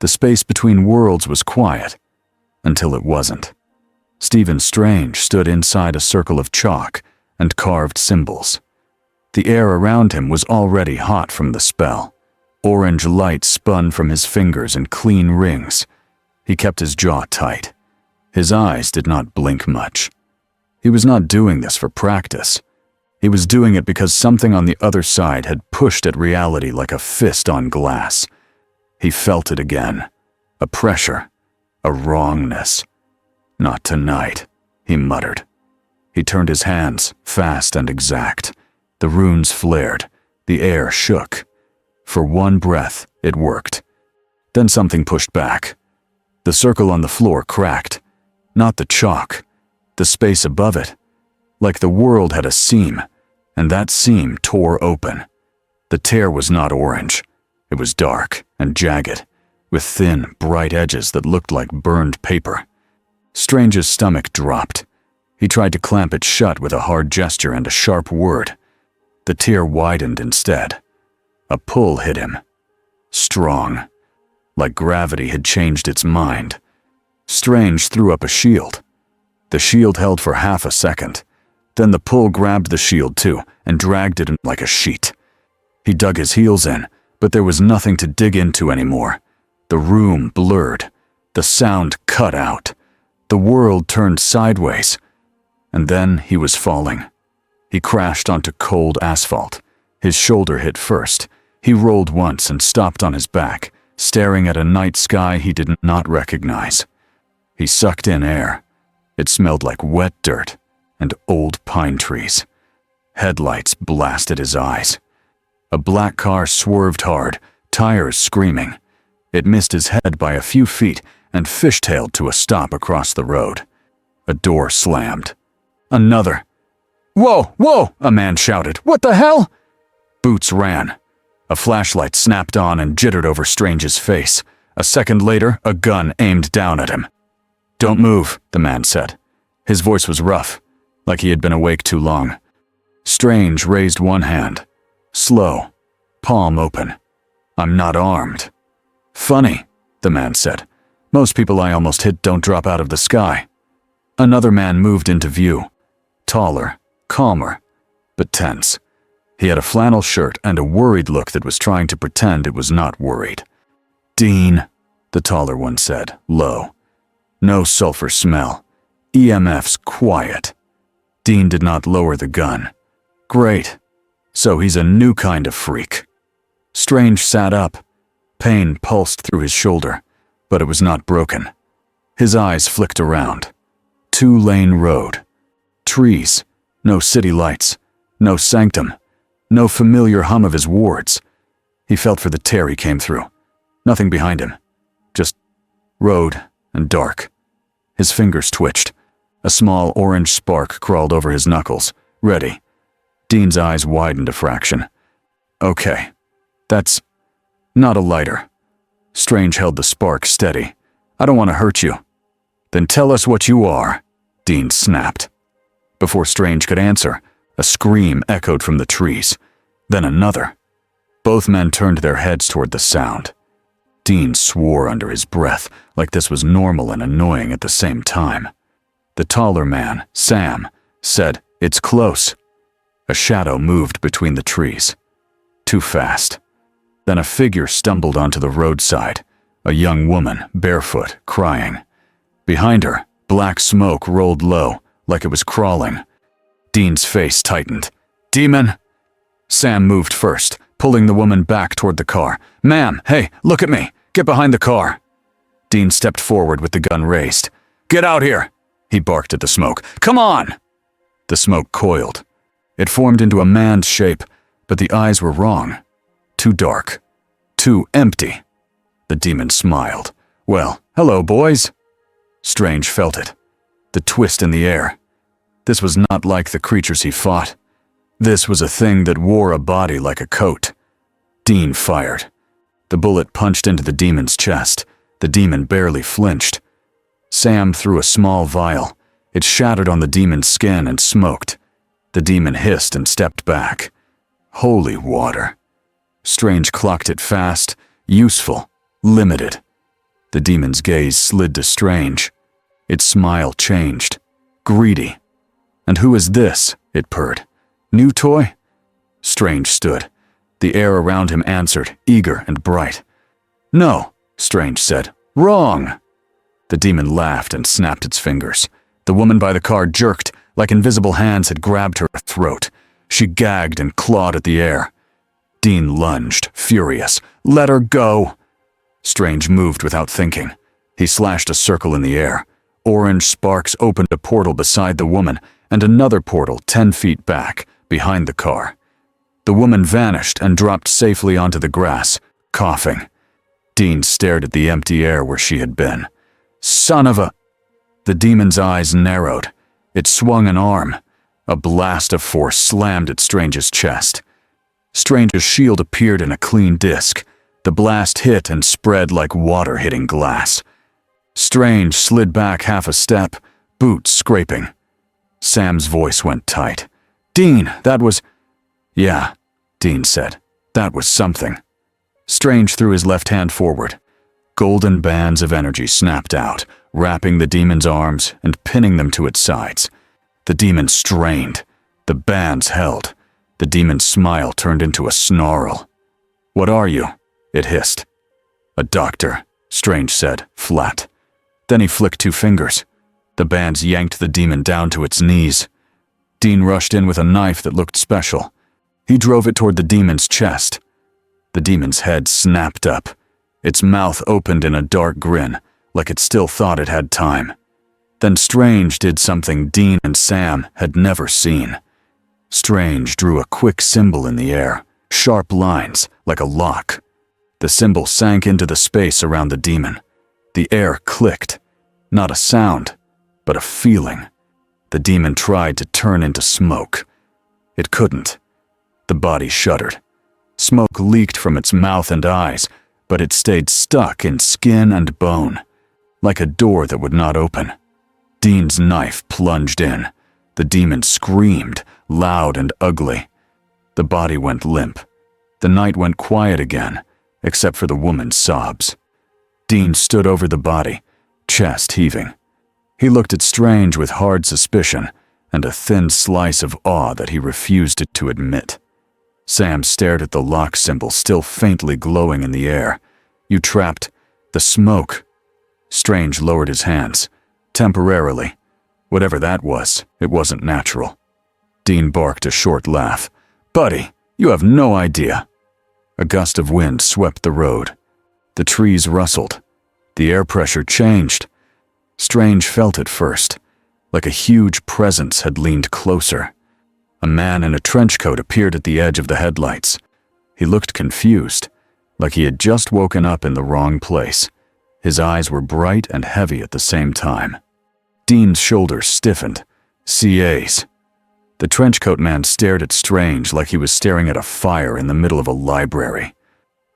The space between worlds was quiet, until it wasn't. Stephen Strange stood inside a circle of chalk and carved symbols. The air around him was already hot from the spell. Orange light spun from his fingers in clean rings. He kept his jaw tight. His eyes did not blink much. He was not doing this for practice. He was doing it because something on the other side had pushed at reality like a fist on glass. He felt it again. A pressure. A wrongness. "Not tonight," he muttered. He turned his hands, fast and exact. The runes flared. The air shook. For one breath, it worked. Then something pushed back. The circle on the floor cracked. Not the chalk. The space above it. Like the world had a seam, and that seam tore open. The tear was not orange. It was dark and jagged, with thin, bright edges that looked like burned paper. Strange's stomach dropped. He tried to clamp it shut with a hard gesture and a sharp word. The tear widened instead. A pull hit him. Strong. Like gravity had changed its mind. Strange threw up a shield. The shield held for half a second. Then the pull grabbed the shield too and dragged it in like a sheet. He dug his heels in, but there was nothing to dig into anymore. The room blurred. The sound cut out. The world turned sideways. And then he was falling. He crashed onto cold asphalt. His shoulder hit first. He rolled once and stopped on his back, staring at a night sky he did not recognize. He sucked in air. It smelled like wet dirt and old pine trees. Headlights blasted his eyes. A black car swerved hard, tires screaming. It missed his head by a few feet and fishtailed to a stop across the road. A door slammed. Another. "Whoa, whoa!" a man shouted. "What the hell?" Boots ran. A flashlight snapped on and jittered over Strange's face. A second later, a gun aimed down at him. "Don't move," the man said. His voice was rough, like he had been awake too long. Strange raised one hand. Slow, palm open. "I'm not armed." "Funny," the man said. "Most people I almost hit don't drop out of the sky." Another man moved into view. Taller, calmer, but tense. He had a flannel shirt and a worried look that was trying to pretend it was not worried. "Dean," the taller one said, low. "No sulfur smell. EMF's quiet." Dean did not lower the gun. "Great. So he's a new kind of freak." Strange sat up. Pain pulsed through his shoulder, but it was not broken. His eyes flicked around. 2-lane road. Trees. No city lights. No sanctum. No familiar hum of his wards. He felt for the tear he came through. Nothing behind him. Just road and dark. His fingers twitched. A small orange spark crawled over his knuckles. Ready. Dean's eyes widened a fraction. "Okay. That's not a lighter." Strange held the spark steady. "I don't want to hurt you." "Then tell us what you are," Dean snapped. Before Strange could answer, a scream echoed from the trees. Then another. Both men turned their heads toward the sound. Dean swore under his breath, like this was normal and annoying at the same time. The taller man, Sam, said, "It's close." A shadow moved between the trees. Too fast. Then a figure stumbled onto the roadside, a young woman, barefoot, crying. Behind her, black smoke rolled low, like it was crawling. Dean's face tightened. "Demon!" Sam moved first, pulling the woman back toward the car. "Ma'am, hey, look at me. Get behind the car." Dean stepped forward with the gun raised. "Get out here!" he barked at the smoke. "Come on!" The smoke coiled. It formed into a man's shape, but the eyes were wrong. Too dark. Too empty. The demon smiled. "Well, hello, boys." Strange felt it. The twist in the air. This was not like the creatures he fought. This was a thing that wore a body like a coat. Dean fired. The bullet punched into the demon's chest. The demon barely flinched. Sam threw a small vial. It shattered on the demon's skin and smoked. The demon hissed and stepped back. Holy water. Strange clocked it fast, useful, limited. The demon's gaze slid to Strange. Its smile changed. Greedy. "And who is this?" it purred. "New toy?" Strange stood. The air around him answered, eager and bright. "No," Strange said. "Wrong." The demon laughed and snapped its fingers. The woman by the car jerked, like invisible hands had grabbed her throat. She gagged and clawed at the air. Dean lunged, furious. "Let her go!" Strange moved without thinking. He slashed a circle in the air. Orange sparks opened a portal beside the woman, and another portal 10 feet back, behind the car. The woman vanished and dropped safely onto the grass, coughing. Dean stared at the empty air where she had been. "Son of a—" The demon's eyes narrowed. It swung an arm. A blast of force slammed at Strange's chest. Strange's shield appeared in a clean disc. The blast hit and spread like water hitting glass. Strange slid back half a step, boots scraping. Sam's voice went tight. "Dean, that was—" "Yeah," Dean said. "That was something." Strange threw his left hand forward. Golden bands of energy snapped out, wrapping the demon's arms and pinning them to its sides. The demon strained. The bands held. The demon's smile turned into a snarl. "What are you?" it hissed. "A doctor," Strange said, flat. Then he flicked 2 fingers. The bands yanked the demon down to its knees. Dean rushed in with a knife that looked special. He drove it toward the demon's chest. The demon's head snapped up. Its mouth opened in a dark grin, like it still thought it had time. Then Strange did something Dean and Sam had never seen. Strange drew a quick symbol in the air, sharp lines, like a lock. The symbol sank into the space around the demon. The air clicked. Not a sound, but a feeling. The demon tried to turn into smoke. It couldn't. The body shuddered. Smoke leaked from its mouth and eyes, but it stayed stuck in skin and bone, like a door that would not open. Dean's knife plunged in. The demon screamed, loud and ugly. The body went limp. The night went quiet again, except for the woman's sobs. Dean stood over the body, chest heaving. He looked at Strange with hard suspicion and a thin slice of awe that he refused to admit. Sam stared at the lock symbol still faintly glowing in the air. "You trapped the smoke." Strange lowered his hands. Temporarily. Whatever that was, it wasn't natural. Dean barked a short laugh. "Buddy, you have no idea." A gust of wind swept the road. The trees rustled. The air pressure changed. Strange felt it first, like a huge presence had leaned closer. A man in a trench coat appeared at the edge of the headlights. He looked confused, like he had just woken up in the wrong place. His eyes were bright and heavy at the same time. Dean's shoulders stiffened. CAs. The trenchcoat man stared at Strange like he was staring at a fire in the middle of a library.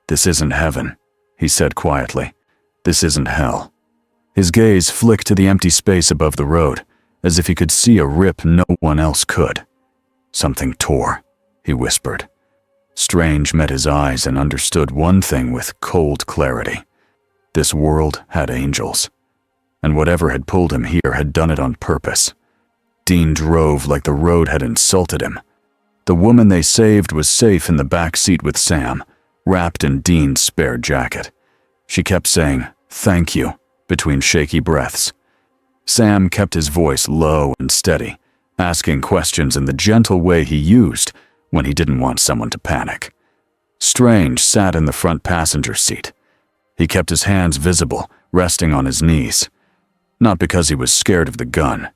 "This isn't heaven," he said quietly. "This isn't hell." His gaze flicked to the empty space above the road, as if he could see a rip no one else could. "Something tore," he whispered. Strange met his eyes and understood one thing with cold clarity. This world had angels, and whatever had pulled him here had done it on purpose. Dean drove like the road had insulted him. The woman they saved was safe in the back seat with Sam, wrapped in Dean's spare jacket. She kept saying, "Thank you," between shaky breaths. Sam kept his voice low and steady, asking questions in the gentle way he used when he didn't want someone to panic. Strange sat in the front passenger seat. He kept his hands visible, resting on his knees. Not because he was scared of the gun,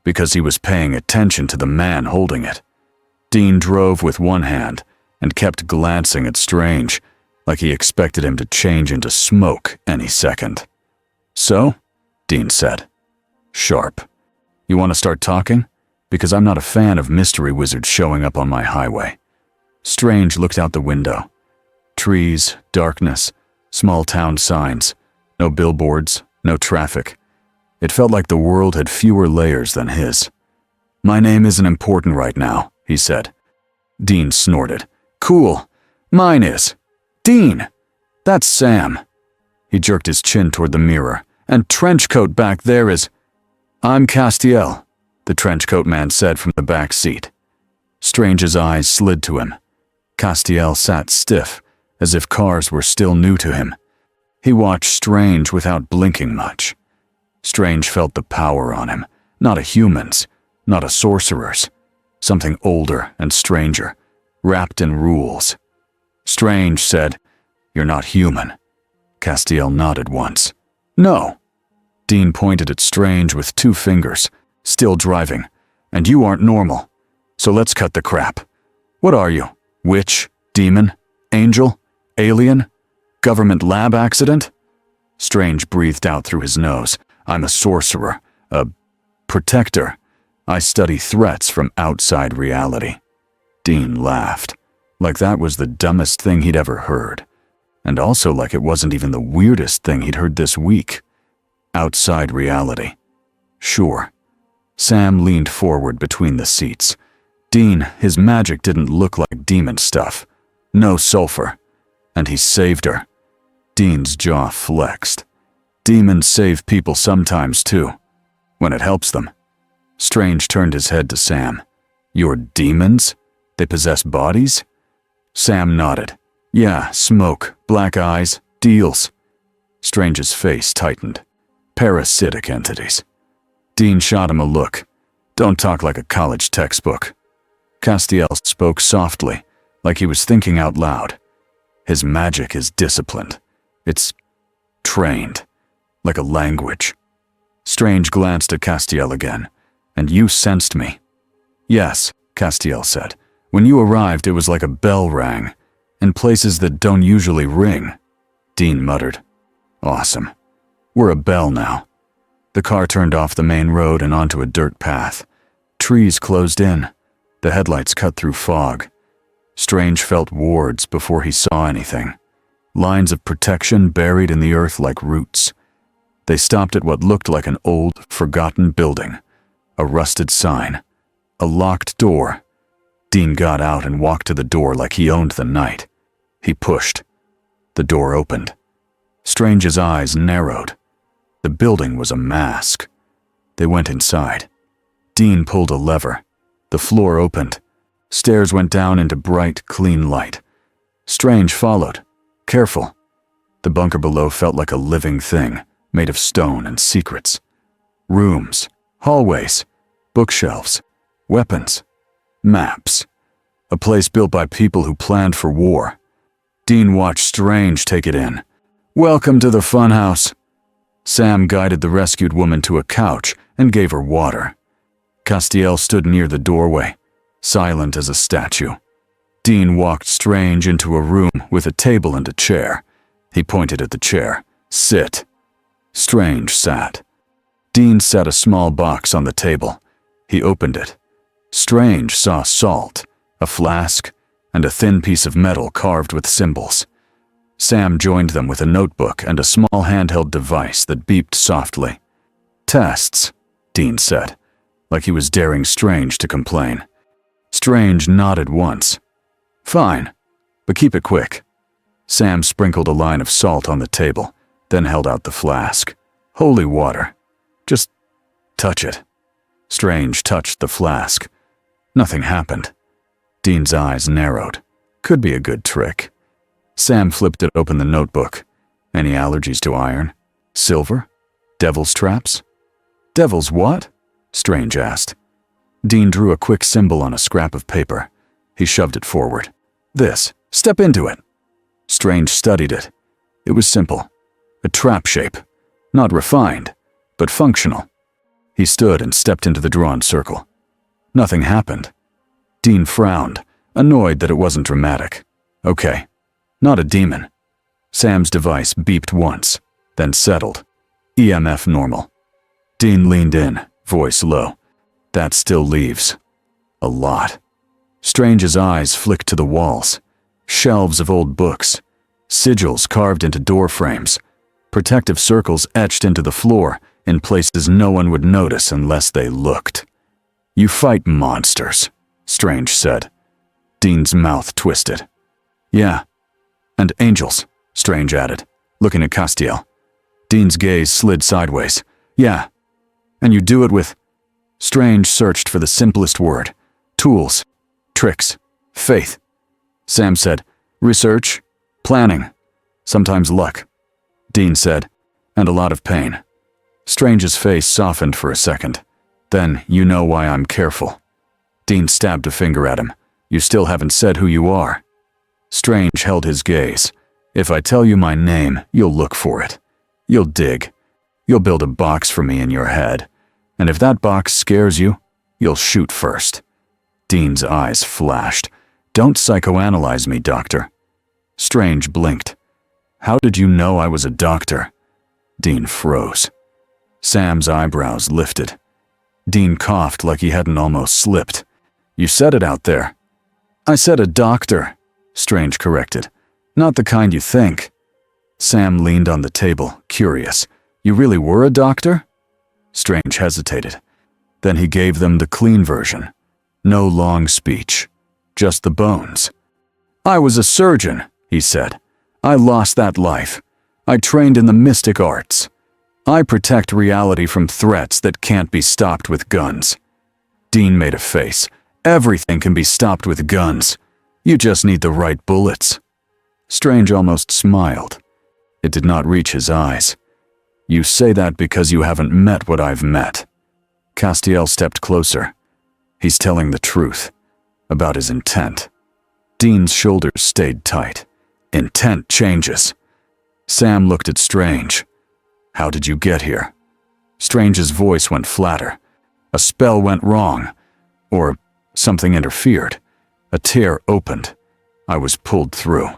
because he was paying attention to the man holding it. Dean drove with one hand and kept glancing at Strange, like he expected him to change into smoke any second. "So?" Dean said. Sharp. "You want to start talking? Because I'm not a fan of mystery wizards showing up on my highway." Strange looked out the window. Trees, darkness, small town signs, no billboards, no traffic. It felt like the world had fewer layers than his. "My name isn't important right now," he said. Dean snorted. "Cool. Mine is. Dean! That's Sam." He jerked his chin toward the mirror. "And trenchcoat back there is—" "I'm Castiel," the trenchcoat man said from the back seat. Strange's eyes slid to him. Castiel sat stiff, as if cars were still new to him. He watched Strange without blinking much. Strange felt the power on him, not a human's, not a sorcerer's. Something older and stranger, wrapped in rules. Strange said, "You're not human." Castiel nodded once. "No." Dean pointed at Strange with 2 fingers, still driving. "And you aren't normal. So let's cut the crap. What are you? Witch? Demon? Angel? Alien? Government lab accident?" Strange breathed out through his nose. "I'm a sorcerer, a protector. I study threats from outside reality." Dean laughed, like that was the dumbest thing he'd ever heard, and also like it wasn't even the weirdest thing he'd heard this week. Outside reality. Sure. Sam leaned forward between the seats. Dean, his magic didn't look like demon stuff. No sulfur. And he saved her. Dean's jaw flexed. Demons save people sometimes too, when it helps them. Strange turned his head to Sam. "You're demons? They possess bodies?" Sam nodded. "Yeah, smoke, black eyes, deals." Strange's face tightened. "Parasitic entities." Dean shot him a look. "Don't talk like a college textbook." Castiel spoke softly, like he was thinking out loud. "His magic is disciplined. It's trained, like a language." Strange glanced at Castiel again. "And you sensed me." "Yes," Castiel said. "When you arrived, it was like a bell rang, in places that don't usually ring." Dean muttered. "Awesome. We're a bell now." The car turned off the main road and onto a dirt path. Trees closed in. The headlights cut through fog. Strange felt wards before he saw anything. Lines of protection buried in the earth like roots. They stopped at what looked like an old, forgotten building. A rusted sign. A locked door. Dean got out and walked to the door like he owned the night. He pushed. The door opened. Strange's eyes narrowed. The building was a mask. They went inside. Dean pulled a lever. The floor opened. Stairs went down into bright, clean light. Strange followed. Careful. The bunker below felt like a living thing, made of stone and secrets. Rooms, hallways, bookshelves, weapons, maps. A place built by people who planned for war. Dean watched Strange take it in. "Welcome to the funhouse." Sam guided the rescued woman to a couch and gave her water. Castiel stood near the doorway, silent as a statue. Dean walked Strange into a room with a table and a chair. He pointed at the chair. "Sit." Strange sat. Dean set a small box on the table. He opened it. Strange saw salt, a flask, and a thin piece of metal carved with symbols. Sam joined them with a notebook and a small handheld device that beeped softly. "Tests," Dean said, like he was daring Strange to complain. Strange nodded once. "Fine, but keep it quick." Sam sprinkled a line of salt on the table, then held out the flask. "Holy water. Just touch it." Strange touched the flask. Nothing happened. Dean's eyes narrowed. Could be a good trick. Sam flipped it open the notebook. "Any allergies to iron? Silver? Devil's traps?" "Devil's what?" Strange asked. Dean drew a quick symbol on a scrap of paper. He shoved it forward. "This. Step into it." Strange studied it. It was simple. A trap shape. Not refined, but functional. He stood and stepped into the drawn circle. Nothing happened. Dean frowned, annoyed that it wasn't dramatic. Okay. Not a demon. Sam's device beeped once, then settled. EMF normal. Dean leaned in, voice low. "That still leaves a lot." Strange's eyes flicked to the walls. Shelves of old books. Sigils carved into door frames. Protective circles etched into the floor in places no one would notice unless they looked. "You fight monsters," Strange said. Dean's mouth twisted. "Yeah. And angels," Strange added. looking at Castiel. Dean's gaze slid sideways. Yeah. And you do it with... Strange searched for the simplest word. Tools. Tricks. Faith. Sam said, research. Planning. Sometimes luck. Dean said, and a lot of pain. Strange's face softened for a second. Then, you know why I'm careful. Dean stabbed a finger at him. You still haven't said who you are. Strange held his gaze. If I tell you my name, you'll look for it. You'll dig. You'll build a box for me in your head. And if that box scares you, you'll shoot first. Dean's eyes flashed. Don't psychoanalyze me, doctor. Strange blinked. How did you know I was a doctor? Dean froze. Sam's eyebrows lifted. Dean coughed like he hadn't almost slipped. You said it out there. I said a doctor, Strange corrected. Not the kind you think. Sam leaned on the table, curious. You really were a doctor? Strange hesitated. Then he gave them the clean version. No long speech. Just the bones. I was a surgeon, he said. I lost that life. I trained in the mystic arts. I protect reality from threats that can't be stopped with guns. Dean made a face. Everything can be stopped with guns. You just need the right bullets. Strange almost smiled. It did not reach his eyes. You say that because you haven't met what I've met. Castiel stepped closer. He's telling the truth. About his intent. Dean's shoulders stayed tight. Intent changes. Sam looked at Strange. How did you get here? Strange's voice went flatter. A spell went wrong. Or something interfered. A tear opened. I was pulled through.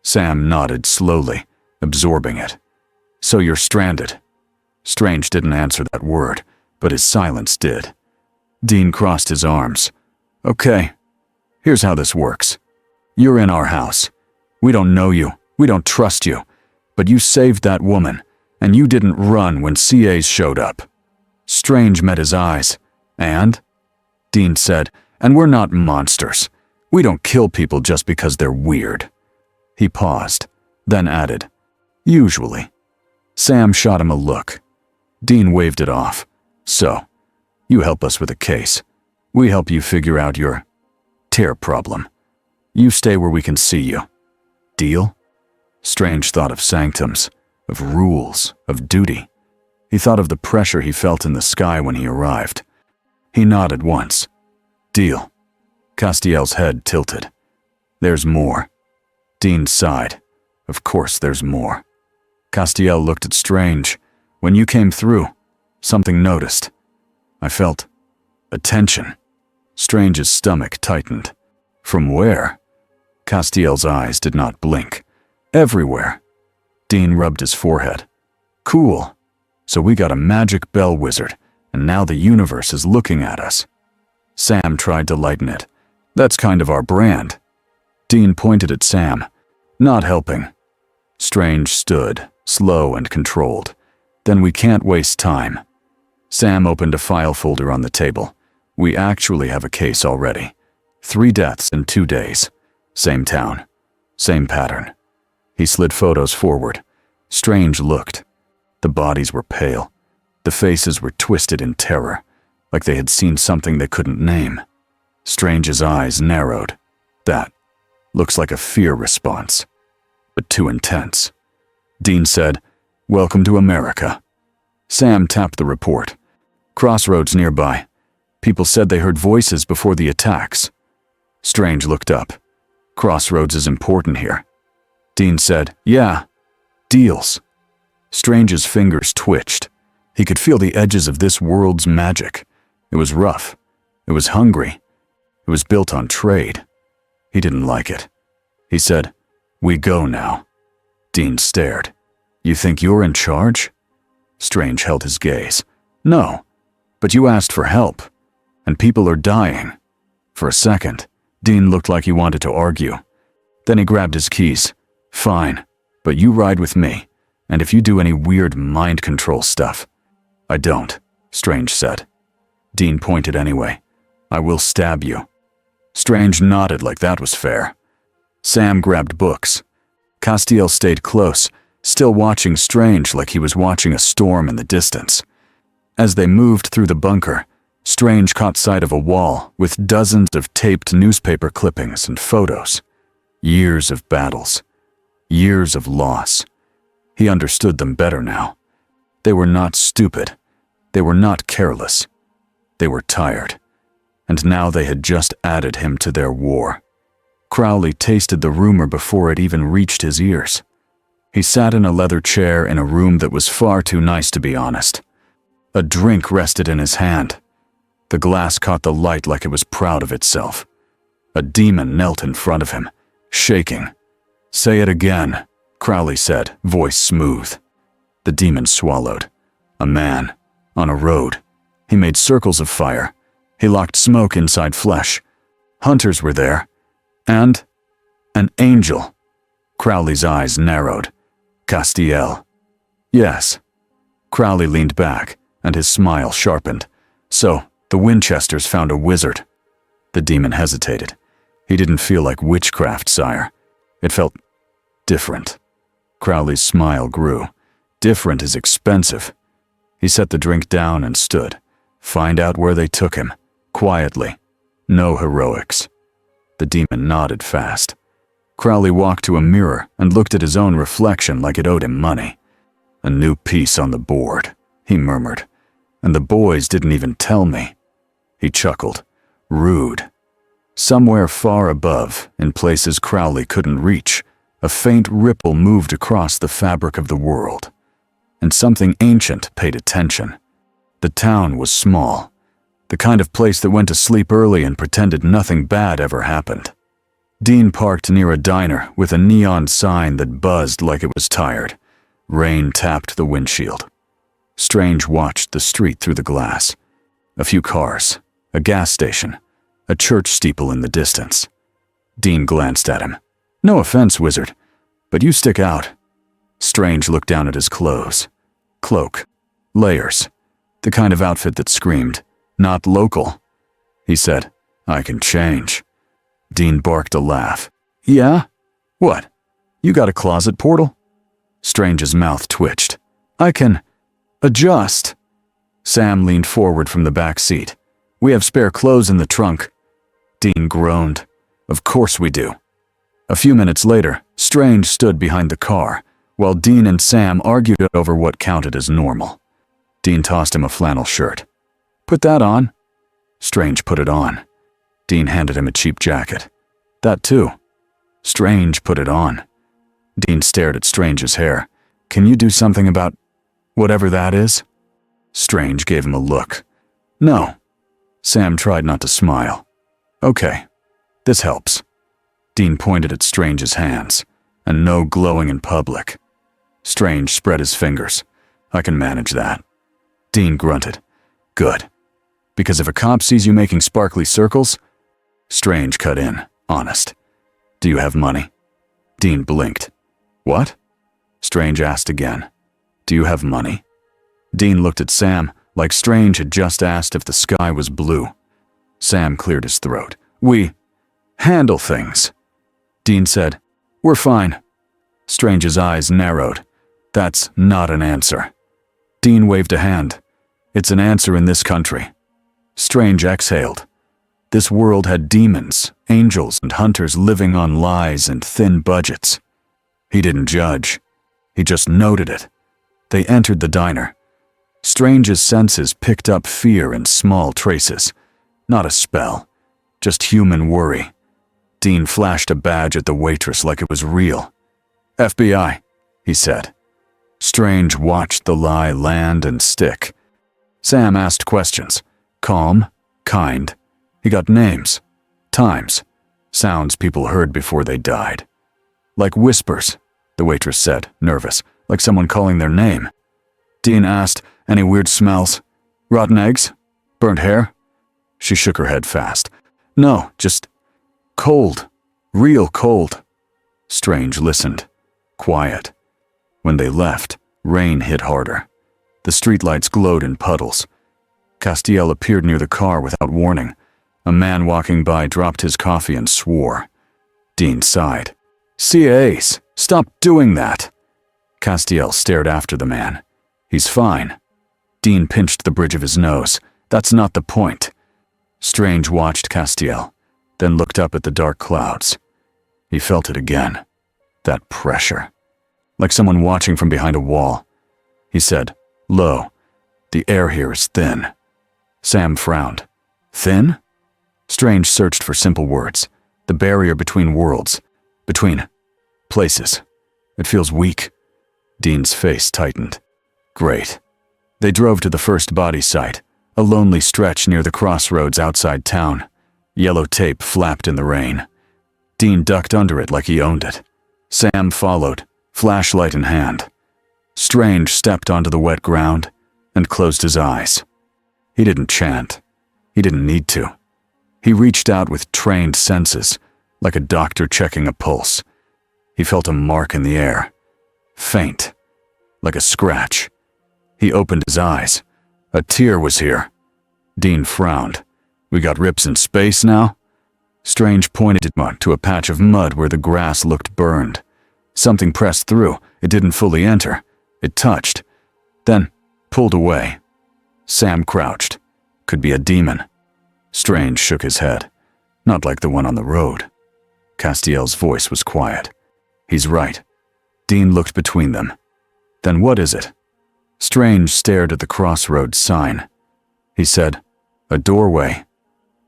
Sam nodded slowly, absorbing it. So you're stranded. Strange didn't answer that word, but his silence did. Dean crossed his arms. Okay, here's how this works. You're in our house. We don't know you. We don't trust you. But you saved that woman, and you didn't run when CAs showed up. Strange met his eyes. And? Dean said, and we're not monsters. We don't kill people just because they're weird. He paused, then added, usually. Sam shot him a look. Dean waved it off. So, you help us with a case. We help you figure out your tear problem. You stay where we can see you. Deal? Strange thought of sanctums, of rules, of duty. He thought of the pressure he felt in the sky when he arrived. He nodded once. Deal. Castiel's head tilted. There's more. Dean sighed. Of course there's more. Castiel looked at Strange. When you came through, something noticed. I felt a tension. Strange's stomach tightened. From where? Castiel's eyes did not blink. Everywhere. Dean rubbed his forehead. Cool. So we got a magic bell wizard, and now the universe is looking at us. Sam tried to lighten it. That's kind of our brand. Dean pointed at Sam. Not helping. Strange stood, slow and controlled. Then we can't waste time. Sam opened a file folder on the table. We actually have a case already. 3 deaths in 2 days. Same town. Same pattern. He slid photos forward. Strange looked. The bodies were pale. The faces were twisted in terror, like they had seen something they couldn't name. Strange's eyes narrowed. That looks like a fear response, but too intense. Dean said, "Welcome to America." Sam tapped the report. Crossroads nearby. People said they heard voices before the attacks. Strange looked up. Crossroads is important here. Dean said, "Yeah, deals." Strange's fingers twitched. He could feel the edges of this world's magic. It was rough. It was hungry. It was built on trade. He didn't like it. He said, "We go now." Dean stared. "You think you're in charge?" Strange held his gaze. "No, but you asked for help, and people are dying." For a second, Dean looked like he wanted to argue. Then he grabbed his keys. "Fine, but you ride with me, and if you do any weird mind control stuff." "I don't," Strange said. Dean pointed anyway. "I will stab you." Strange nodded like that was fair. Sam grabbed books. Castiel stayed close, still watching Strange like he was watching a storm in the distance. As they moved through the bunker, Strange caught sight of a wall with dozens of taped newspaper clippings and photos. Years of battles. Years of loss. He understood them better now. They were not stupid. They were not careless. They were tired. And now they had just added him to their war. Crowley tasted the rumor before it even reached his ears. He sat in a leather chair in a room that was far too nice to be honest. A drink rested in his hand. The glass caught the light like it was proud of itself. A demon knelt in front of him, shaking. "Say it again," Crowley said, voice smooth. The demon swallowed. A man, on a road. He made circles of fire. He locked smoke inside flesh. Hunters were there. And an angel. Crowley's eyes narrowed. Castiel. Yes. Crowley leaned back, and his smile sharpened. So, the Winchesters found a wizard. The demon hesitated. He didn't feel like witchcraft, sire. It felt different. Crowley's smile grew. Different is expensive. He set the drink down and stood. Find out where they took him. Quietly. No heroics. The demon nodded fast. Crowley walked to a mirror and looked at his own reflection like it owed him money. "A new piece on the board," he murmured. "And the boys didn't even tell me." He chuckled. Rude. Somewhere far above, in places Crowley couldn't reach, a faint ripple moved across the fabric of the world. And something ancient paid attention. The town was small. The kind of place that went to sleep early and pretended nothing bad ever happened. Dean parked near a diner with a neon sign that buzzed like it was tired. Rain tapped the windshield. Strange watched the street through the glass. A few cars, a gas station, a church steeple in the distance. Dean glanced at him. "No offense, wizard, but you stick out." Strange looked down at his clothes. Cloak. Layers. The kind of outfit that screamed, "Not local." He said, "I can change." Dean barked a laugh. "Yeah? What? You got a closet portal?" Strange's mouth twitched. "I can adjust." Sam leaned forward from the back seat. "We have spare clothes in the trunk." Dean groaned. "Of course we do." A few minutes later, Strange stood behind the car, while Dean and Sam argued over what counted as normal. Dean tossed him a flannel shirt. "Put that on." Strange put it on. Dean handed him a cheap jacket. "That too." Strange put it on. Dean stared at Strange's hair. "Can you do something about whatever that is?" Strange gave him a look. "No." Sam tried not to smile. "Okay, this helps." Dean pointed at Strange's hands, and no glowing in public. Strange spread his fingers. "I can manage that." Dean grunted. "Good. Because if a cop sees you making sparkly circles..." Strange cut in, honest. "Do you have money?" Dean blinked. "What?" Strange asked again. "Do you have money?" Dean looked at Sam like Strange had just asked if the sky was blue. Sam cleared his throat. "We handle things." Dean said, "We're fine." Strange's eyes narrowed. "That's not an answer." Dean waved a hand. "It's an answer in this country." Strange exhaled. This world had demons, angels, and hunters living on lies and thin budgets. He didn't judge. He just noted it. They entered the diner. Strange's senses picked up fear in small traces. Not a spell, just human worry. Dean flashed a badge at the waitress like it was real. "FBI," he said. Strange watched the lie land and stick. Sam asked questions. Calm, kind. He got names, times, sounds people heard before they died. "Like whispers," the waitress said, nervous, like someone calling their name. Dean asked, "Any weird smells? Rotten eggs? Burnt hair?" She shook her head fast. "No, just cold. Real cold." Strange listened. Quiet. When they left, rain hit harder. The streetlights glowed in puddles. Castiel appeared near the car without warning. A man walking by dropped his coffee and swore. Dean sighed. "CAs, stop doing that." Castiel stared after the man. He's fine. Dean pinched the bridge of his nose. That's not the point. Strange watched Castiel, then looked up at the dark clouds. He felt it again. That pressure. Like someone watching from behind a wall. He said, "Lo, the air here is thin." Sam frowned. Thin? Strange searched for simple words. The barrier between worlds. Between places. It feels weak. Dean's face tightened. Great. They drove to the first body site, a lonely stretch near the crossroads outside town. Yellow tape flapped in the rain. Dean ducked under it like he owned it. Sam followed, flashlight in hand. Strange stepped onto the wet ground and closed his eyes. He didn't chant. He didn't need to. He reached out with trained senses, like a doctor checking a pulse. He felt a mark in the air. Faint, like a scratch. He opened his eyes. A tear was here. Dean frowned. We got rips in space now? Strange pointed to a patch of mud where the grass looked burned. Something pressed through. It didn't fully enter. It touched, then pulled away. Sam crouched. Could be a demon. Strange shook his head. Not like the one on the road. Castiel's voice was quiet. He's right. Dean looked between them. Then what is it? Strange stared at the crossroads sign. He said, "A doorway."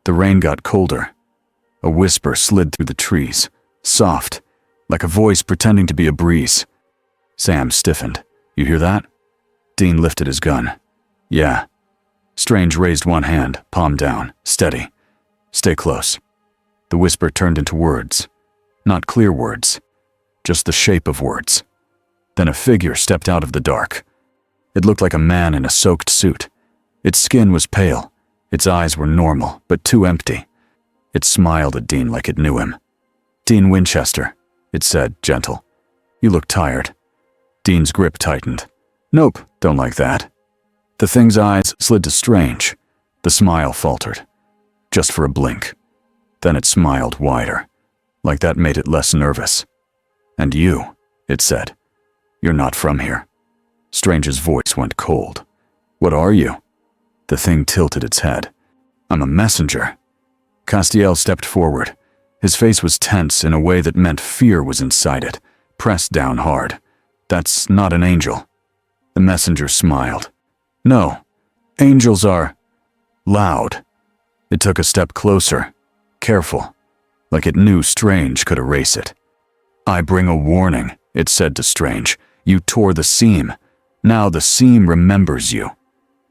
The rain got colder. A whisper slid through the trees, soft, like a voice pretending to be a breeze. Sam stiffened. You hear that? Dean lifted his gun. Yeah. Strange raised one hand, palm down, steady. Stay close. The whisper turned into words. Not clear words, just the shape of words. Then a figure stepped out of the dark. It looked like a man in a soaked suit. Its skin was pale. Its eyes were normal, but too empty. It smiled at Dean like it knew him. Dean Winchester, it said, gentle. You look tired. Dean's grip tightened. Nope, don't like that. The thing's eyes slid to Strange. The smile faltered. Just for a blink. Then it smiled wider. Like that made it less nervous. And you, it said. You're not from here. Strange's voice went cold. What are you? The thing tilted its head. I'm a messenger. Castiel stepped forward. His face was tense in a way that meant fear was inside it, pressed down hard. That's not an angel. The messenger smiled. No, angels are loud. It took a step closer, careful, like it knew Strange could erase it. I bring a warning, it said to Strange. You tore the seam. Now the seam remembers you.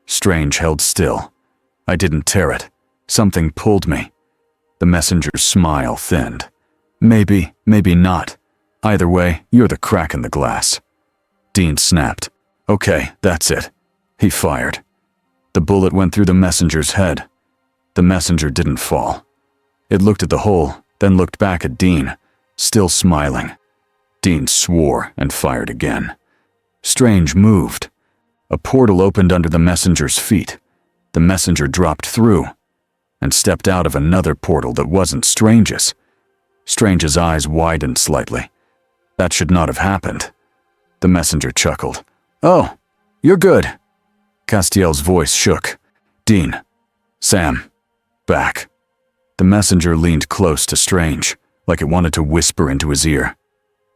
Strange held still. I didn't tear it. Something pulled me. The messenger's smile thinned. Maybe, maybe not. Either way, you're the crack in the glass. Dean snapped. Okay, that's it. He fired. The bullet went through the messenger's head. The messenger didn't fall. It looked at the hole, then looked back at Dean, still smiling. Dean swore and fired again. Strange moved. A portal opened under the messenger's feet. The messenger dropped through and stepped out of another portal that wasn't Strange's. Strange's eyes widened slightly. That should not have happened. The messenger chuckled. Oh, you're good. Castiel's voice shook. Dean. Sam. Back. The messenger leaned close to Strange, like it wanted to whisper into his ear.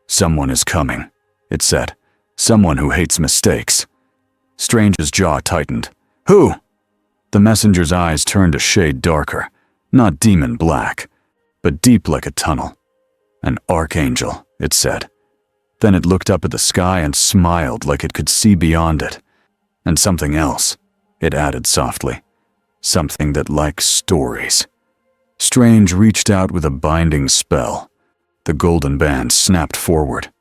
Someone is coming, it said. Someone who hates mistakes. Strange's jaw tightened. Who? The messenger's eyes turned a shade darker, not demon black, but deep like a tunnel. An archangel, it said. Then it looked up at the sky and smiled like it could see beyond it. And something else, it added softly. Something that likes stories. Strange reached out with a binding spell. The golden band snapped forward.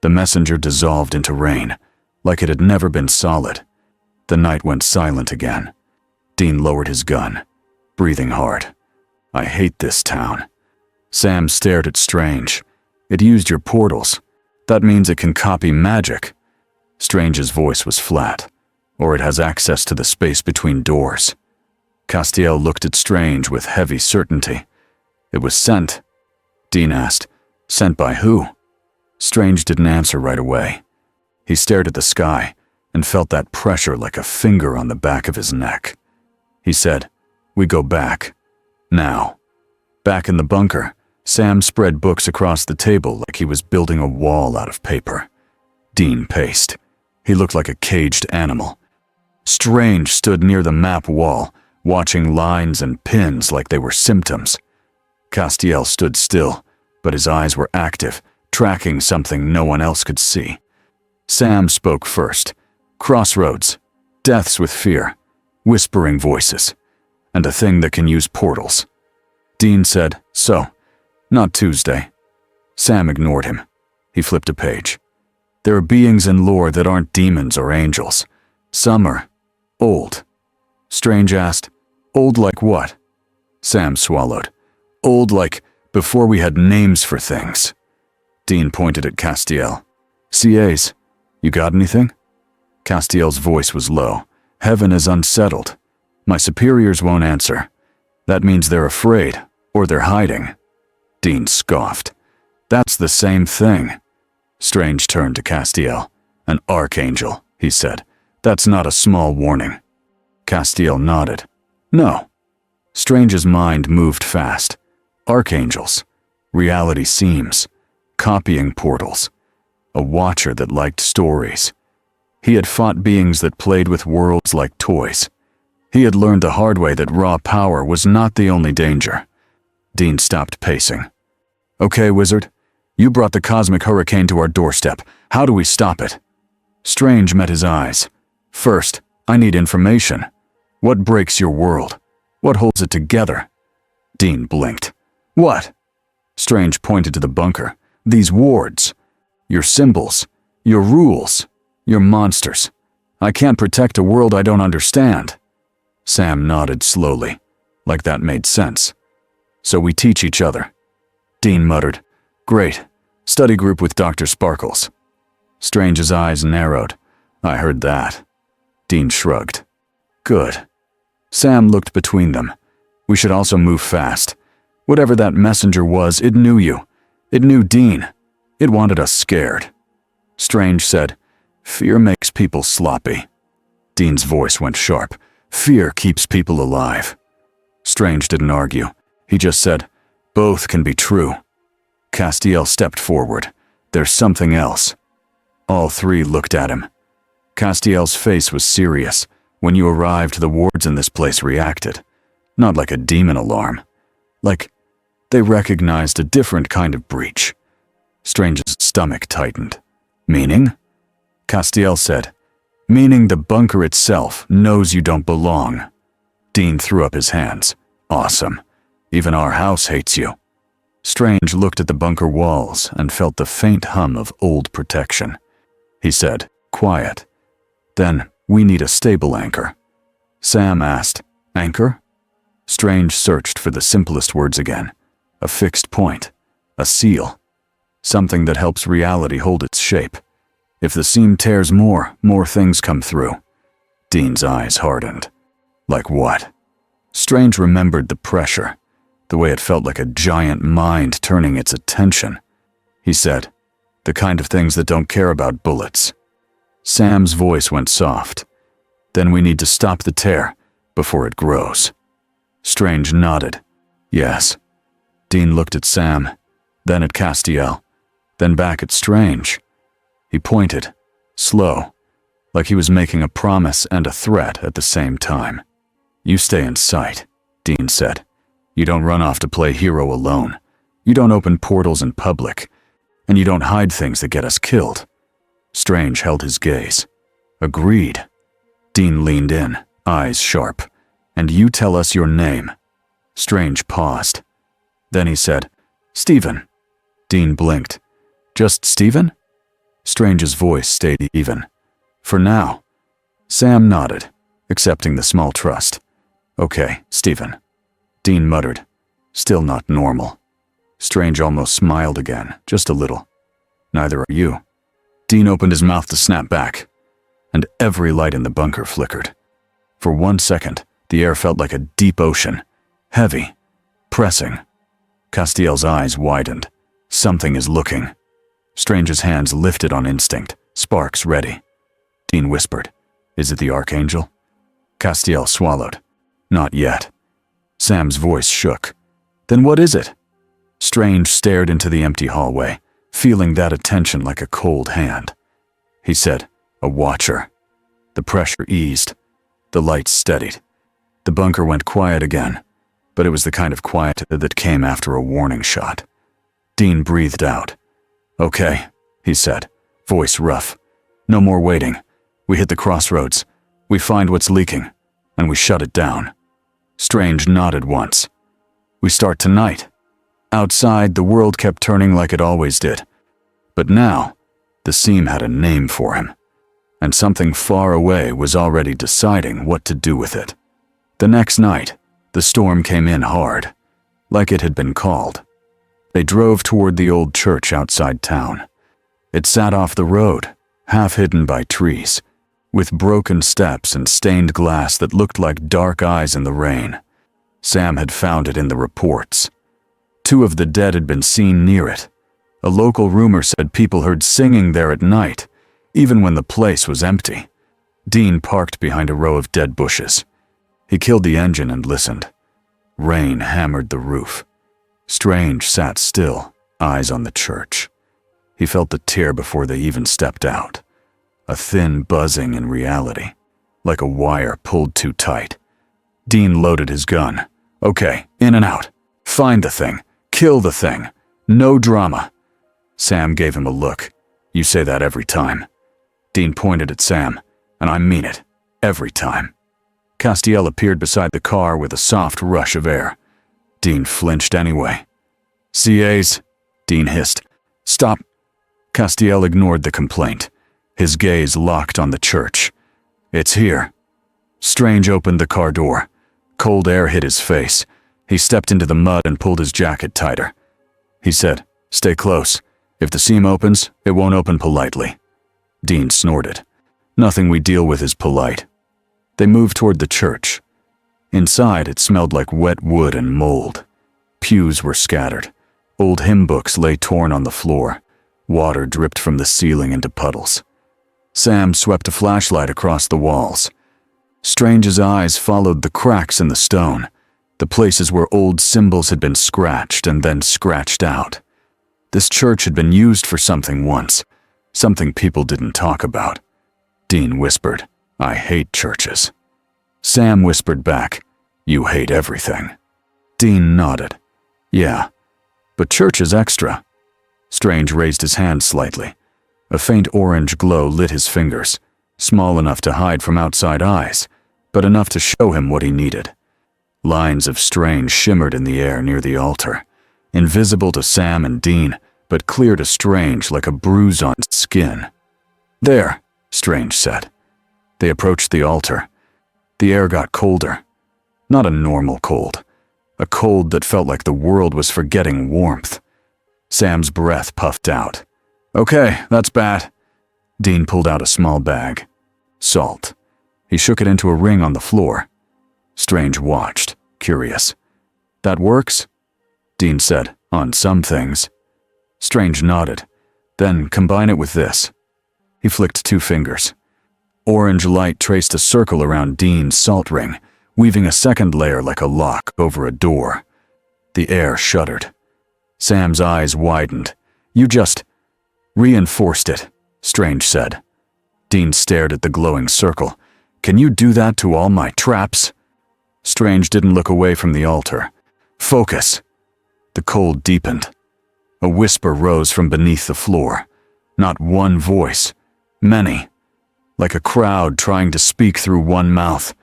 The messenger dissolved into rain, like it had never been solid. The night went silent again. Dean lowered his gun, breathing hard. I hate this town. Sam stared at Strange. It used your portals. That means it can copy magic. Strange's voice was flat, or it has access to the space between doors. Castiel looked at Strange with heavy certainty. It was sent. Dean asked, sent by who? Strange didn't answer right away. He stared at the sky and felt that pressure like a finger on the back of his neck. He said, "We go back. Now." Back in the bunker, Sam spread books across the table like he was building a wall out of paper. Dean paced. He looked like a caged animal. Strange stood near the map wall, watching lines and pins like they were symptoms. Castiel stood still, but his eyes were active, tracking something no one else could see. Sam spoke first. Crossroads, deaths with fear, whispering voices, and a thing that can use portals. Dean said, "So, not Tuesday." Sam ignored him. He flipped a page. "There are beings in lore that aren't demons or angels. Some are old." Strange asked, "Old like what?" Sam swallowed. "Old like before we had names for things." Dean pointed at Castiel. "CAs, you got anything?" Castiel's voice was low. "Heaven is unsettled. My superiors won't answer. That means they're afraid, or they're hiding." Dean scoffed. "That's the same thing." Strange turned to Castiel. "An archangel," he said. "That's not a small warning." Castiel nodded. "No." Strange's mind moved fast. Archangels. Reality seams. Copying portals. A watcher that liked stories. He had fought beings that played with worlds like toys. He had learned the hard way that raw power was not the only danger. Dean stopped pacing. "Okay, wizard. You brought the cosmic hurricane to our doorstep. How do we stop it?" Strange met his eyes. "First, I need information. What breaks your world? What holds it together?" Dean blinked. "What?" Strange pointed to the bunker. "These wards. Your symbols. Your rules. Your monsters. I can't protect a world I don't understand." Sam nodded slowly, like that made sense. "So we teach each other." Dean muttered, "Great. Study group with Dr. Sparkles." Strange's eyes narrowed. "I heard that." Dean shrugged. "Good." Sam looked between them. "We should also move fast. Whatever that messenger was, it knew you. It knew Dean. It wanted us scared." Strange said, "Fear makes people sloppy." Dean's voice went sharp. "Fear keeps people alive." Strange didn't argue. He just said, "Both can be true." Castiel stepped forward. "There's something else." All three looked at him. Castiel's face was serious. "When you arrived, the wards in this place reacted. Not like a demon alarm. Like they recognized a different kind of breach." Strange's stomach tightened. "Meaning?" Castiel said, "Meaning the bunker itself knows you don't belong." Dean threw up his hands. "Awesome. Even our house hates you." Strange looked at the bunker walls and felt the faint hum of old protection. He said, "Quiet. Then we need a stable anchor." Sam asked, "Anchor?" Strange searched for the simplest words again. A fixed point. A seal. Something that helps reality hold its shape. If the seam tears more things come through. Dean's eyes hardened. Like what? Strange remembered the pressure, the way it felt like a giant mind turning its attention. He said, "The kind of things that don't care about bullets." Sam's voice went soft. "Then we need to stop the tear before it grows." Strange nodded. "Yes." Dean looked at Sam, then at Castiel, then back at Strange. He pointed, slow, like he was making a promise and a threat at the same time. "You stay in sight," Dean said. "You don't run off to play hero alone. You don't open portals in public. And you don't hide things that get us killed." Strange held his gaze. "Agreed." Dean leaned in, eyes sharp. "And you tell us your name." Strange paused. Then he said, "Stephen." Dean blinked. "Just Stephen?" Strange's voice stayed even. "For now." Sam nodded, accepting the small trust. "Okay, Stephen." Dean muttered, "Still not normal." Strange almost smiled again, just a little. "Neither are you." Dean opened his mouth to snap back, and every light in the bunker flickered. For 1 second, the air felt like a deep ocean, heavy, pressing. Castiel's eyes widened. "Something is looking." Strange's hands lifted on instinct, Sparks ready. Dean whispered, "Is it the Archangel?" Castiel swallowed. "Not yet." Sam's voice shook. "Then what is it?" Strange stared into the empty hallway, feeling that attention like a cold hand. He said, "A watcher." The pressure eased. The lights steadied. The bunker went quiet again, but it was the kind of quiet that came after a warning shot. Dean breathed out. "Okay," he said, voice rough. "No more waiting. We hit the crossroads. We find what's leaking, and we shut it down." Strange nodded once. "We start tonight." Outside, the world kept turning like it always did. But now, the seam had a name for him, and something far away was already deciding what to do with it. The next night, the storm came in hard, like it had been called. They drove toward the old church outside town. It sat off the road, half hidden by trees, with broken steps and stained glass that looked like dark eyes in the rain. Sam had found it in the reports. 2 of the dead had been seen near it. A local rumor said people heard singing there at night, even when the place was empty. Dean parked behind a row of dead bushes. He killed the engine and listened. Rain hammered the roof. Strange sat still, eyes on the church. He felt the tear before they even stepped out. A thin buzzing in reality, like a wire pulled too tight. Dean loaded his gun. "Okay, in and out. Find the thing. Kill the thing. No drama." Sam gave him a look. "You say that every time." Dean pointed at Sam, "And I mean it. Every time." Castiel appeared beside the car with a soft rush of air. Dean flinched anyway. "CAs," Dean hissed. "Stop." Castiel ignored the complaint. His gaze locked on the church. "It's here." Strange opened the car door. Cold air hit his face. He stepped into the mud and pulled his jacket tighter. He said, "Stay close. If the seam opens, it won't open politely." Dean snorted. "Nothing we deal with is polite." They moved toward the church. Inside, it smelled like wet wood and mold. Pews were scattered. Old hymn books lay torn on the floor. Water dripped from the ceiling into puddles. Sam swept a flashlight across the walls. Strange's eyes followed the cracks in the stone, the places where old symbols had been scratched and then scratched out. This church had been used for something once, something people didn't talk about. Dean whispered, "I hate churches." Sam whispered back, "You hate everything." Dean nodded. "Yeah, but church is extra." Strange raised his hand slightly. A faint orange glow lit his fingers, small enough to hide from outside eyes, but enough to show him what he needed. Lines of Strange shimmered in the air near the altar, invisible to Sam and Dean, but clear to Strange like a bruise on skin. "There," Strange said. They approached the altar. The air got colder. Not a normal cold. A cold that felt like the world was forgetting warmth. Sam's breath puffed out. "Okay, that's bad." Dean pulled out a small bag. Salt. He shook it into a ring on the floor. Strange watched, curious. "That works?" Dean said, "On some things." Strange nodded. "Then combine it with this." He flicked 2 fingers. Orange light traced a circle around Dean's salt ring, weaving a second layer like a lock over a door. The air shuddered. Sam's eyes widened. "You just reinforced it," Strange said. Dean stared at the glowing circle. "Can you do that to all my traps?" Strange didn't look away from the altar. "Focus." The cold deepened. A whisper rose from beneath the floor. Not one voice. Many. Like a crowd trying to speak through one mouth.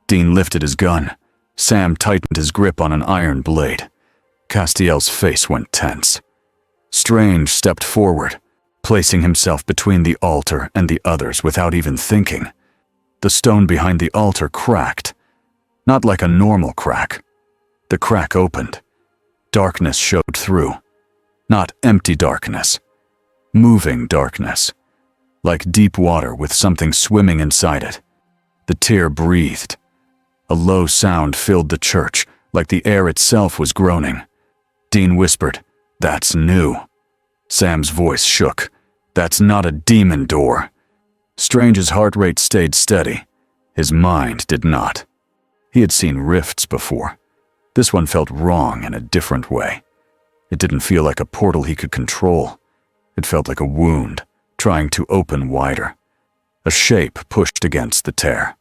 Dean lifted his gun. Sam tightened his grip on an iron blade. Castiel's face went tense. Strange stepped forward, placing himself between the altar and the others without even thinking. The stone behind the altar cracked. Not like a normal crack. The crack opened. Darkness showed through. Not empty darkness. Moving darkness. Like deep water with something swimming inside it. The tear breathed. A low sound filled the church, like the air itself was groaning. Dean whispered, "That's new." Sam's voice shook. That's not a demon door. Strange's heart rate stayed steady. His mind did not. He had seen rifts before. This one felt wrong in a different way. It didn't feel like a portal he could control. It felt like a wound, trying to open wider. A shape pushed against the tear.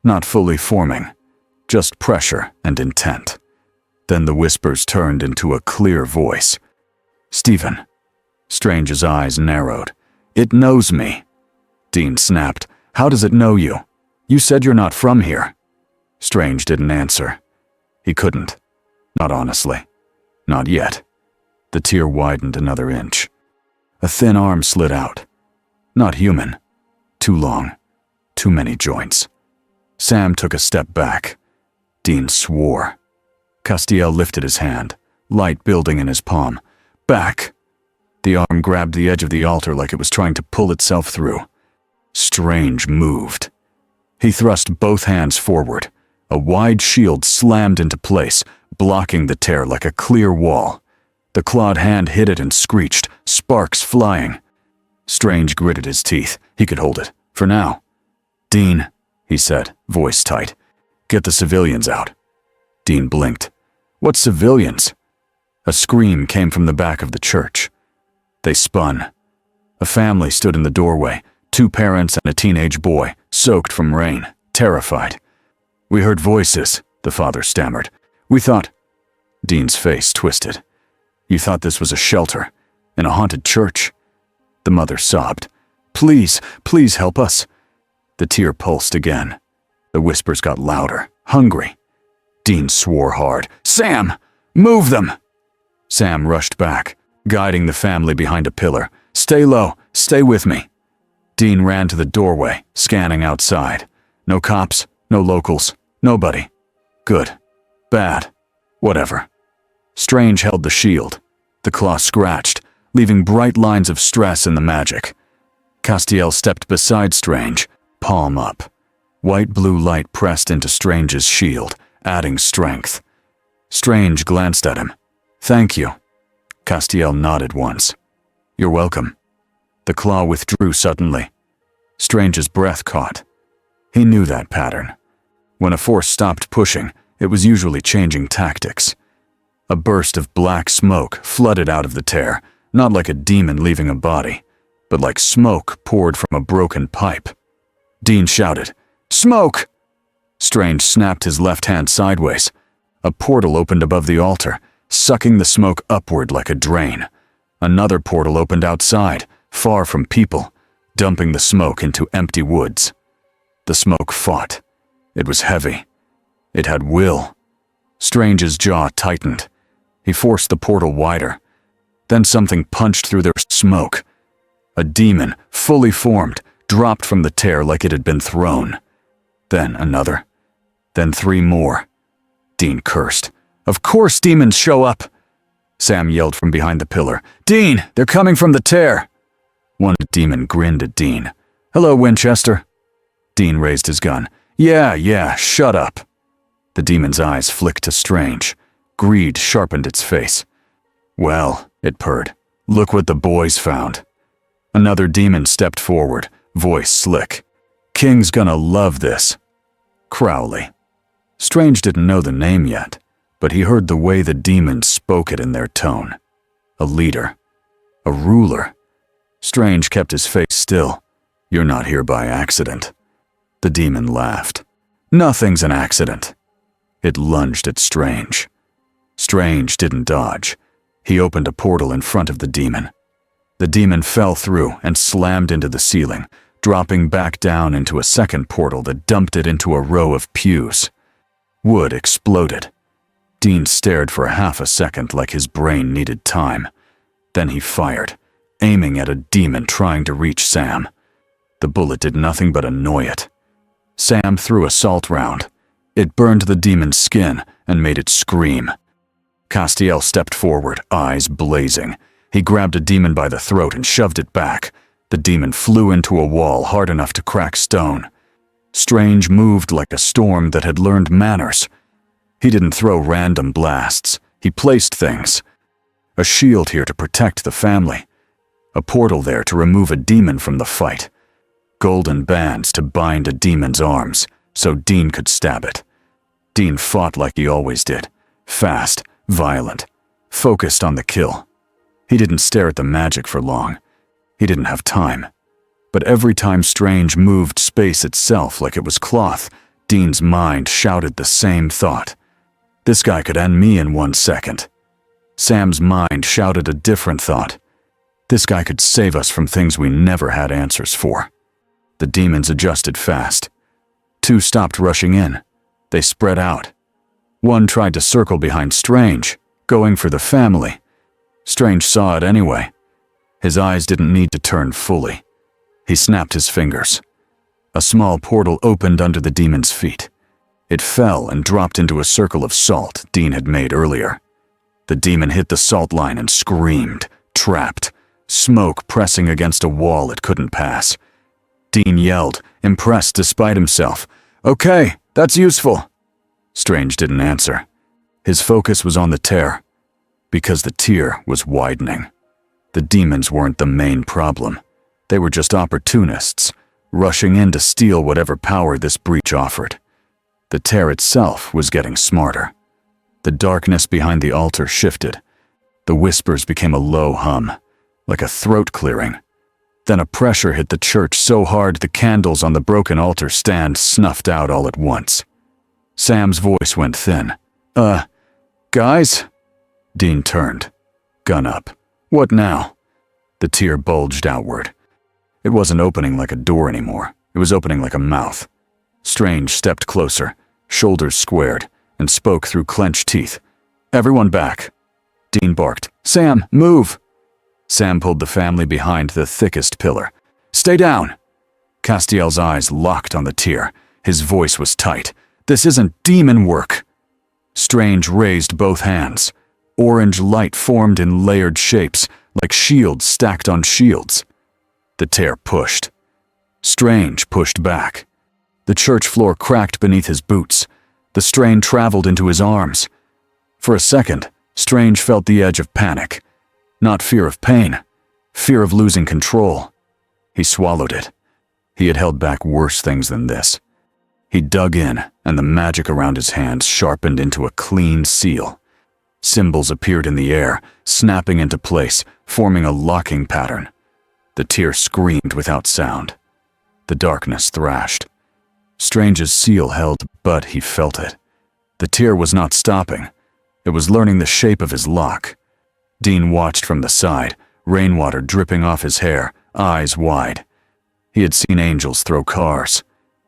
Not fully forming, just pressure and intent. Then the whispers turned into a clear voice. "Stephen." Strange's eyes narrowed. "It knows me." Dean snapped. "How does it know you? You said you're not from here." Strange didn't answer. He couldn't. Not honestly. Not yet. The tear widened another inch. A thin arm slid out. Not human. Too long. Too many joints. Sam took a step back. Dean swore. Castiel lifted his hand, light building in his palm. "Back!" The arm grabbed the edge of the altar like it was trying to pull itself through. Strange moved. He thrust both hands forward. A wide shield slammed into place, blocking the tear like a clear wall. The clawed hand hit it and screeched, sparks flying. Strange gritted his teeth. He could hold it. For now. "Dean," he said, voice tight. "Get the civilians out." Dean blinked. "What civilians?" A scream came from the back of the church. They spun. A family stood in the doorway, 2 parents and a teenage boy, soaked from rain, terrified. "We heard voices," the father stammered. "We thought—" Dean's face twisted. "You thought this was a shelter, in a haunted church?" The mother sobbed. "Please, please help us." The tear pulsed again. The whispers got louder, hungry. Dean swore hard. "Sam! Move them!" Sam rushed back, guiding the family behind a pillar. "Stay low. Stay with me." Dean ran to the doorway, scanning outside. No cops, no locals, nobody. Good. Bad. Whatever. Strange held the shield. The claw scratched, leaving bright lines of stress in the magic. Castiel stepped beside Strange, palm up. White-blue light pressed into Strange's shield, adding strength. Strange glanced at him. "Thank you." Castiel nodded once. "You're welcome." The claw withdrew suddenly. Strange's breath caught. He knew that pattern. When a force stopped pushing, it was usually changing tactics. A burst of black smoke flooded out of the tear, not like a demon leaving a body, but like smoke poured from a broken pipe. Dean shouted, "Smoke!" Strange snapped his left hand sideways. A portal opened above the altar, sucking the smoke upward like a drain. Another portal opened outside, far from people, dumping the smoke into empty woods. The smoke fought. It was heavy. It had will. Strange's jaw tightened. He forced the portal wider. Then something punched through their smoke. A demon, fully formed, dropped from the tear like it had been thrown. Then another. Then 3 more. Dean cursed. "Of course demons show up!" Sam yelled from behind the pillar. "Dean, they're coming from the tear!" One demon grinned at Dean. "Hello, Winchester." Dean raised his gun. Yeah, shut up." The demon's eyes flicked to Strange. Greed sharpened its face. "Well," it purred, "look what the boys found." Another demon stepped forward, voice slick. "King's gonna love this." Crowley. Strange didn't know the name yet, but he heard the way the demons spoke it in their tone. A leader. A ruler. Strange kept his face still. "You're not here by accident." The demon laughed. "Nothing's an accident." It lunged at Strange. Strange didn't dodge. He opened a portal in front of the demon. The demon fell through and slammed into the ceiling, dropping back down into a second portal that dumped it into a row of pews. Wood exploded. Dean stared for half a second like his brain needed time. Then he fired, aiming at a demon trying to reach Sam. The bullet did nothing but annoy it. Sam threw a salt round. It burned the demon's skin and made it scream. Castiel stepped forward, eyes blazing. He grabbed a demon by the throat and shoved it back. The demon flew into a wall hard enough to crack stone. Strange moved like a storm that had learned manners. He didn't throw random blasts. He placed things. A shield here to protect the family. A portal there to remove a demon from the fight. Golden bands to bind a demon's arms, so Dean could stab it. Dean fought like he always did. Fast, violent, focused on the kill. He didn't stare at the magic for long. He didn't have time. But every time Strange moved space itself like it was cloth, Dean's mind shouted the same thought. This guy could end me in 1 second. Sam's mind shouted a different thought. This guy could save us from things we never had answers for. The demons adjusted fast. 2 stopped rushing in. They spread out. 1 tried to circle behind Strange, going for the family. Strange saw it anyway. His eyes didn't need to turn fully. He snapped his fingers. A small portal opened under the demon's feet. It fell and dropped into a circle of salt Dean had made earlier. The demon hit the salt line and screamed, trapped, smoke pressing against a wall it couldn't pass. Dean yelled, impressed despite himself. "Okay, that's useful." Strange didn't answer. His focus was on the tear, because the tear was widening. The demons weren't the main problem. They were just opportunists, rushing in to steal whatever power this breach offered. The tear itself was getting smarter. The darkness behind the altar shifted. The whispers became a low hum, like a throat clearing. Then a pressure hit the church so hard the candles on the broken altar stand snuffed out all at once. Sam's voice went thin. Guys?" Dean turned, gun up. "What now?" The tear bulged outward. It wasn't opening like a door anymore. It was opening like a mouth. Strange stepped closer, shoulders squared, and spoke through clenched teeth. "Everyone back." Dean barked. "Sam, move!" Sam pulled the family behind the thickest pillar. "Stay down!" Castiel's eyes locked on the tear. His voice was tight. "This isn't demon work." Strange raised both hands. Orange light formed in layered shapes, like shields stacked on shields. The tear pushed. Strange pushed back. The church floor cracked beneath his boots. The strain traveled into his arms. For a second, Strange felt the edge of panic. Not fear of pain, fear of losing control. He swallowed it. He had held back worse things than this. He dug in, and the magic around his hands sharpened into a clean seal. Symbols appeared in the air, snapping into place, forming a locking pattern. The tear screamed without sound. The darkness thrashed. Strange's seal held, but he felt it. The tear was not stopping. It was learning the shape of his lock. Dean watched from the side, rainwater dripping off his hair, eyes wide. He had seen angels throw cars.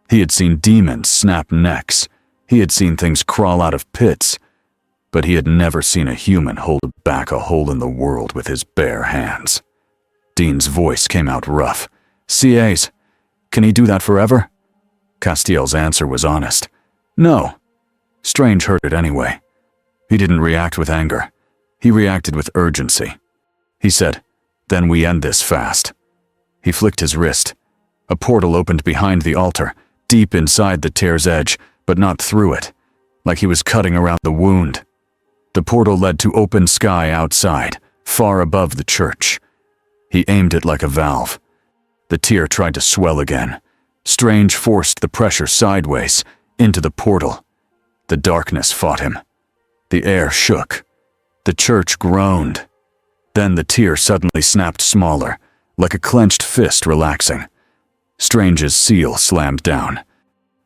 He had seen demons snap necks. He had seen things crawl out of pits. But he had never seen a human hold back a hole in the world with his bare hands. Dean's voice came out rough. "CAs, can he do that forever?" Castiel's answer was honest. "No." Strange heard it anyway. He didn't react with anger. He reacted with urgency. He said, "Then we end this fast." He flicked his wrist. A portal opened behind the altar, deep inside the tear's edge, but not through it, like he was cutting around the wound. The portal led to open sky outside, far above the church. He aimed it like a valve. The tear tried to swell again. Strange forced the pressure sideways, into the portal. The darkness fought him. The air shook. The church groaned. Then the tear suddenly snapped smaller, like a clenched fist relaxing. Strange's seal slammed down.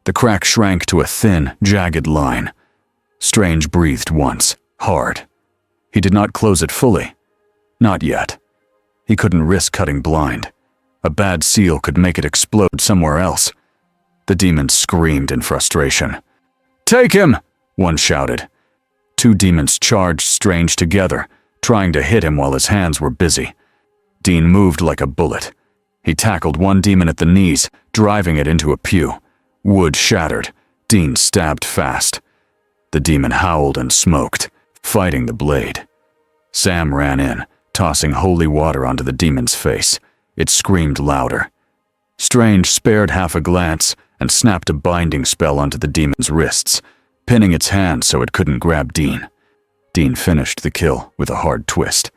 The crack shrank to a thin, jagged line. Strange breathed once, hard. He did not close it fully. Not yet. He couldn't risk cutting blind. A bad seal could make it explode somewhere else. The demons screamed in frustration. "Take him!" one shouted. 2 demons charged Strange together, trying to hit him while his hands were busy. Dean moved like a bullet. He tackled one demon at the knees, driving it into a pew. Wood shattered. Dean stabbed fast. The demon howled and smoked, fighting the blade. Sam ran in, tossing holy water onto the demon's face. It screamed louder. Strange spared half a glance and snapped a binding spell onto the demon's wrists, pinning its hand so it couldn't grab Dean. Dean finished the kill with a hard twist.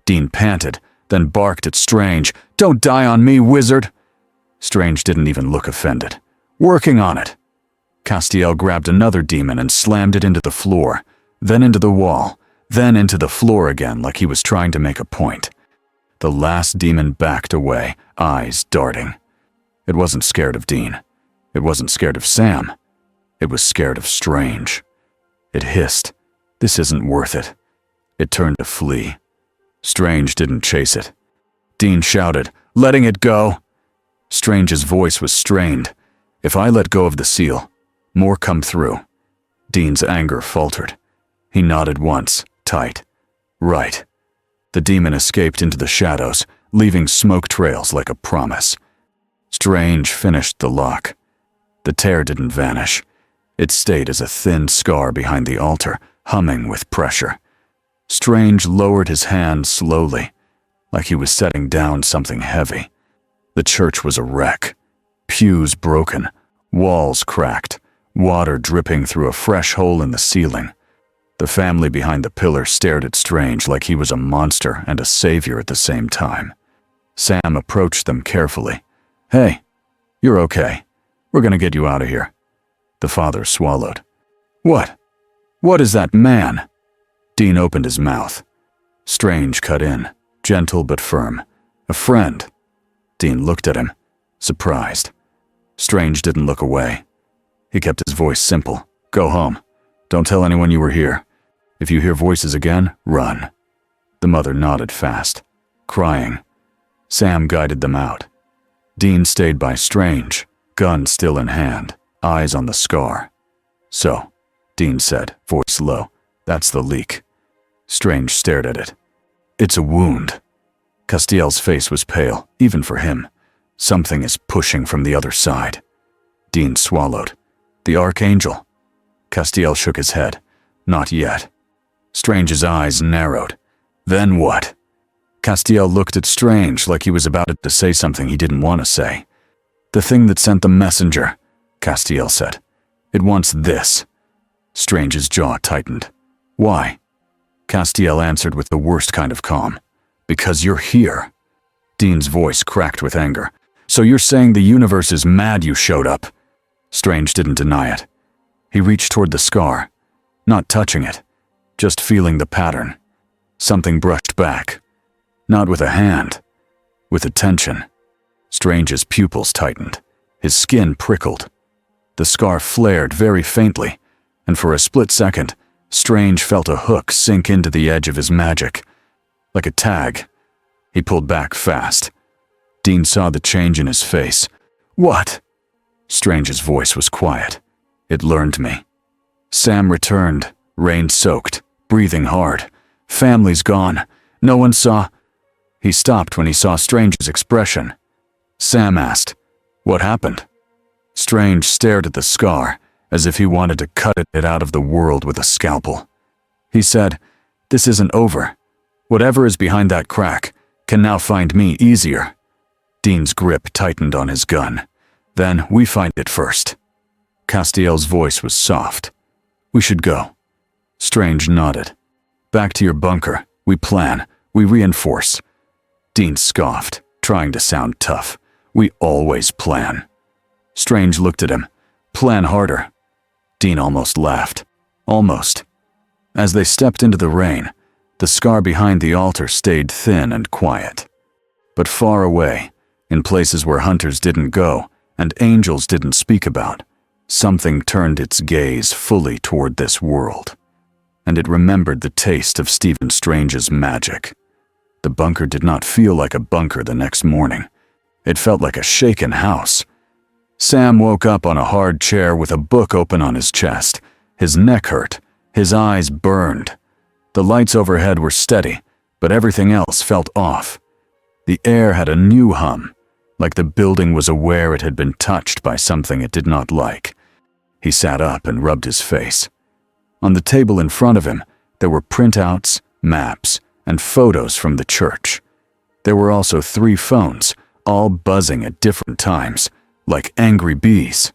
Dean panted, then barked at Strange, "Don't die on me, wizard!" Strange didn't even look offended. "Working on it." Castiel grabbed another demon and slammed it into the floor, then into the wall, then into the floor again like he was trying to make a point. The last demon backed away, eyes darting. It wasn't scared of Dean. It wasn't scared of Sam. It was scared of Strange. It hissed, "This isn't worth it." It turned to flee. Strange didn't chase it. Dean shouted, "Letting it go!" Strange's voice was strained. "If I let go of the seal, more come through." Dean's anger faltered. He nodded once, tight. "Right." The demon escaped into the shadows, leaving smoke trails like a promise. Strange finished the lock. The tear didn't vanish. It stayed as a thin scar behind the altar, humming with pressure. Strange lowered his hand slowly, like he was setting down something heavy. The church was a wreck. Pews broken, walls cracked, water dripping through a fresh hole in the ceiling. The family behind the pillar stared at Strange like he was a monster and a savior at the same time. Sam approached them carefully. "Hey, you're okay. We're gonna get you out of here." The father swallowed. "What? What is that man?" Dean opened his mouth. Strange cut in, gentle but firm. "A friend." Dean looked at him, surprised. Strange didn't look away. He kept his voice simple. "Go home. Don't tell anyone you were here. If you hear voices again, run." The mother nodded fast, crying. Sam guided them out. Dean stayed by Strange, gun still in hand, eyes on the scar. "So," Dean said, voice low, "that's the leak." Strange stared at it. "It's a wound." Castiel's face was pale, even for him. "Something is pushing from the other side." Dean swallowed. "The Archangel?" Castiel shook his head. "Not yet." Strange's eyes narrowed. "Then what?" Castiel looked at Strange like he was about to say something he didn't want to say. "The thing that sent the messenger," Castiel said. "It wants this." Strange's jaw tightened. "Why?" Castiel answered with the worst kind of calm. "Because you're here." Dean's voice cracked with anger. "So you're saying the universe is mad you showed up?" Strange didn't deny it. He reached toward the scar, not touching it, just feeling the pattern. Something brushed back. Not with a hand, with a tension. Strange's pupils tightened. His skin prickled. The scar flared very faintly, and for a split second, Strange felt a hook sink into the edge of his magic. Like a tag. He pulled back fast. Dean saw the change in his face. "What?" Strange's voice was quiet. "It learned me." Sam returned, rain-soaked, breathing hard. "Family's gone. No one saw—" He stopped when he saw Strange's expression. Sam asked, "What happened?" Strange stared at the scar, as if he wanted to cut it out of the world with a scalpel. He said, "This isn't over. Whatever is behind that crack can now find me easier." Dean's grip tightened on his gun. "Then we find it first." Castiel's voice was soft. "We should go." Strange nodded. "Back to your bunker. We plan. We reinforce." Dean scoffed, trying to sound tough. "We always plan." Strange looked at him. "Plan harder." Dean almost laughed. Almost. As they stepped into the rain, the scar behind the altar stayed thin and quiet. But far away, in places where hunters didn't go and angels didn't speak about, something turned its gaze fully toward this world. And it remembered the taste of Stephen Strange's magic. The bunker did not feel like a bunker the next morning. It felt like a shaken house. Sam woke up on a hard chair with a book open on his chest. His neck hurt. His eyes burned. The lights overhead were steady, but everything else felt off. The air had a new hum, like the building was aware it had been touched by something it did not like. He sat up and rubbed his face. On the table in front of him, there were printouts, maps, and photos from the church. There were also 3 phones, all buzzing at different times, like angry bees.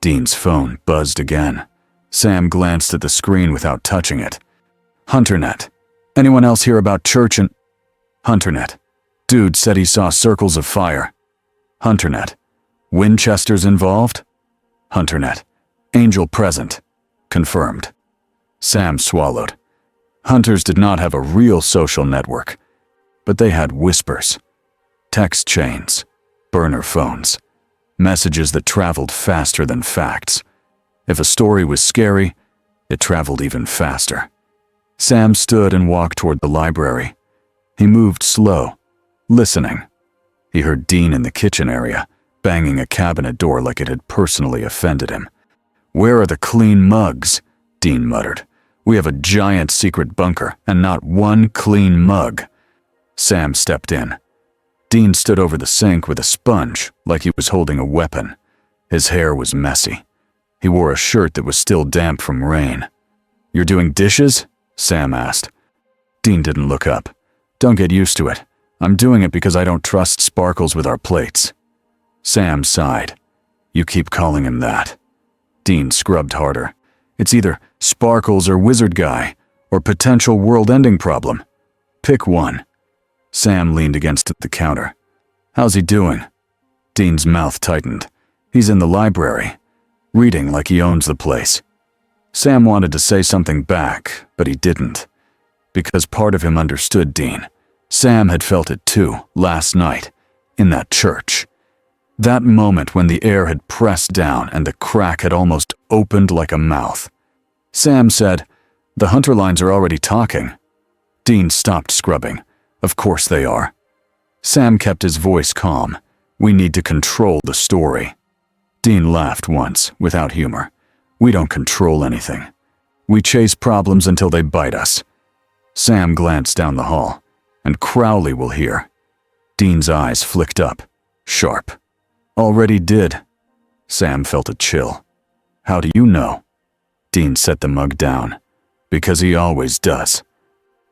Dean's phone buzzed again. Sam glanced at the screen without touching it. "HunterNet. Anyone else hear about church and—" "HunterNet," Dude said he saw circles of fire. HunterNet. Winchester's involved? HunterNet. Angel present. Confirmed. Sam swallowed. Hunters did not have a real social network, but they had whispers. Text chains. Burner phones. Messages that traveled faster than facts. If a story was scary, it traveled even faster. Sam stood and walked toward the library. He moved slow, listening. He heard Dean in the kitchen area, banging a cabinet door like it had personally offended him. "Where are the clean mugs?" Dean muttered. "We have a giant secret bunker and not one clean mug." Sam stepped in. Dean stood over the sink with a sponge like he was holding a weapon. His hair was messy. He wore a shirt that was still damp from rain. "You're doing dishes?" Sam asked. Dean didn't look up. "Don't get used to it. I'm doing it because I don't trust Sparkles with our plates." Sam sighed. "You keep calling him that." Dean scrubbed harder. "It's either Sparkles or Wizard Guy, or potential world-ending problem. Pick one." Sam leaned against the counter. "How's he doing?" Dean's mouth tightened. "He's in the library, reading like he owns the place." Sam wanted to say something back, but he didn't. Because part of him understood Dean. Sam had felt it too, last night, in that church. That moment when the air had pressed down and the crack had almost opened like a mouth. Sam said, "The Hunter lines are already talking." Dean stopped scrubbing. "Of course they are." Sam kept his voice calm. "We need to control the story." Dean laughed once, without humor. "We don't control anything. We chase problems until they bite us." Sam glanced down the hall. "And Crowley will hear." Dean's eyes flicked up, sharp. "Already did." Sam felt a chill. "How do you know?" Dean set the mug down. "Because he always does.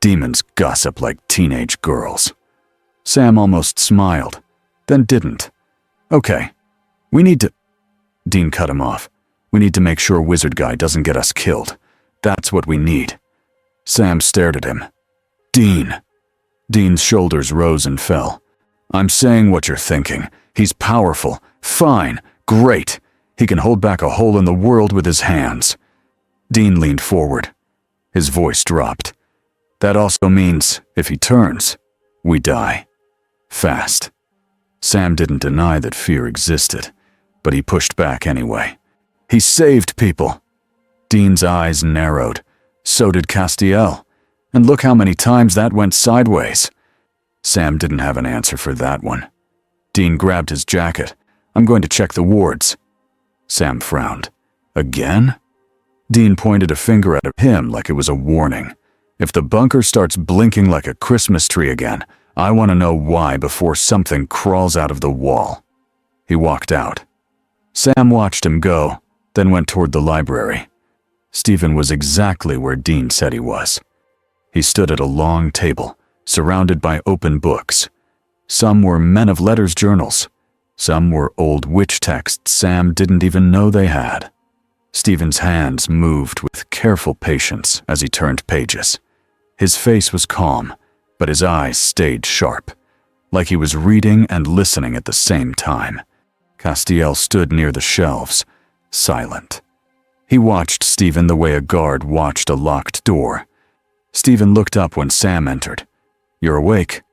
Demons gossip like teenage girls." Sam almost smiled, then didn't. "Okay, we need to—" Dean cut him off. "We need to make sure Wizard Guy doesn't get us killed. That's what we need." Sam stared at him. "Dean." Dean's shoulders rose and fell. "I'm saying what you're thinking. He's powerful. Fine. Great. He can hold back a hole in the world with his hands." Dean leaned forward. His voice dropped. "That also means, if he turns, we die. Fast." Sam didn't deny that fear existed, but he pushed back anyway. "He saved people." Dean's eyes narrowed. "So did Castiel. And look how many times that went sideways." Sam didn't have an answer for that one. Dean grabbed his jacket. "I'm going to check the wards." Sam frowned. "Again?" Dean pointed a finger at him like it was a warning. "If the bunker starts blinking like a Christmas tree again, I want to know why before something crawls out of the wall." He walked out. Sam watched him go, then went toward the library. Stephen was exactly where Dean said he was. He stood at a long table, surrounded by open books. Some were men of letters journals. Some were old witch texts Sam didn't even know they had. Stephen's hands moved with careful patience as he turned pages. His face was calm, but his eyes stayed sharp, like he was reading and listening at the same time. Castiel stood near the shelves, silent. He watched Stephen the way a guard watched a locked door. Stephen looked up when Sam entered. "You're awake?"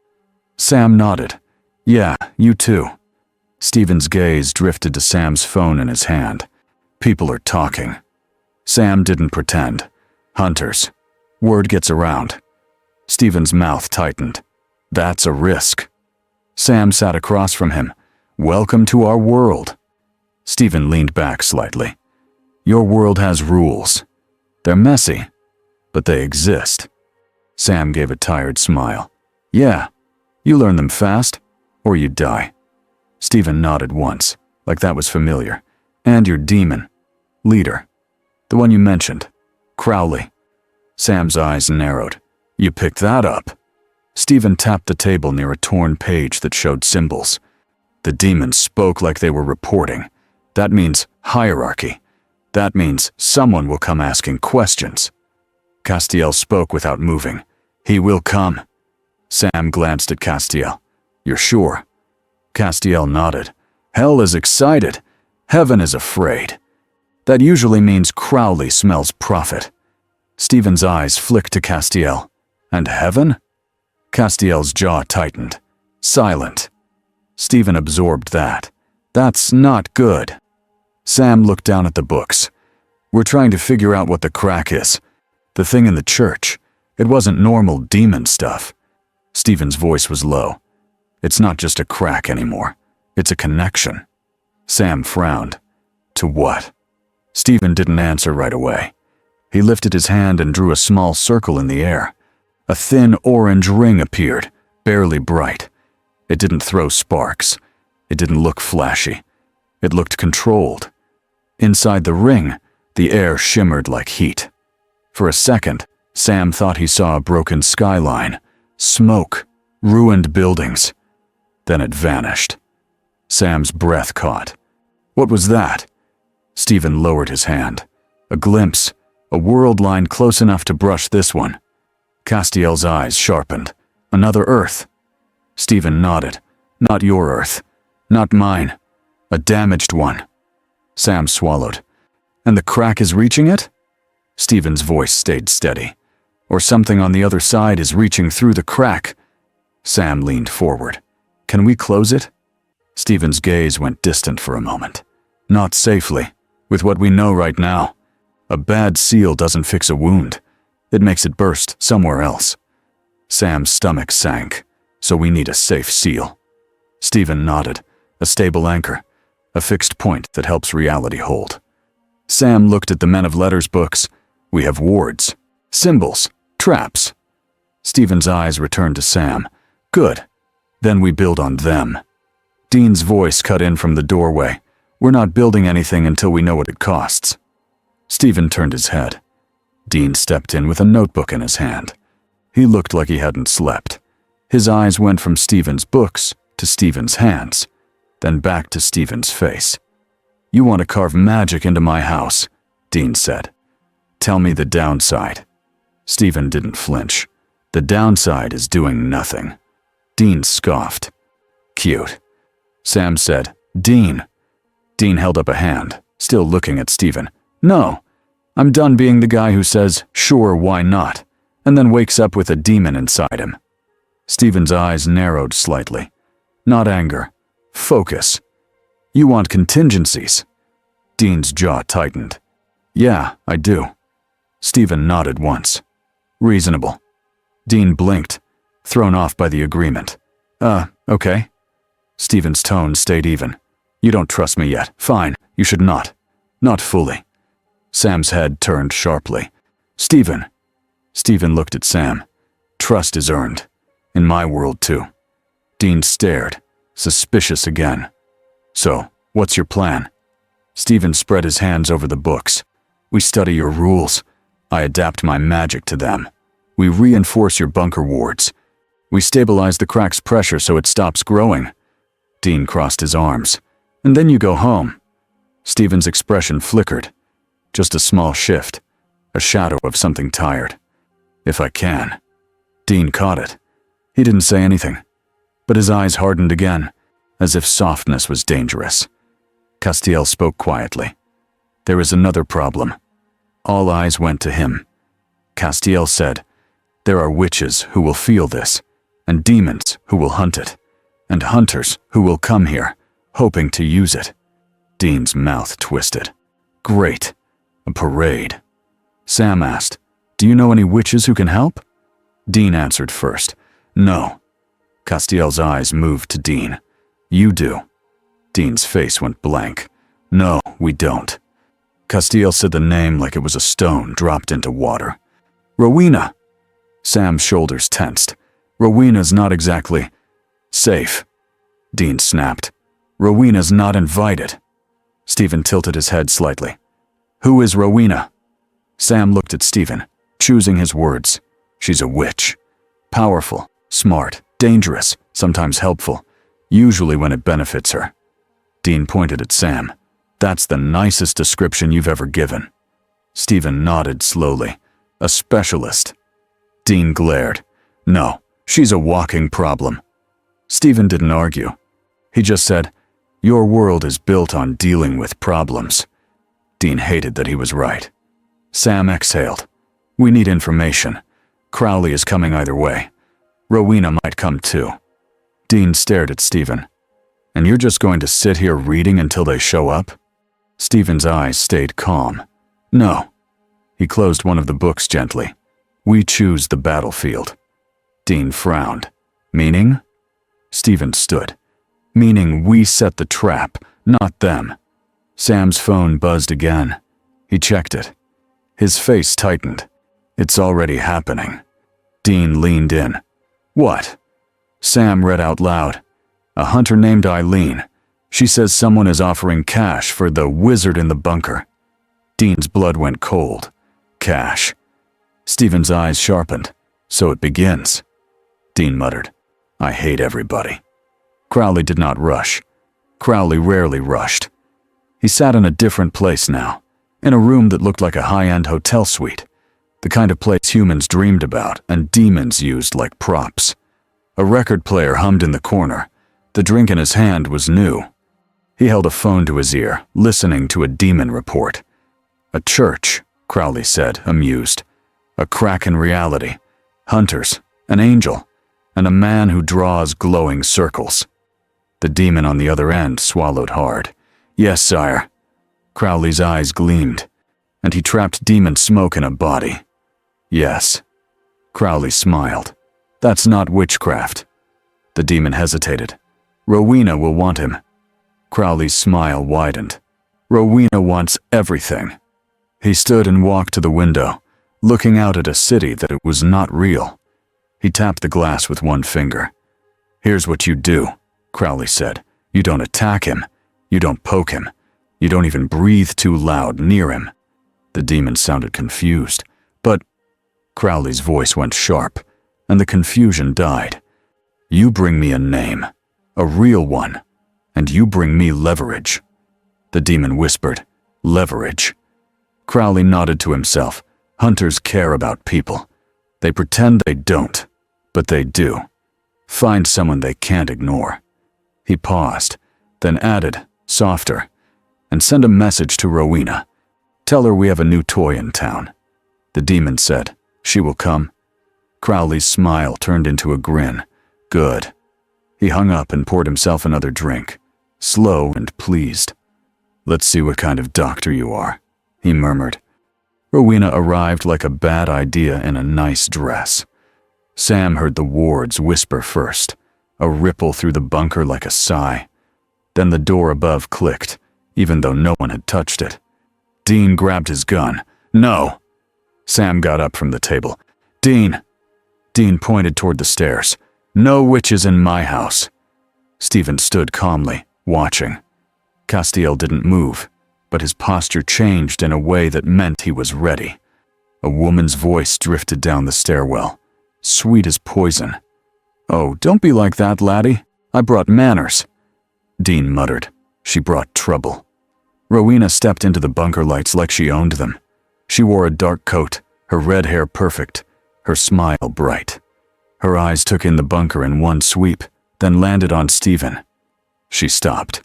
Sam nodded. "Yeah, you too." Stephen's gaze drifted to Sam's phone in his hand. "People are talking." Sam didn't pretend. "Hunters. Word gets around." Stephen's mouth tightened. "That's a risk." Sam sat across from him. "Welcome to our world." Stephen leaned back slightly. "Your world has rules. They're messy, but they exist." Sam gave a tired smile. "Yeah, you learn them fast, or you die." Stephen nodded once, like that was familiar. "And your demon. Leader. The one you mentioned. Crowley." Sam's eyes narrowed. "You picked that up." Stephen tapped the table near a torn page that showed symbols. "The demons spoke like they were reporting. That means hierarchy. That means someone will come asking questions." Castiel spoke without moving. "He will come." Sam glanced at Castiel. You're sure? Castiel nodded. Hell is excited. Heaven is afraid. That usually means Crowley smells profit. Stephen's eyes flicked to Castiel. And heaven? Castiel's jaw tightened. Silent. Stephen absorbed that. That's not good. Sam looked down at the books. We're trying to figure out what the crack is. The thing in the church. It wasn't normal demon stuff. Stephen's voice was low. It's not just a crack anymore. It's a connection. Sam frowned. To what? Stephen didn't answer right away. He lifted his hand and drew a small circle in the air. A thin orange ring appeared, barely bright. It didn't throw sparks. It didn't look flashy. It looked controlled. Inside the ring, the air shimmered like heat. For a second, Sam thought he saw a broken skyline, smoke, ruined buildings. Then it vanished. Sam's breath caught. What was that? Stephen lowered his hand. A glimpse, a world line close enough to brush this one. Castiel's eyes sharpened. Another Earth. Stephen nodded. Not your Earth. Not mine. A damaged one. Sam swallowed. And the crack is reaching it? Stephen's voice stayed steady. Or something on the other side is reaching through the crack. Sam leaned forward. Can we close it? Stephen's gaze went distant for a moment. Not safely, with what we know right now. A bad seal doesn't fix a wound. It makes it burst somewhere else. Sam's stomach sank. So we need a safe seal. Stephen nodded. A stable anchor. A fixed point that helps reality hold. Sam looked at the Men of Letters books. We have wards, symbols, traps. Stephen's eyes returned to Sam. Good. Then we build on them. Dean's voice cut in from the doorway. We're not building anything until we know what it costs. Stephen turned his head. Dean stepped in with a notebook in his hand. He looked like he hadn't slept. His eyes went from Stephen's books to Stephen's hands, then back to Stephen's face. You want to carve magic into my house, Dean said. Tell me the downside. Stephen didn't flinch. The downside is doing nothing. Dean scoffed. Cute. Sam said, Dean. Dean held up a hand, still looking at Stephen. No. I'm done being the guy who says, sure, why not, and then wakes up with a demon inside him. Stephen's eyes narrowed slightly. Not anger. Focus. You want contingencies. Dean's jaw tightened. Yeah, I do. Stephen nodded once. Reasonable. Dean blinked, thrown off by the agreement. Okay. Stephen's tone stayed even. You don't trust me yet. Fine, you should not. Not fully. Sam's head turned sharply. Stephen. Stephen looked at Sam. Trust is earned. In my world, too. Dean stared, suspicious again. So, what's your plan? Stephen spread his hands over the books. We study your rules. I adapt my magic to them. We reinforce your bunker wards. We stabilize the crack's pressure so it stops growing. Dean crossed his arms. And then you go home. Stephen's expression flickered. Just a small shift. A shadow of something tired. If I can. Dean caught it. He didn't say anything. But his eyes hardened again, as if softness was dangerous. Castiel spoke quietly. There is another problem. All eyes went to him. Castiel said, there are witches who will feel this, and demons who will hunt it, and hunters who will come here, hoping to use it. Dean's mouth twisted. Great. A parade. Sam asked, do you know any witches who can help? Dean answered first. No. Castiel's eyes moved to Dean. You do. Dean's face went blank. No, we don't. Castiel said the name like it was a stone dropped into water. Rowena. Sam's shoulders tensed. Rowena's not exactly safe. Dean snapped. Rowena's not invited. Stephen tilted his head slightly. Who is Rowena? Sam looked at Stephen, choosing his words. She's a witch. Powerful, smart, dangerous, sometimes helpful, usually when it benefits her. Dean pointed at Sam. That's the nicest description you've ever given. Stephen nodded slowly. A specialist. Dean glared. No, she's a walking problem. Stephen didn't argue. He just said, "Your world is built on dealing with problems." Dean hated that he was right. Sam exhaled. "We need information. Crowley is coming either way. Rowena might come too." Dean stared at Stephen. "And you're just going to sit here reading until they show up?" Stephen's eyes stayed calm. "No." He closed one of the books gently. "We choose the battlefield." Dean frowned. "Meaning?" Stephen stood. "Meaning we set the trap, not them." Sam's phone buzzed again. He checked it. His face tightened. "It's already happening." Dean leaned in. "What?" Sam read out loud. "A hunter named Eileen. She says someone is offering cash for the wizard in the bunker." Dean's blood went cold. Cash. Stephen's eyes sharpened. "So it begins." Dean muttered, "I hate everybody." Crowley did not rush. Crowley rarely rushed. He sat in a different place now, in a room that looked like a high-end hotel suite, the kind of place humans dreamed about and demons used like props. A record player hummed in the corner. The drink in his hand was new. He held a phone to his ear, listening to a demon report. "A church," Crowley said, amused. "A crack in reality. Hunters, an angel, and a man who draws glowing circles." The demon on the other end swallowed hard. "Yes, sire." Crowley's eyes gleamed, and he trapped demon smoke in a body. "Yes." Crowley smiled. "That's not witchcraft." The demon hesitated. "Rowena will want him." Crowley's smile widened. "Rowena wants everything." He stood and walked to the window, looking out at a city that it was not real. He tapped the glass with one finger. "Here's what you do," Crowley said. "You don't attack him. You don't poke him. You don't even breathe too loud near him." The demon sounded confused. "But—" Crowley's voice went sharp, and the confusion died. "You bring me a name, a real one, and you bring me leverage." The demon whispered, "Leverage." Crowley nodded to himself. Hunters care about people. They pretend they don't, but they do. Find someone they can't ignore. He paused, then added, softer, "And send a message to Rowena. Tell her we have a new toy in town." The demon said, "She will come." Crowley's smile turned into a grin. "Good." He hung up and poured himself another drink, slow and pleased. "Let's see what kind of doctor you are," he murmured. Rowena arrived like a bad idea in a nice dress. Sam heard the wards whisper first, a ripple through the bunker like a sigh. Then the door above clicked, even though no one had touched it. Dean grabbed his gun. "No!" Sam got up from the table. "Dean!" Dean pointed toward the stairs. "No witches in my house." Stephen stood calmly, watching. Castiel didn't move, but his posture changed in a way that meant he was ready. A woman's voice drifted down the stairwell, sweet as poison. "Oh, don't be like that, laddie. I brought manners." Dean muttered. "She brought trouble." Rowena stepped into the bunker lights like she owned them. She wore a dark coat, her red hair perfect, her smile bright. Her eyes took in the bunker in one sweep, then landed on Stephen. She stopped.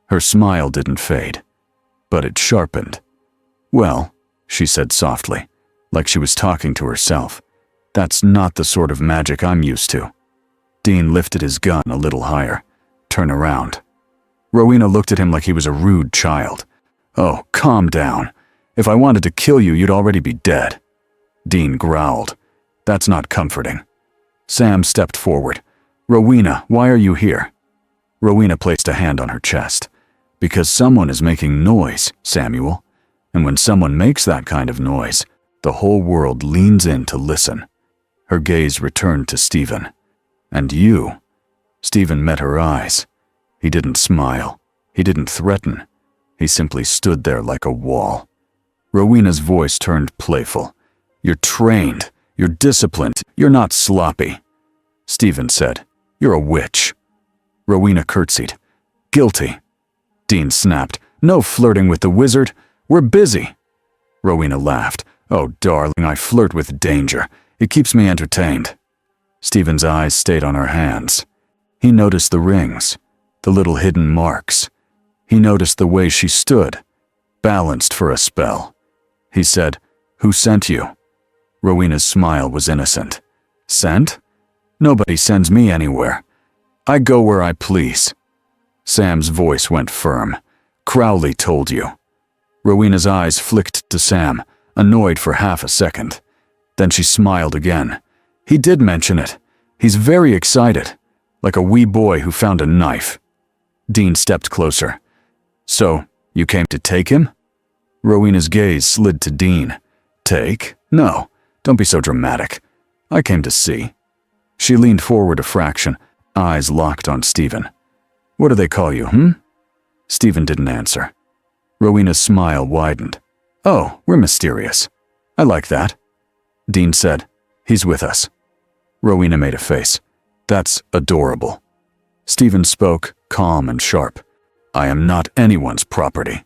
Her smile didn't fade, but it sharpened. "Well," she said softly, like she was talking to herself, "that's not the sort of magic I'm used to." Dean lifted his gun a little higher. "Turn around." Rowena looked at him like he was a rude child. "Oh, calm down. If I wanted to kill you, you'd already be dead." Dean growled. "That's not comforting." Sam stepped forward. "Rowena, why are you here?" Rowena placed a hand on her chest. "Because someone is making noise, Samuel. And when someone makes that kind of noise, the whole world leans in to listen." Her gaze returned to Stephen. "And you?" Stephen met her eyes. He didn't smile. He didn't threaten. He simply stood there like a wall. Rowena's voice turned playful. "You're trained. You're disciplined. You're not sloppy." Stephen said, "You're a witch." Rowena curtsied. "Guilty." Dean snapped. "No flirting with the wizard. We're busy." Rowena laughed. "Oh, darling, I flirt with danger. It keeps me entertained." Stephen's eyes stayed on her hands. He noticed the rings, the little hidden marks. He noticed the way she stood, balanced for a spell. He said, "Who sent you?" Rowena's smile was innocent. "Sent? Nobody sends me anywhere. I go where I please." Sam's voice went firm. "Crowley told you." Rowena's eyes flicked to Sam, annoyed for half a second. Then she smiled again. "He did mention it. He's very excited, like a wee boy who found a knife." Dean stepped closer. "So, you came to take him?" Rowena's gaze slid to Dean. "Take? No, don't be so dramatic. I came to see." She leaned forward a fraction, eyes locked on Stephen. "What do they call you, Stephen didn't answer. Rowena's smile widened. "Oh, we're mysterious. I like that." Dean said, "He's with us." Rowena made a face. "That's adorable." Stephen spoke, calm and sharp. "I am not anyone's property."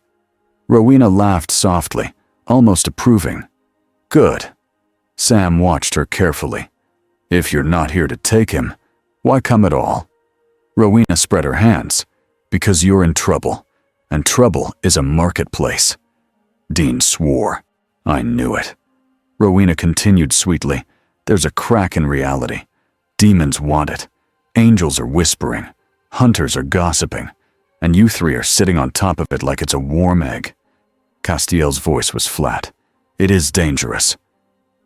Rowena laughed softly, almost approving. "Good." Sam watched her carefully. "If you're not here to take him, why come at all?" Rowena spread her hands. "Because you're in trouble, and trouble is a marketplace." Dean swore. "I knew it." Rowena continued sweetly. "There's a crack in reality. Demons want it. Angels are whispering. Hunters are gossiping. And you three are sitting on top of it like it's a warm egg." Castiel's voice was flat. "It is dangerous."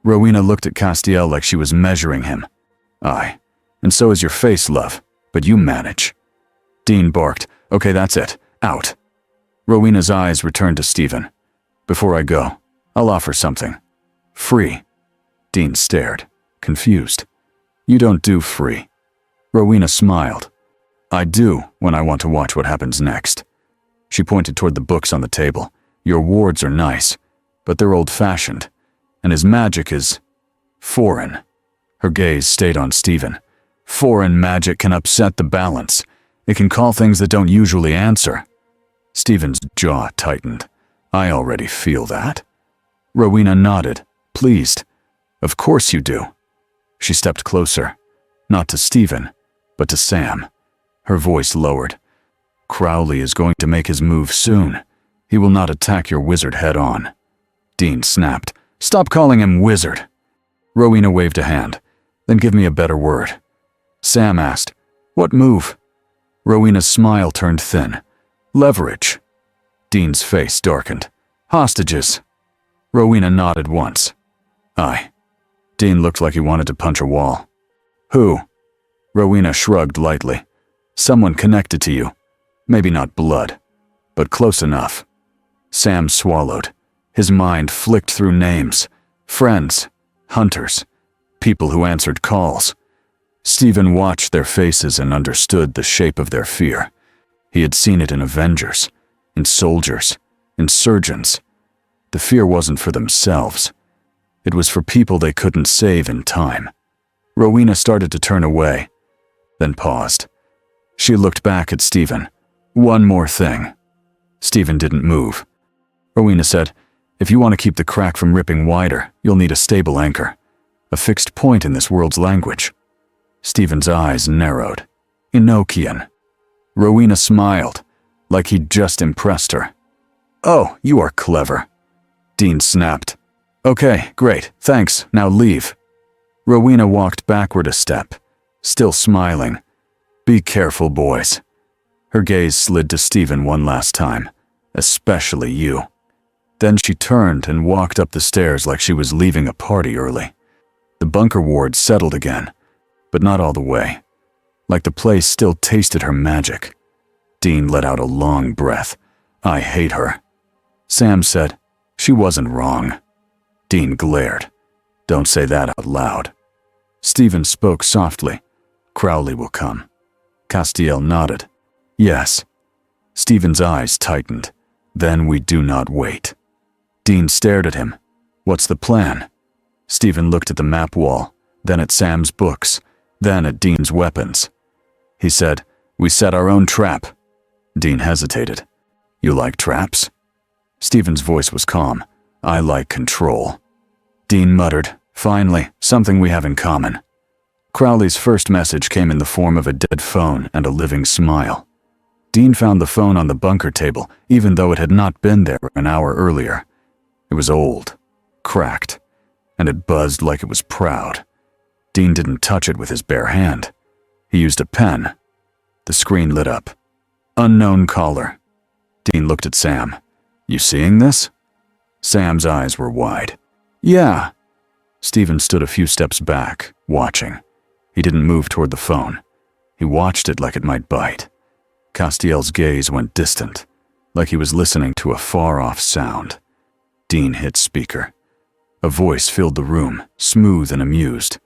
Rowena looked at Castiel like she was measuring him. "Aye, and so is your face, love, but you manage." Dean barked. "Okay, that's it. Out." Rowena's eyes returned to Stephen. "Before I go, I'll offer something. Free." Dean stared, confused. "You don't do free." Rowena smiled. "I do when I want to watch what happens next." She pointed toward the books on the table. "Your wards are nice, but they're old-fashioned, and his magic is foreign." Her gaze stayed on Stephen. "Foreign magic can upset the balance. It can call things that don't usually answer." Stephen's jaw tightened. "I already feel that." Rowena nodded, pleased. "Of course you do." She stepped closer, not to Stephen, but to Sam. Her voice lowered. "Crowley is going to make his move soon. He will not attack your wizard head-on." Dean snapped. "Stop calling him wizard." Rowena waved a hand. "Then give me a better word." Sam asked, "What move?" Rowena's smile turned thin. "Leverage." Dean's face darkened. "Hostages." Rowena nodded once. "Aye." Dean looked like he wanted to punch a wall. "Who?" Rowena shrugged lightly. "Someone connected to you. Maybe not blood, but close enough." Sam swallowed. His mind flicked through names. Friends, hunters, people who answered calls. Stephen watched their faces and understood the shape of their fear. He had seen it in Avengers, in soldiers, in surgeons. The fear wasn't for themselves. It was for people they couldn't save in time. Rowena started to turn away, then paused. She looked back at Stephen. "One more thing." Stephen didn't move. Rowena said, "If you want to keep the crack from ripping wider, you'll need a stable anchor. A fixed point in this world's language." Stephen's eyes narrowed. "Enochian." Rowena smiled, like he'd just impressed her. "Oh, you are clever." Dean snapped. "Okay, great, thanks, now leave." Rowena walked backward a step, still smiling. "Be careful, boys." Her gaze slid to Stephen one last time. "Especially you." Then she turned and walked up the stairs like she was leaving a party early. The bunker ward settled again, but not all the way. Like the place still tasted her magic. Dean let out a long breath. "I hate her." Sam said, "She wasn't wrong." Dean glared. "Don't say that out loud." Stephen spoke softly. "Crowley will come." Castiel nodded. "Yes." Stephen's eyes tightened. "Then we do not wait." Dean stared at him. "What's the plan?" Stephen looked at the map wall, then at Sam's books, then at Dean's weapons. He said, "We set our own trap." Dean hesitated. "You like traps?" Stephen's voice was calm. "I like control." Dean muttered, "Finally, something we have in common." Crowley's first message came in the form of a dead phone and a living smile. Dean found the phone on the bunker table, even though it had not been there an hour earlier. It was old, cracked, and it buzzed like it was proud. Dean didn't touch it with his bare hand. He used a pen. The screen lit up. Unknown caller. Dean looked at Sam. "You seeing this?" Sam's eyes were wide. "Yeah." Stephen stood a few steps back, watching. He didn't move toward the phone. He watched it like it might bite. Castiel's gaze went distant, like he was listening to a far-off sound. Dean hit speaker. A voice filled the room, smooth and amused.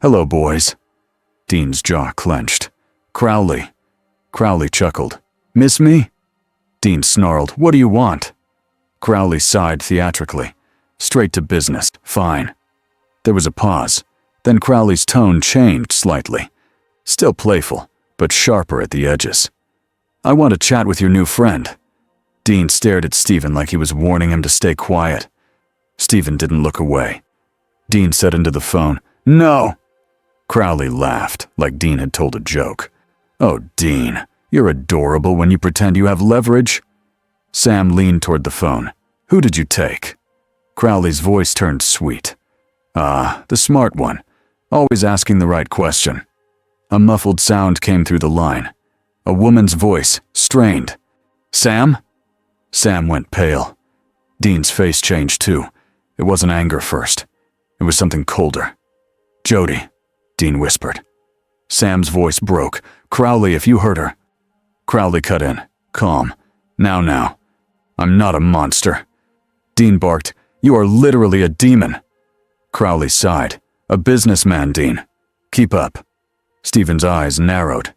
"Hello, boys." Dean's jaw clenched. "Crowley." Crowley chuckled. "Miss me?" Dean snarled. "What do you want?" Crowley sighed theatrically. "Straight to business. Fine." There was a pause. Then Crowley's tone changed slightly. Still playful, but sharper at the edges. "I want to chat with your new friend." Dean stared at Stephen like he was warning him to stay quiet. Stephen didn't look away. Dean said into the phone, "No." Crowley laughed, like Dean had told a joke. "Oh, Dean, you're adorable when you pretend you have leverage." Sam leaned toward the phone. "Who did you take?" Crowley's voice turned sweet. "Ah, the smart one. Always asking the right question." A muffled sound came through the line. A woman's voice, strained. "Sam?" Sam went pale. Dean's face changed too. It wasn't anger first. It was something colder. "Jody," Dean whispered. Sam's voice broke. "Crowley, if you heard her." Crowley cut in. "Calm. Now. I'm not a monster." Dean barked. "You are literally a demon." Crowley sighed. "A businessman, Dean. Keep up." Stephen's eyes narrowed.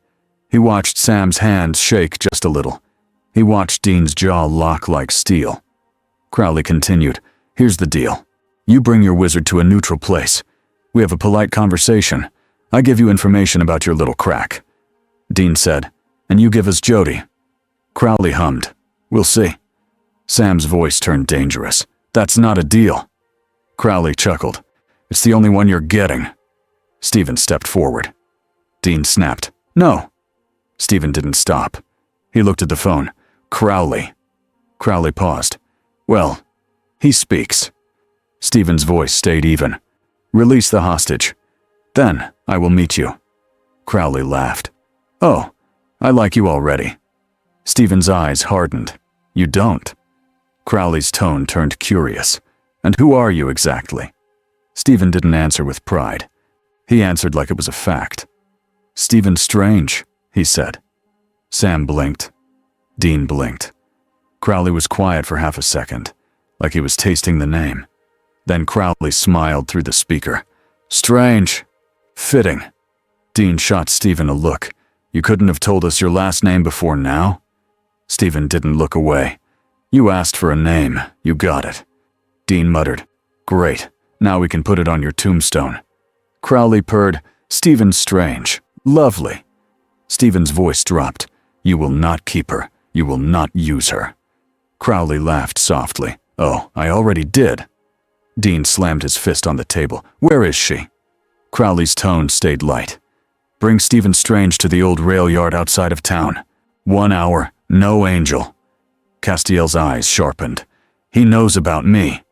He watched Sam's hands shake just a little. He watched Dean's jaw lock like steel. Crowley continued. "Here's the deal. You bring your wizard to a neutral place. We have a polite conversation. I give you information about your little crack." Dean said, "And you give us Jody." Crowley hummed. "We'll see." Sam's voice turned dangerous. "That's not a deal." Crowley chuckled. "It's the only one you're getting." Stephen stepped forward. Dean snapped. "No." Stephen didn't stop. He looked at the phone. "Crowley." Crowley paused. "Well, he speaks." Stephen's voice stayed even. "Release the hostage. Then I will meet you." Crowley laughed. "Oh, I like you already." Stephen's eyes hardened. "You don't." Crowley's tone turned curious. "And who are you exactly?" Stephen didn't answer with pride. He answered like it was a fact. "Stephen Strange," he said. Sam blinked. Dean blinked. Crowley was quiet for half a second, like he was tasting the name. Then Crowley smiled through the speaker. "Strange. Fitting." Dean shot Stephen a look. "You couldn't have told us your last name before now?" Stephen didn't look away. "You asked for a name. You got it." Dean muttered. "Great. Now we can put it on your tombstone." Crowley purred. "Stephen Strange. Lovely." Stephen's voice dropped. "You will not keep her. You will not use her." Crowley laughed softly. "Oh, I already did." Dean slammed his fist on the table. "Where is she?" Crowley's tone stayed light. "Bring Stephen Strange to the old rail yard outside of town. 1 hour, no angel." Castiel's eyes sharpened. "He knows about me."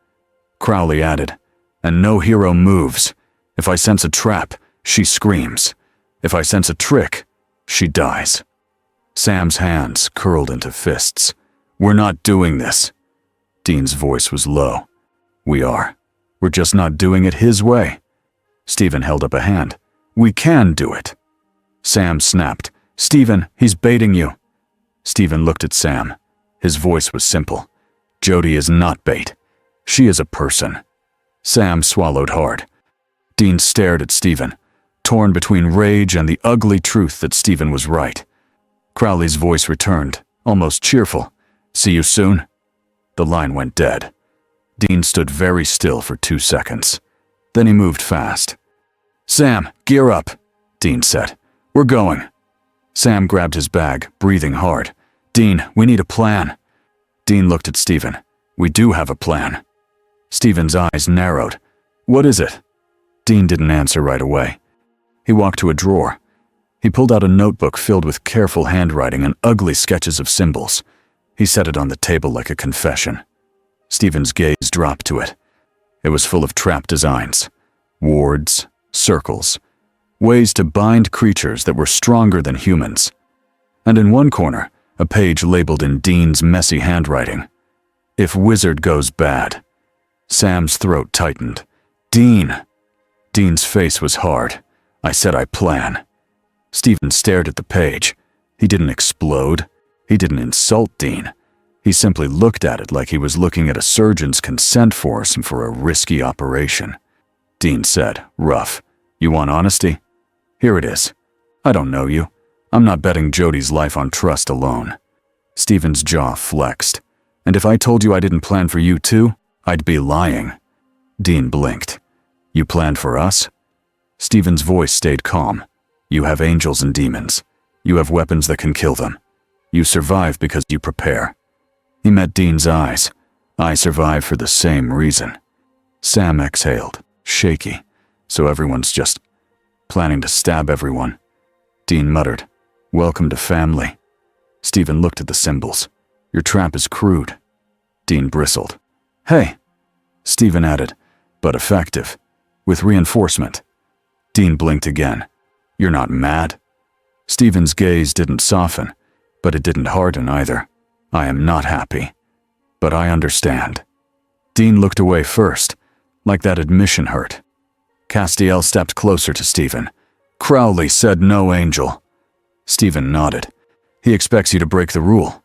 Crowley added, "And no hero moves. If I sense a trap, she screams. If I sense a trick, she dies." Sam's hands curled into fists. "We're not doing this." Dean's voice was low. "We are. We're just not doing it his way." Stephen held up a hand. "We can do it." Sam snapped. "Stephen, he's baiting you." Stephen looked at Sam. His voice was simple. "Jody is not bait. She is a person." Sam swallowed hard. Dean stared at Stephen, torn between rage and the ugly truth that Stephen was right. Crowley's voice returned, almost cheerful. "See you soon?" The line went dead. Dean stood very still for 2 seconds. Then he moved fast. "Sam, gear up," Dean said. "We're going." Sam grabbed his bag, breathing hard. "Dean, we need a plan." Dean looked at Stephen. "We do have a plan." Stephen's eyes narrowed. "What is it?" Dean didn't answer right away. He walked to a drawer. He pulled out a notebook filled with careful handwriting and ugly sketches of symbols. He set it on the table like a confession. Stephen's gaze dropped to it. It was full of trap designs, wards, circles, ways to bind creatures that were stronger than humans. And in one corner, a page labeled in Dean's messy handwriting, "If wizard goes bad." Sam's throat tightened. "Dean!" Dean's face was hard. "I said I plan." Stephen stared at the page. He didn't explode. He didn't insult Dean. He simply looked at it like he was looking at a surgeon's consent form for a risky operation. Dean said, rough, "You want honesty? Here it is. I don't know you. I'm not betting Jody's life on trust alone." Stephen's jaw flexed. "And if I told you I didn't plan for you too, I'd be lying." Dean blinked. "You planned for us?" Stephen's voice stayed calm. "You have angels and demons. You have weapons that can kill them. You survive because you prepare." He met Dean's eyes. "I survive for the same reason." Sam exhaled, shaky. "So everyone's just planning to stab everyone." Dean muttered, "Welcome to family." Stephen looked at the symbols. "Your trap is crude." Dean bristled. "Hey," Stephen added, "but effective. With reinforcement." Dean blinked again. "You're not mad?" Stephen's gaze didn't soften, but it didn't harden either. "I am not happy. But I understand." Dean looked away first, like that admission hurt. Castiel stepped closer to Stephen. "Crowley said no angel." Stephen nodded. "He expects you to break the rule."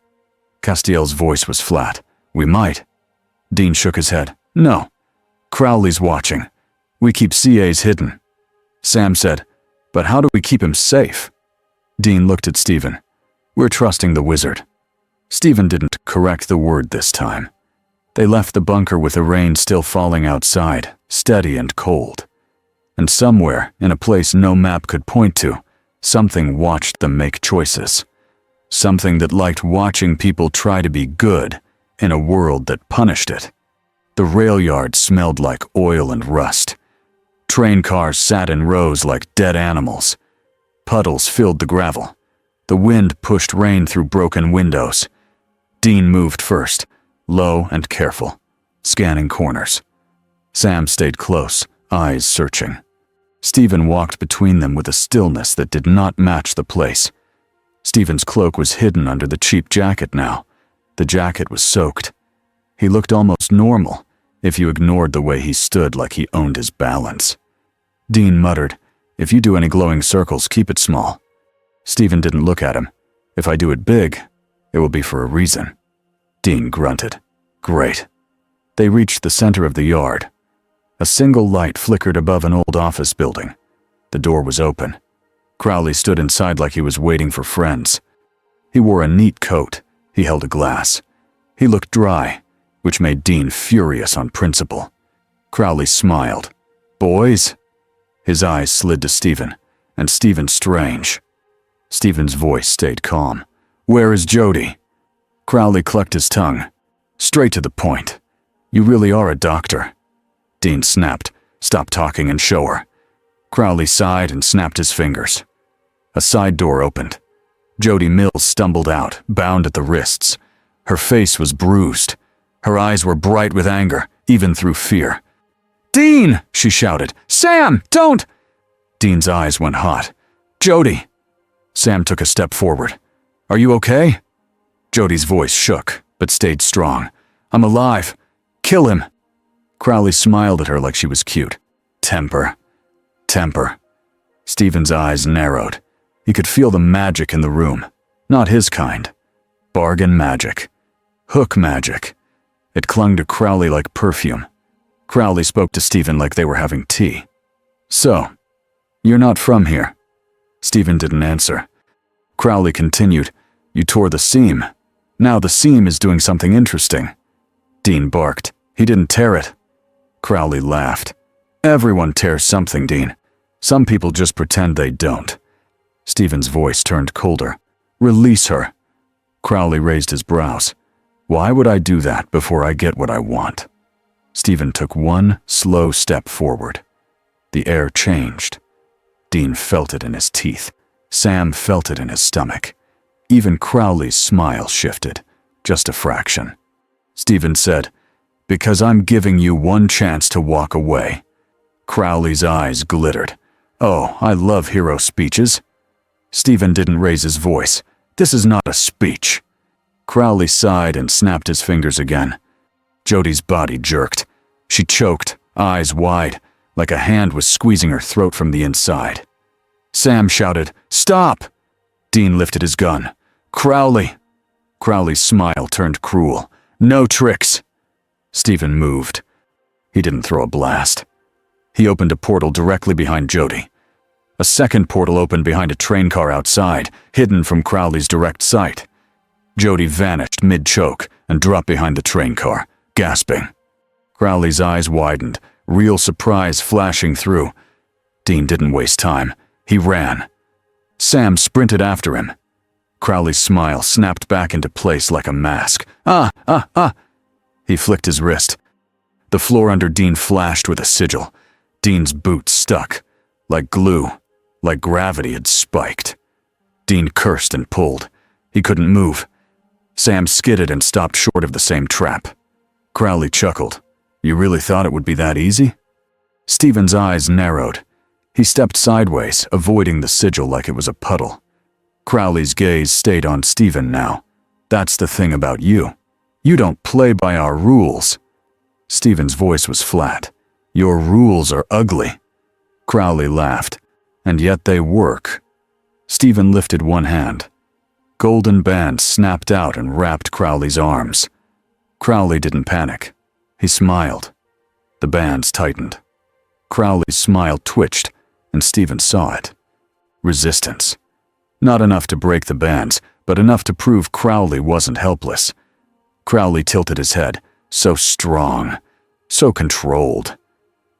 Castiel's voice was flat. "We might." Dean shook his head. "No. Crowley's watching. We keep CAs hidden." Sam said, "But how do we keep him safe?" Dean looked at Stephen. "We're trusting the wizard." Stephen didn't correct the word this time. They left the bunker with the rain still falling outside, steady and cold. And somewhere, in a place no map could point to, something watched them make choices. Something that liked watching people try to be good in a world that punished it. The rail yard smelled like oil and rust. Train cars sat in rows like dead animals. Puddles filled the gravel. The wind pushed rain through broken windows. Dean moved first, low and careful, scanning corners. Sam stayed close, eyes searching. Stephen walked between them with a stillness that did not match the place. Stephen's cloak was hidden under the cheap jacket now. The jacket was soaked. He looked almost normal, if you ignored the way he stood like he owned his balance. Dean muttered, "If you do any glowing circles, keep it small." Stephen didn't look at him. "If I do it big, it will be for a reason." Dean grunted. "Great." They reached the center of the yard. A single light flickered above an old office building. The door was open. Crowley stood inside like he was waiting for friends. He wore a neat coat. He held a glass. He looked dry, which made Dean furious on principle. Crowley smiled. "Boys?" His eyes slid to Stephen, and Stephen strange. Stephen's voice stayed calm. "Where is Jody?" Crowley clucked his tongue. "Straight to the point. You really are a doctor." Dean snapped, "Stop talking and show her." Crowley sighed and snapped his fingers. A side door opened. Jody Mills stumbled out, bound at the wrists. Her face was bruised. Her eyes were bright with anger, even through fear. "Dean!" she shouted. "Sam, don't!" Dean's eyes went hot. "Jody!" Sam took a step forward. "Are you okay?" Jody's voice shook, but stayed strong. "I'm alive. Kill him." Crowley smiled at her like she was cute. Temper. Temper. Stephen's eyes narrowed. He could feel the magic in the room. Not his kind. Bargain magic. Hook magic. It clung to Crowley like perfume. Crowley spoke to Stephen like they were having tea. "So, you're not from here." Stephen didn't answer. Crowley continued, "You tore the seam. Now the seam is doing something interesting." Dean barked. "He didn't tear it." Crowley laughed. "Everyone tears something, Dean. Some people just pretend they don't." Stephen's voice turned colder. "Release her." Crowley raised his brows. "Why would I do that before I get what I want?" Stephen took one slow step forward. The air changed. Dean felt it in his teeth. Sam felt it in his stomach. Even Crowley's smile shifted, just a fraction. Stephen said, "Because I'm giving you one chance to walk away." Crowley's eyes glittered. "Oh, I love hero speeches." Stephen didn't raise his voice. "This is not a speech." Crowley sighed and snapped his fingers again. Jodi's body jerked. She choked, eyes wide, like a hand was squeezing her throat from the inside. Sam shouted, "Stop!" Dean lifted his gun. "Crowley!" Crowley's smile turned cruel. "No tricks!" Stephen moved. He didn't throw a blast. He opened a portal directly behind Jodi. A second portal opened behind a train car outside, hidden from Crowley's direct sight. Jodi vanished mid-choke and dropped behind the train car, gasping. Crowley's eyes widened, real surprise flashing through. Dean didn't waste time. He ran. Sam sprinted after him. Crowley's smile snapped back into place like a mask. "Ah! Ah! Ah!" He flicked his wrist. The floor under Dean flashed with a sigil. Dean's boots stuck, like glue, like gravity had spiked. Dean cursed and pulled. He couldn't move. Sam skidded and stopped short of the same trap. Crowley chuckled. "You really thought it would be that easy?" Stephen's eyes narrowed. He stepped sideways, avoiding the sigil like it was a puddle. Crowley's gaze stayed on Stephen now. "That's the thing about you. You don't play by our rules." Stephen's voice was flat. "Your rules are ugly." Crowley laughed. "And yet they work." Stephen lifted one hand. Golden bands snapped out and wrapped Crowley's arms. Crowley didn't panic. He smiled. The bands tightened. Crowley's smile twitched, and Stephen saw it. Resistance. Not enough to break the bands, but enough to prove Crowley wasn't helpless. Crowley tilted his head, so strong, so controlled.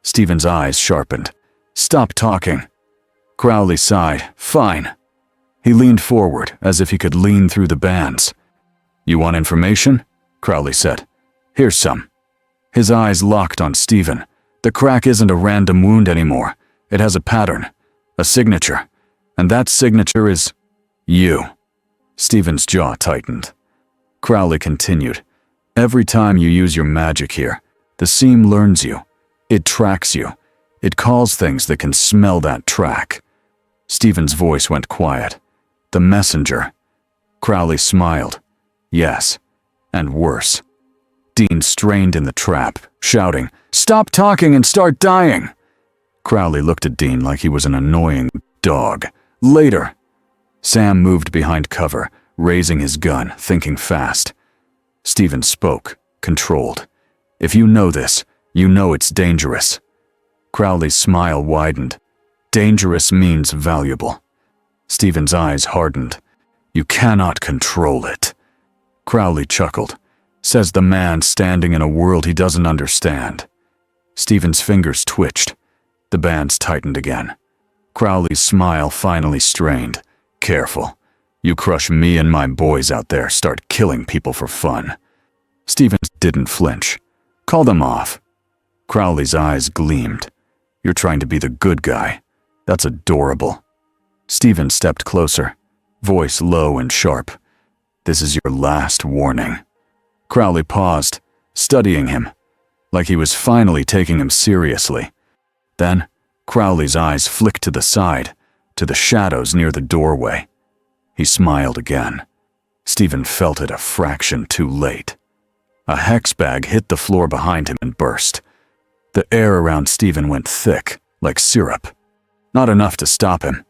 Stephen's eyes sharpened. "Stop talking." Crowley sighed. "Fine." He leaned forward, as if he could lean through the bands. "You want information?" Crowley said. "Here's some." His eyes locked on Stephen. "The crack isn't a random wound anymore. It has a pattern, a signature. And that signature is you." Stephen's jaw tightened. Crowley continued. "Every time you use your magic here, the seam learns you. It tracks you. It calls things that can smell that track." Stephen's voice went quiet. "The messenger." Crowley smiled. "Yes, and worse." Dean strained in the trap, shouting, "Stop talking and start dying!" Crowley looked at Dean like he was an annoying dog. "Later." Sam moved behind cover, raising his gun, thinking fast. Stephen spoke, controlled. "If you know this, you know it's dangerous." Crowley's smile widened. "Dangerous means valuable." Stephen's eyes hardened. "You cannot control it." Crowley chuckled. "Says the man standing in a world he doesn't understand." Stephen's fingers twitched. The bands tightened again. Crowley's smile finally strained. "Careful. You crush me and my boys out there, start killing people for fun." Stephen didn't flinch. "Call them off." Crowley's eyes gleamed. "You're trying to be the good guy. That's adorable." Stephen stepped closer, voice low and sharp. "This is your last warning." Crowley paused, studying him, like he was finally taking him seriously. Then, Crowley's eyes flicked to the side, to the shadows near the doorway. He smiled again. Stephen felt it a fraction too late. A hex bag hit the floor behind him and burst. The air around Stephen went thick, like syrup. Not enough to stop him.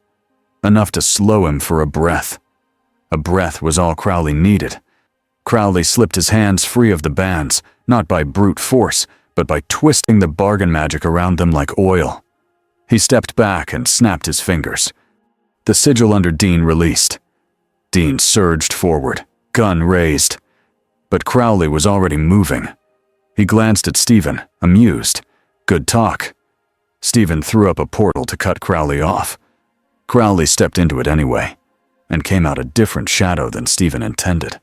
Enough to slow him for a breath. A breath was all Crowley needed. Crowley slipped his hands free of the bands, not by brute force, but by twisting the bargain magic around them like oil. He stepped back and snapped his fingers. The sigil under Dean released. Dean surged forward, gun raised. But Crowley was already moving. He glanced at Stephen, amused. "Good talk." Stephen threw up a portal to cut Crowley off. Crowley stepped into it anyway, and came out a different shadow than Stephen intended.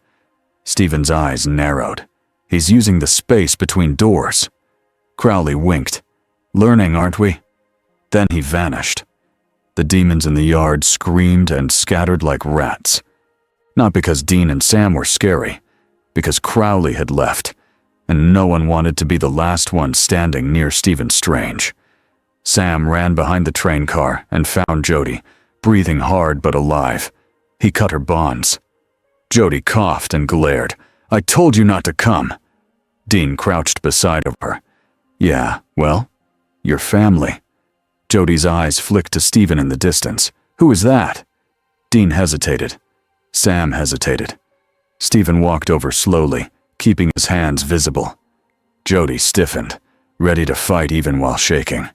Stephen's eyes narrowed. He's using the space between doors. Crowley winked. "Learning, aren't we?" Then he vanished. The demons in the yard screamed and scattered like rats. Not because Dean and Sam were scary, because Crowley had left, and no one wanted to be the last one standing near Stephen Strange. Sam ran behind the train car and found Jody, breathing hard but alive. He cut her bonds. Jody coughed and glared. "I told you not to come." Dean crouched beside her. "Yeah, well, your family." Jody's eyes flicked to Stephen in the distance. "Who is that?" Dean hesitated. Sam hesitated. Stephen walked over slowly, keeping his hands visible. Jody stiffened, ready to fight even while shaking.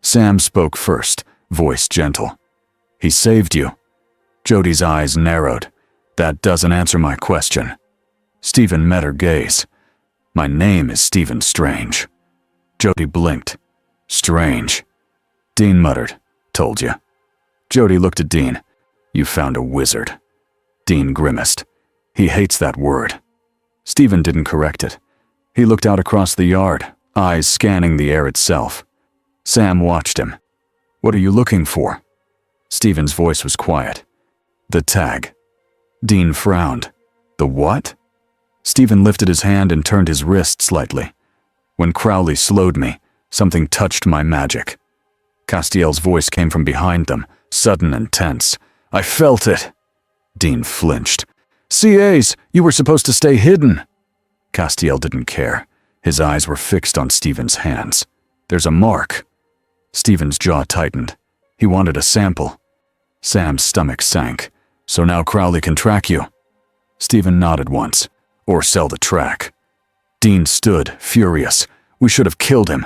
Sam spoke first, voice gentle. "He saved you." Jody's eyes narrowed. "That doesn't answer my question." Stephen met her gaze. "My name is Stephen Strange." Jody blinked. "Strange." Dean muttered. "Told you." Jody looked at Dean. "You found a wizard." Dean grimaced. "He hates that word." Stephen didn't correct it. He looked out across the yard, eyes scanning the air itself. Sam watched him. "What are you looking for?" Stephen's voice was quiet. "The tag." Dean frowned. "The what?" Stephen lifted his hand and turned his wrist slightly. "When Crowley slowed me, something touched my magic." Castiel's voice came from behind them, sudden and tense. "I felt it." Dean flinched. "CAs, you were supposed to stay hidden." Castiel didn't care. His eyes were fixed on Stephen's hands. "There's a mark." Stephen's jaw tightened. He wanted a sample. Sam's stomach sank. "So now Crowley can track you?" Stephen nodded once. "Or sell the track." Dean stood, furious. "We should have killed him."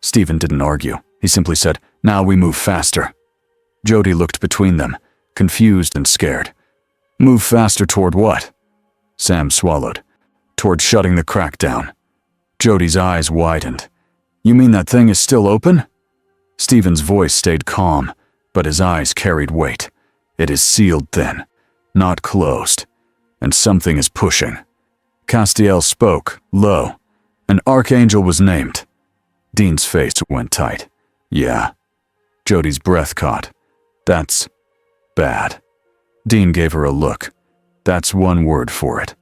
Stephen didn't argue. He simply said, "Now we move faster." Jody looked between them, confused and scared. "Move faster toward what?" Sam swallowed. "Toward shutting the crack down." Jody's eyes widened. "You mean that thing is still open?" Stephen's voice stayed calm, but his eyes carried weight. "It is sealed then, not closed, and something is pushing." Castiel spoke, low. "An archangel was named." Dean's face went tight. "Yeah." Jody's breath caught. "That's bad." Dean gave her a look. "That's one word for it."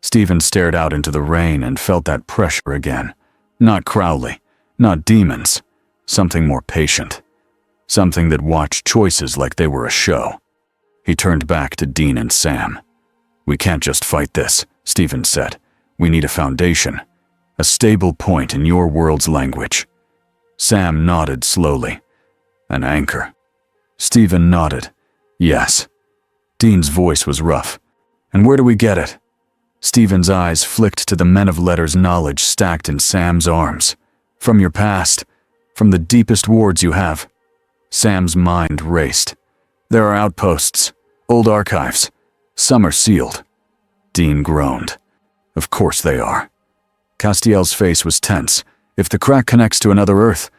Stephen stared out into the rain and felt that pressure again. Not Crowley, not demons. Something more patient. Something that watched choices like they were a show. He turned back to Dean and Sam. "We can't just fight this," Stephen said. "We need a foundation. A stable point in your world's language." Sam nodded slowly. "An anchor." Stephen nodded. "Yes." Dean's voice was rough. "And where do we get it?" Stephen's eyes flicked to the men of letters knowledge stacked in Sam's arms. "From your past. From the deepest wards you have." Sam's mind raced. "There are outposts. Old archives. Some are sealed." Dean groaned. "Of course they are." Castiel's face was tense. "If the crack connects to another Earth..."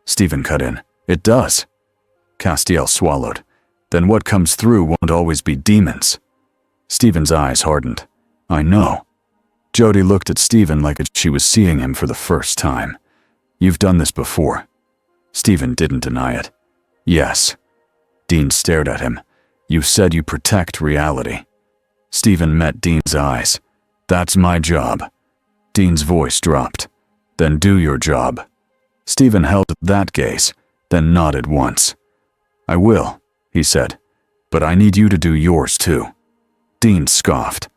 Stephen cut in. "It does." Castiel swallowed. "Then what comes through won't always be demons." Stephen's eyes hardened. "I know." Jody looked at Stephen like she was seeing him for the first time. "You've done this before." Stephen didn't deny it. "Yes." Dean stared at him. "You said you protect reality." Stephen met Dean's eyes. "That's my job." Dean's voice dropped. "Then do your job." Stephen held that gaze, then nodded once. "I will," he said, "but I need you to do yours too." Dean scoffed.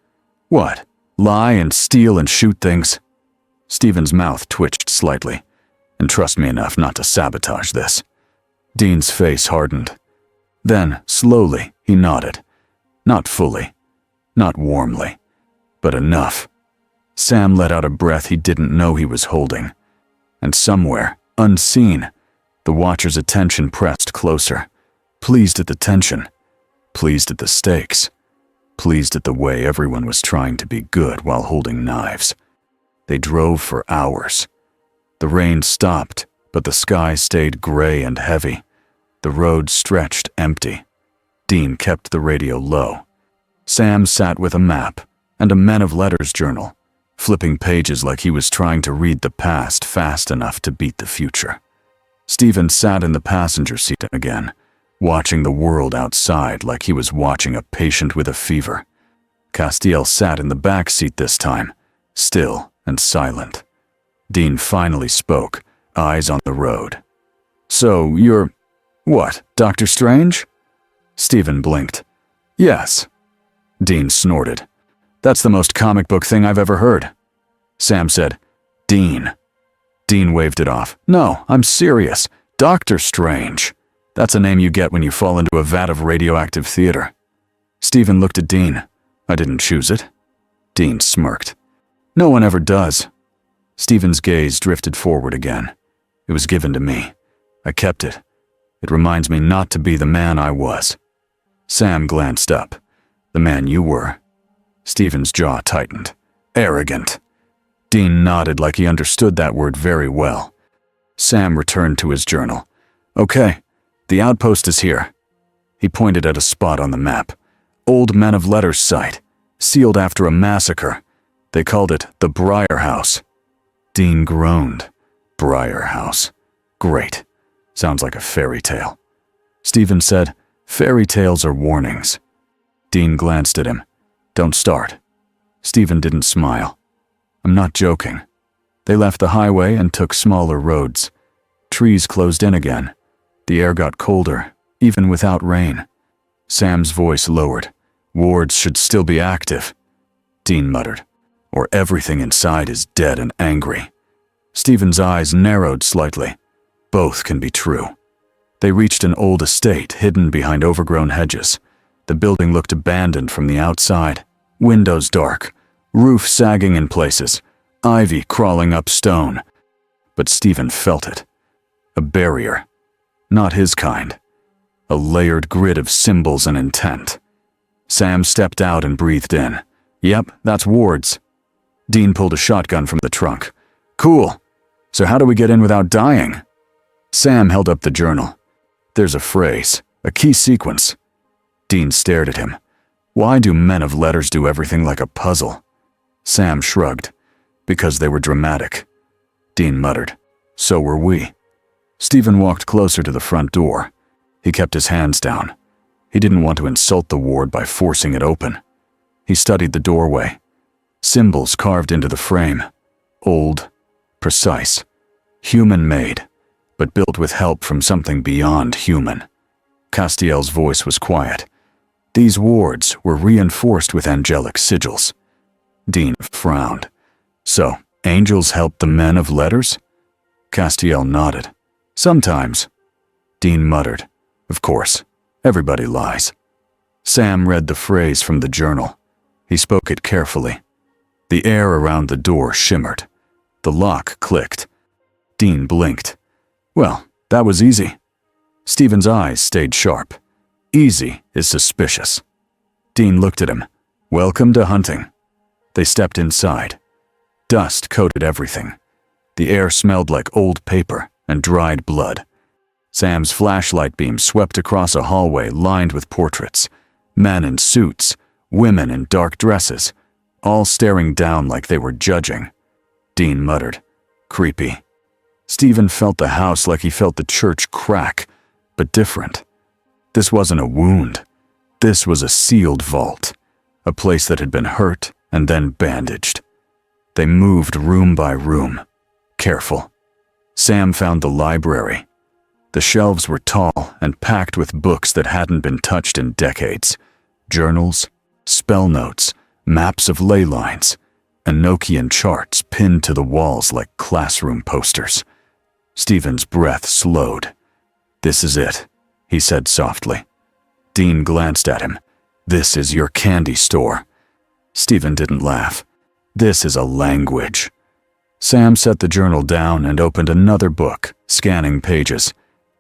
"What? Lie and steal and shoot things?" Stephen's mouth twitched slightly. "And trust me enough not to sabotage this." Dean's face hardened. Then, slowly, he nodded. Not fully, not warmly, but enough. Sam let out a breath he didn't know he was holding. And somewhere, unseen, the Watcher's attention pressed closer, pleased at the tension, pleased at the stakes, pleased at the way everyone was trying to be good while holding knives. They drove for hours. The rain stopped, but the sky stayed gray and heavy. The road stretched empty. Dean kept the radio low. Sam sat with a map and a Men of Letters journal, flipping pages like he was trying to read the past fast enough to beat the future. Stephen sat in the passenger seat again, watching the world outside like he was watching a patient with a fever. Castiel sat in the back seat this time, still and silent. Dean finally spoke, eyes on the road. "So, you're… what, Doctor Strange?" Stephen blinked. "Yes." Dean snorted. "That's the most comic book thing I've ever heard." Sam said, "Dean." Dean waved it off. "No, I'm serious. Doctor Strange. That's a name you get when you fall into a vat of radioactive theater." Stephen looked at Dean. "I didn't choose it." Dean smirked. "No one ever does." Stephen's gaze drifted forward again. "It was given to me. I kept it. It reminds me not to be the man I was." Sam glanced up. "The man you were." Stephen's jaw tightened. "Arrogant." Dean nodded like he understood that word very well. Sam returned to his journal. "Okay, the outpost is here." He pointed at a spot on the map. "Old Men of Letters site, sealed after a massacre. They called it the Briar House." Dean groaned. Briar House. Great. Sounds like a fairy tale. Stephen said, "Fairy tales are warnings." Dean glanced at him. "Don't start." Stephen didn't smile. "I'm not joking." They left the highway and took smaller roads. Trees closed in again. The air got colder, even without rain. Sam's voice lowered. "Wards should still be active." Dean muttered, "Or everything inside is dead and angry." Stephen's eyes narrowed slightly. Both can be true. They reached an old estate hidden behind overgrown hedges. The building looked abandoned from the outside. Windows dark, roof sagging in places, ivy crawling up stone. But Stephen felt it. A barrier. Not his kind. A layered grid of symbols and intent. Sam stepped out and breathed in. "Yep, that's Wards." Dean pulled a shotgun from the trunk. "Cool. So how do we get in without dying?" Sam held up the journal. "There's a phrase, a key sequence." Dean stared at him. "Why do Men of Letters do everything like a puzzle?" Sam shrugged. "Because they were dramatic." Dean muttered. "So were we." Stephen walked closer to the front door. He kept his hands down. He didn't want to insult the ward by forcing it open. He studied the doorway. Symbols carved into the frame. Old, precise, human-made, but built with help from something beyond human. Castiel's voice was quiet. These wards were reinforced with angelic sigils. Dean frowned. "So, angels helped the Men of Letters?" Castiel nodded. "Sometimes." Dean muttered. "Of course, everybody lies." Sam read the phrase from the journal. He spoke it carefully. The air around the door shimmered. The lock clicked. Dean blinked. "Well, that was easy." Stephen's eyes stayed sharp. "Easy is suspicious." Dean looked at him. "Welcome to hunting." They stepped inside. Dust coated everything. The air smelled like old paper and dried blood. Sam's flashlight beam swept across a hallway lined with portraits. Men in suits, women in dark dresses, all staring down like they were judging. Dean muttered, "Creepy." Stephen felt the house like he felt the church crack, but different. This wasn't a wound. This was a sealed vault, a place that had been hurt and then bandaged. They moved room by room, careful. Sam found the library. The shelves were tall and packed with books that hadn't been touched in decades. Journals, spell notes, maps of ley lines, Enochian charts pinned to the walls like classroom posters. Stephen's breath slowed. "This is it," he said softly. Dean glanced at him. "This is your candy store." Stephen didn't laugh. "This is a language." Sam set the journal down and opened another book, scanning pages.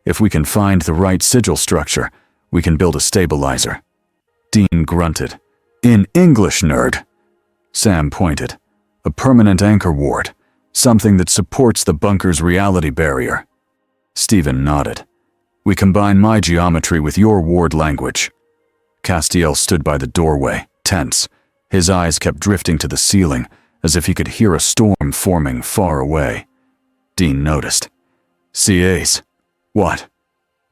"If we can find the right sigil structure, we can build a stabilizer." Dean grunted. "In English, nerd." Sam pointed. "A permanent anchor ward, something that supports the bunker's reality barrier." Stephen nodded. "We combine my geometry with your ward language." Castiel stood by the doorway, tense. His eyes kept drifting to the ceiling, as if he could hear a storm forming far away. Dean noticed. "CAs." "What?"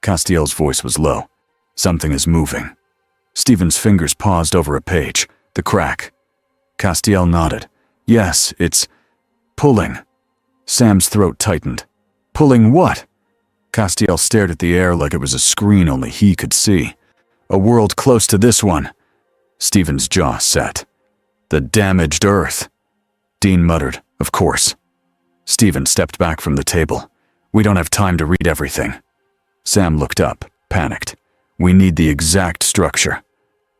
Castiel's voice was low. Something is moving. Stephen's fingers paused over a page. The crack. Castiel nodded. Yes, it's pulling. Sam's throat tightened. Pulling what? Castiel stared at the air like it was a screen only he could see. A world close to this one. Stephen's jaw set. The damaged Earth. Dean muttered, of course. Stephen stepped back from the table. We don't have time to read everything. Sam looked up, panicked. We need the exact structure.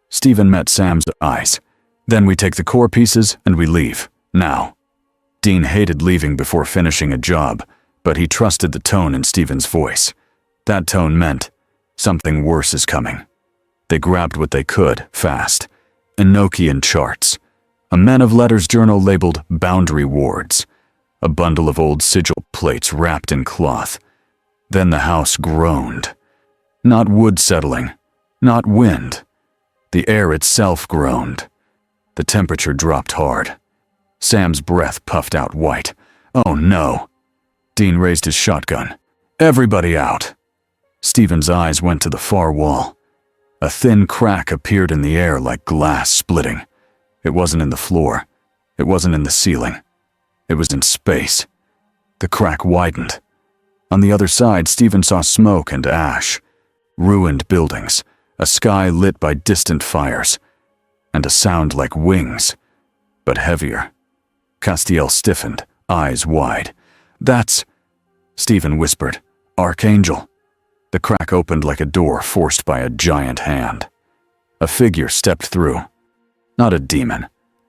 Stephen met Sam's eyes. Then we take the core pieces and we leave. Now. Dean hated leaving before finishing a job, but he trusted the tone in Stephen's voice. That tone meant something worse is coming. They grabbed what they could, fast. Enochian charts. A men of letters journal labeled Boundary Wards. A bundle of old sigil plates wrapped in cloth. Then the house groaned. Not wood settling. Not wind. The air itself groaned. The temperature dropped hard. Sam's breath puffed out white. Oh no. Dean raised his shotgun. Everybody out. Stephen's eyes went to the far wall. A thin crack appeared in the air like glass splitting. It wasn't in the floor. It wasn't in the ceiling. It was in space. The crack widened. On the other side, Stephen saw smoke and ash. Ruined buildings. A sky lit by distant fires. And a sound like wings, but heavier. Castiel stiffened, eyes wide. That's... Stephen whispered. Archangel. The crack opened like a door forced by a giant hand. A figure stepped through. Not a demon.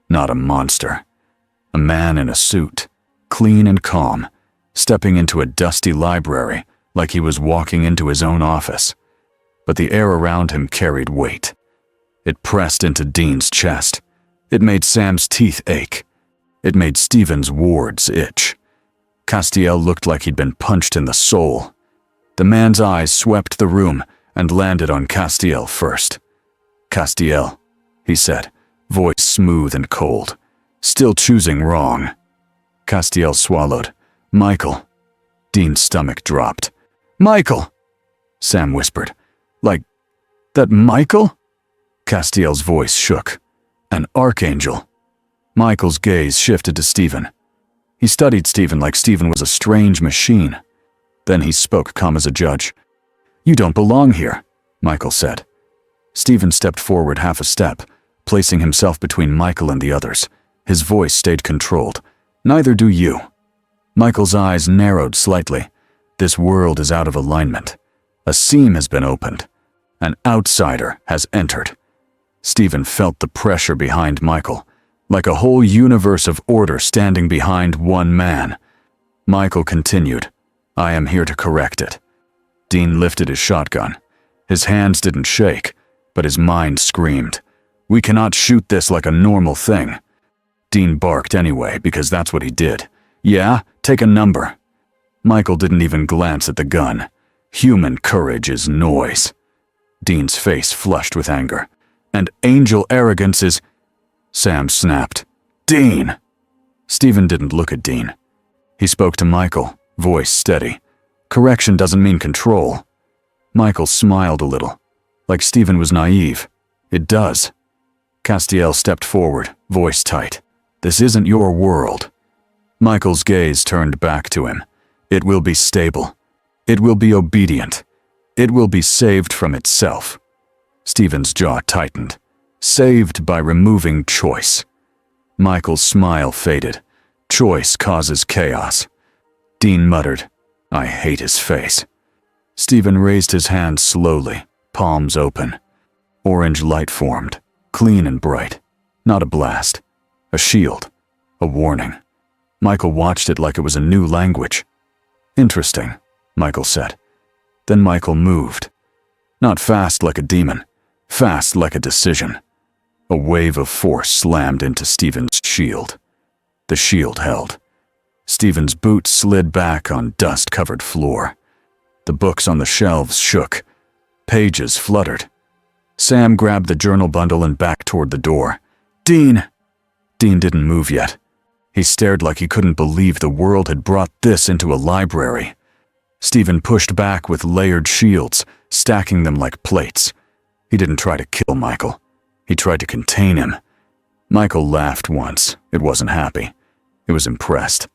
Not a monster. A man in a suit, clean and calm, stepping into a dusty library like he was walking into his own office. But the air around him carried weight. It pressed into Dean's chest. It made Sam's teeth ache. It made Stephen's wards itch. Castiel looked like he'd been punched in the soul. The man's eyes swept the room and landed on Castiel first. Castiel, he said, voice smooth and cold. Still choosing wrong. Castiel swallowed. Michael. Dean's stomach dropped. Michael! Sam whispered. Like, that Michael? Castiel's voice shook. An archangel. Michael's gaze shifted to Stephen. He studied Stephen like Stephen was a strange machine. Then he spoke calm as a judge. You don't belong here, Michael said. Stephen stepped forward half a step, placing himself between Michael and the others. His voice stayed controlled. Neither do you. Michael's eyes narrowed slightly. This world is out of alignment. A seam has been opened. An outsider has entered. Stephen felt the pressure behind Michael, like a whole universe of order standing behind one man. Michael continued, I am here to correct it. Dean lifted his shotgun. His hands didn't shake, but his mind screamed. We cannot shoot this like a normal thing. Dean barked anyway, because that's what he did. Yeah, take a number. Michael didn't even glance at the gun. Human courage is noise. Dean's face flushed with anger. And angel arrogance is... Sam snapped. Dean! Stephen didn't look at Dean. He spoke to Michael, voice steady. Correction doesn't mean control. Michael smiled a little, like Stephen was naive. It does. Castiel stepped forward, voice tight. This isn't your world. Michael's gaze turned back to him. It will be stable. It will be obedient. It will be saved from itself. Stephen's jaw tightened. Saved by removing choice. Michael's smile faded. Choice causes chaos. Dean muttered, I hate his face. Stephen raised his hand slowly, palms open. Orange light formed, clean and bright. Not a blast. A shield. A warning. Michael watched it like it was a new language. Interesting, Michael said. Then Michael moved. Not fast like a demon. Fast like a decision. A wave of force slammed into Stephen's shield. The shield held. Stephen's boots slid back on dust-covered floor. The books on the shelves shook. Pages fluttered. Sam grabbed the journal bundle and backed toward the door. Dean! Dean didn't move yet. He stared like he couldn't believe the world had brought this into a library. Stephen pushed back with layered shields, stacking them like plates. He didn't try to kill Michael. He tried to contain him. Michael laughed once. It wasn't happy. It was impressed.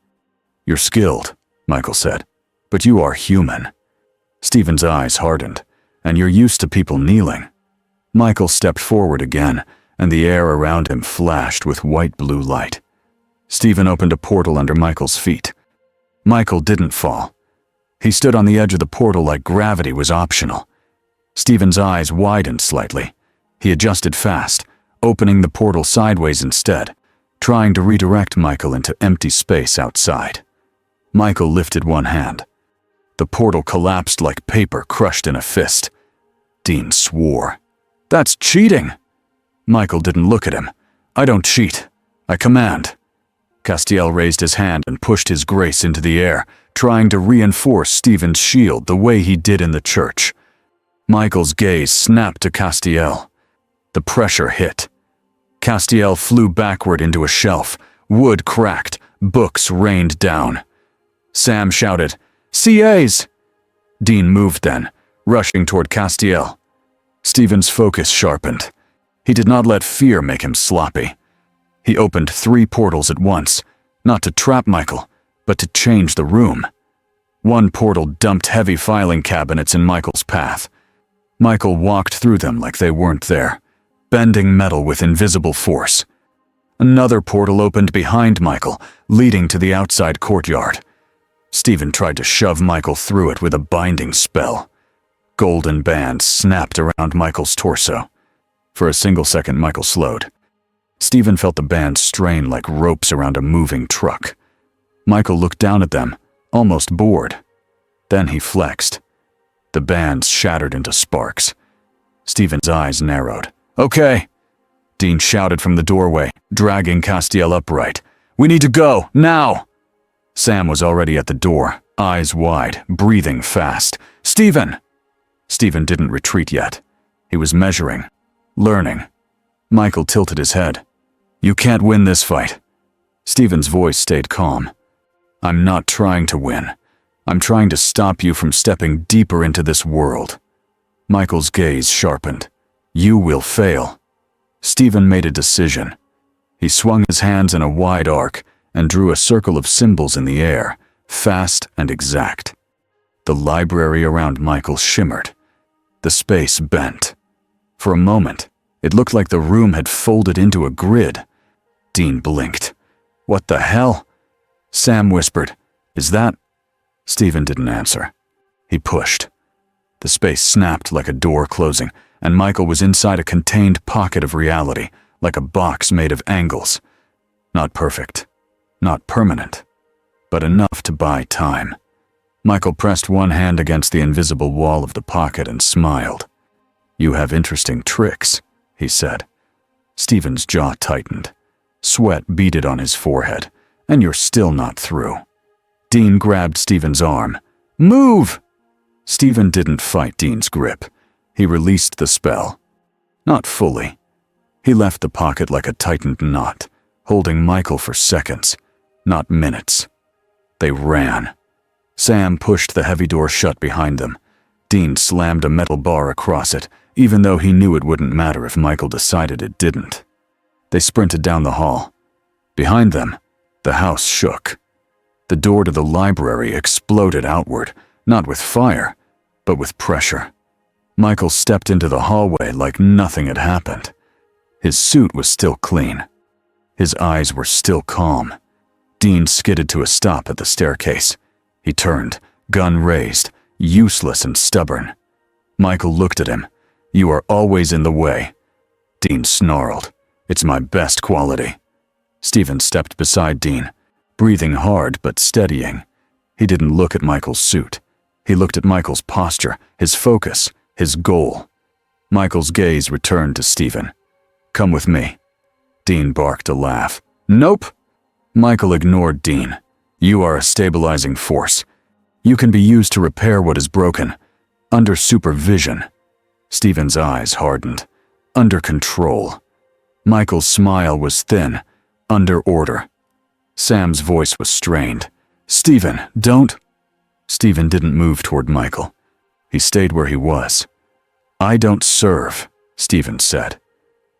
"You're skilled," Michael said, "but you are human." Stephen's eyes hardened. "And you're used to people kneeling." Michael stepped forward again, and the air around him flashed with white-blue light. Stephen opened a portal under Michael's feet. Michael didn't fall. He stood on the edge of the portal like gravity was optional. Stephen's eyes widened slightly. He adjusted fast, opening the portal sideways instead, trying to redirect Michael into empty space outside. Michael lifted one hand. The portal collapsed like paper crushed in a fist. Dean swore. "That's cheating!" Michael didn't look at him. "I don't cheat. I command." Castiel raised his hand and pushed his grace into the air, trying to reinforce Stephen's shield the way he did in the church. Michael's gaze snapped to Castiel. The pressure hit. Castiel flew backward into a shelf. Wood cracked. Books rained down. Sam shouted, "CAs!" Dean moved then, rushing toward Castiel. Stephen's focus sharpened. He did not let fear make him sloppy. He opened 3 portals at once, not to trap Michael, but to change the room. One portal dumped heavy filing cabinets in Michael's path. Michael walked through them like they weren't there, bending metal with invisible force. Another portal opened behind Michael, leading to the outside courtyard. Stephen tried to shove Michael through it with a binding spell. Golden bands snapped around Michael's torso. For a single second, Michael slowed. Stephen felt the bands strain like ropes around a moving truck. Michael looked down at them, almost bored. Then he flexed. The bands shattered into sparks. Stephen's eyes narrowed. "Okay," Dean shouted from the doorway, dragging Castiel upright. "We need to go, now!" Sam was already at the door, eyes wide, breathing fast. "Stephen!" Stephen didn't retreat yet. He was measuring, learning. Michael tilted his head. "You can't win this fight." Stephen's voice stayed calm. "I'm not trying to win. I'm trying to stop you from stepping deeper into this world." Michael's gaze sharpened. "You will fail." Stephen made a decision. He swung his hands in a wide arc and drew a circle of symbols in the air, fast and exact. The library around Michael shimmered. The space bent. For a moment, it looked like the room had folded into a grid. Dean blinked. "What the hell?" Sam whispered, "Is that—" Stephen didn't answer. He pushed. The space snapped like a door closing, and Michael was inside a contained pocket of reality, like a box made of angles. Not perfect, not permanent, but enough to buy time. Michael pressed one hand against the invisible wall of the pocket and smiled. "You have interesting tricks," he said. Stephen's jaw tightened. Sweat beaded on his forehead. "And you're still not through." Dean grabbed Stephen's arm. "Move!" Stephen didn't fight Dean's grip. He released the spell. Not fully. He left the pocket like a tightened knot, holding Michael for seconds, not minutes. They ran. Sam pushed the heavy door shut behind them. Dean slammed a metal bar across it, even though he knew it wouldn't matter if Michael decided it didn't. They sprinted down the hall. Behind them, the house shook. The door to the library exploded outward, not with fire, but with pressure. Michael stepped into the hallway like nothing had happened. His suit was still clean. His eyes were still calm. Dean skidded to a stop at the staircase. He turned, gun raised, useless and stubborn. Michael looked at him. "You are always in the way." Dean snarled. "It's my best quality." Stephen stepped beside Dean, breathing hard but steadying. He didn't look at Michael's suit. He looked at Michael's posture, his focus, his goal. Michael's gaze returned to Stephen. "Come with me." Dean barked a laugh. "Nope." Michael ignored Dean. "You are a stabilizing force. You can be used to repair what is broken. Under supervision." Stephen's eyes hardened. Under control. Michael's smile was thin. Under order. Sam's voice was strained. "Stephen, don't—" Stephen didn't move toward Michael. He stayed where he was. "I don't serve," Stephen said.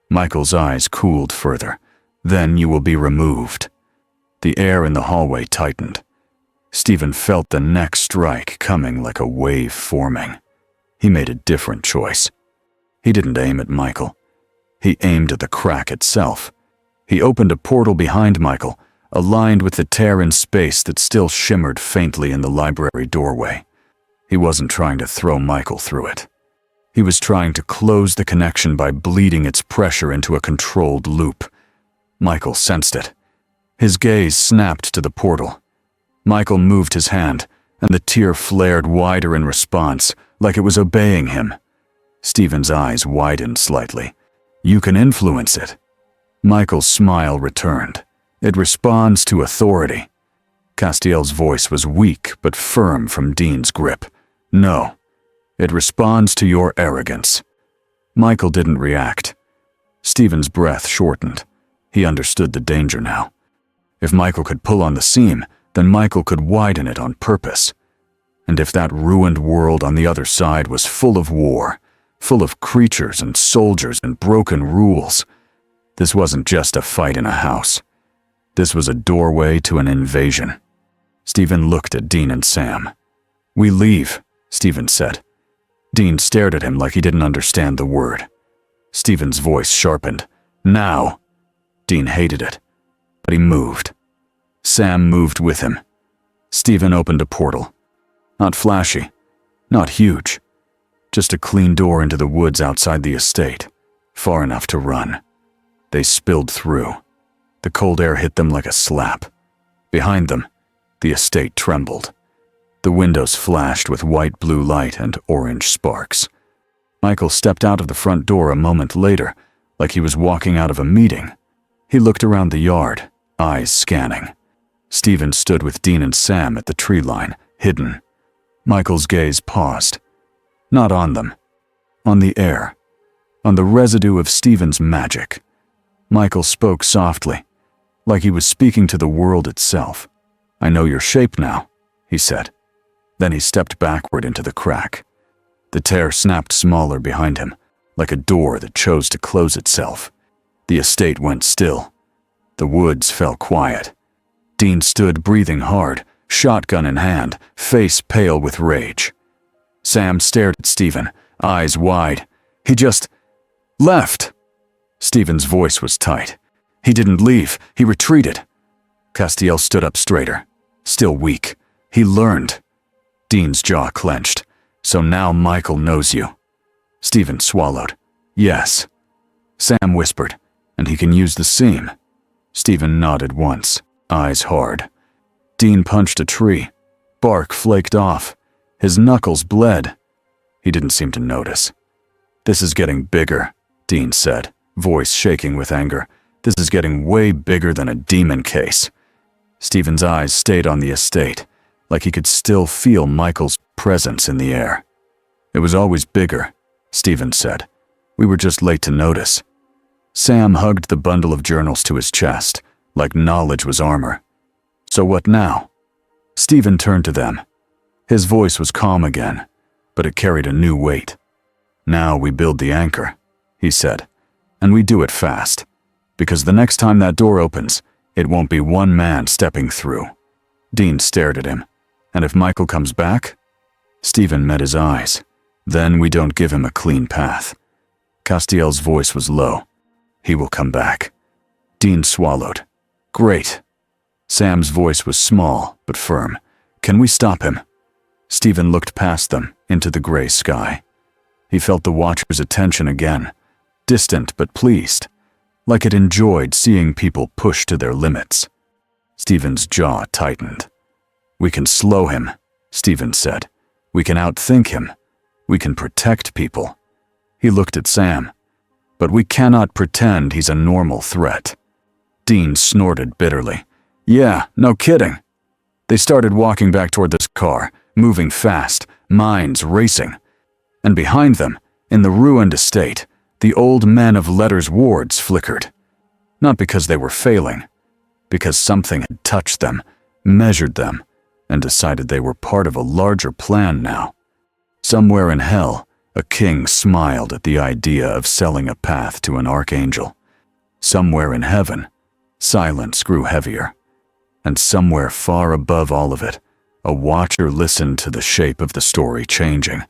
Michael's eyes cooled further. "Then you will be removed." The air in the hallway tightened. Stephen felt the next strike coming like a wave forming. He made a different choice. He didn't aim at Michael. He aimed at the crack itself. He opened a portal behind Michael, aligned with the tear in space that still shimmered faintly in the library doorway. He wasn't trying to throw Michael through it. He was trying to close the connection by bleeding its pressure into a controlled loop. Michael sensed it. His gaze snapped to the portal. Michael moved his hand, and the tear flared wider in response, like it was obeying him. Stephen's eyes widened slightly. "You can influence it." Michael's smile returned. "It responds to authority." Castiel's voice was weak but firm from Dean's grip. "No. It responds to your arrogance." Michael didn't react. Stephen's breath shortened. He understood the danger now. If Michael could pull on the seam, then Michael could widen it on purpose. And if that ruined world on the other side was full of war, full of creatures and soldiers and broken rules, this wasn't just a fight in a house. This was a doorway to an invasion. Stephen looked at Dean and Sam. "We leave," Stephen said. Dean stared at him like he didn't understand the word. Stephen's voice sharpened. "Now." Dean hated it, but he moved. Sam moved with him. Stephen opened a portal. Not flashy, not huge, just a clean door into the woods outside the estate, far enough to run. They spilled through. The cold air hit them like a slap. Behind them, the estate trembled. The windows flashed with white-blue light and orange sparks. Michael stepped out of the front door a moment later, like he was walking out of a meeting. He looked around the yard, eyes scanning. Stephen stood with Dean and Sam at the tree line, hidden. Michael's gaze paused. Not on them. On the air. On the residue of Stephen's magic. Michael spoke softly, like he was speaking to the world itself. "I know your shape now," he said. Then he stepped backward into the crack. The tear snapped smaller behind him, like a door that chose to close itself. The estate went still. The woods fell quiet. Dean stood breathing hard, shotgun in hand, face pale with rage. Sam stared at Stephen, eyes wide. "He just left." Stephen's voice was tight. "He didn't leave, he retreated." Castiel stood up straighter, still weak. "He learned." Dean's jaw clenched. "So now Michael knows you." Stephen swallowed. "Yes." Sam whispered, "And he can use the seam." Stephen nodded once, eyes hard. Dean punched a tree. Bark flaked off. His knuckles bled. He didn't seem to notice. "This is getting bigger," Dean said, voice shaking with anger. "This is getting way bigger than a demon case." Stephen's eyes stayed on the estate, like he could still feel Michael's presence in the air. "It was always bigger," Stephen said. "We were just late to notice." Sam hugged the bundle of journals to his chest, like knowledge was armor. "So what now?" Stephen turned to them. His voice was calm again, but it carried a new weight. "Now we build the anchor," he said, "and we do it fast, because the next time that door opens, it won't be one man stepping through." Dean stared at him. "And if Michael comes back?" Stephen met his eyes. "Then we don't give him a clean path." Castiel's voice was low. "He will come back." Dean swallowed. "Great." Sam's voice was small but firm. "Can we stop him?" Stephen looked past them, into the gray sky. He felt the watcher's attention again, distant but pleased, like it enjoyed seeing people push to their limits. Stephen's jaw tightened. "We can slow him," Stephen said. "We can outthink him. We can protect people." He looked at Sam. "But we cannot pretend he's a normal threat." Dean snorted bitterly. "Yeah, no kidding." They started walking back toward this car, moving fast, minds racing. And behind them, in the ruined estate, the old men of letters wards flickered. Not because they were failing, because something had touched them, measured them, and decided they were part of a larger plan now. Somewhere in hell, a king smiled at the idea of selling a path to an archangel. Somewhere in heaven, silence grew heavier. And somewhere far above all of it, a watcher listened to the shape of the story changing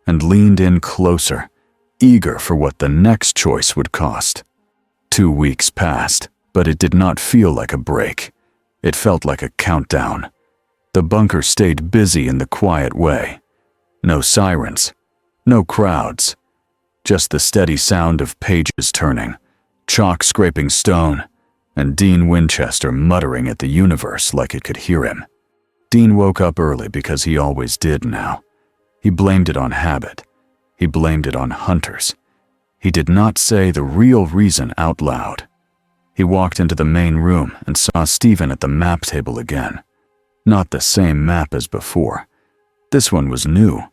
and leaned in closer, eager for what the next choice would cost. 2 weeks passed, but it did not feel like a break. It felt like a countdown. The bunker stayed busy in the quiet way. No sirens, no crowds, just the steady sound of pages turning, chalk scraping stone, and Dean Winchester muttering at the universe like it could hear him. Dean woke up early because he always did now. He blamed it on habit. He blamed it on hunters. He did not say the real reason out loud. He walked into the main room and saw Stephen at the map table again. Not the same map as before. This one was new.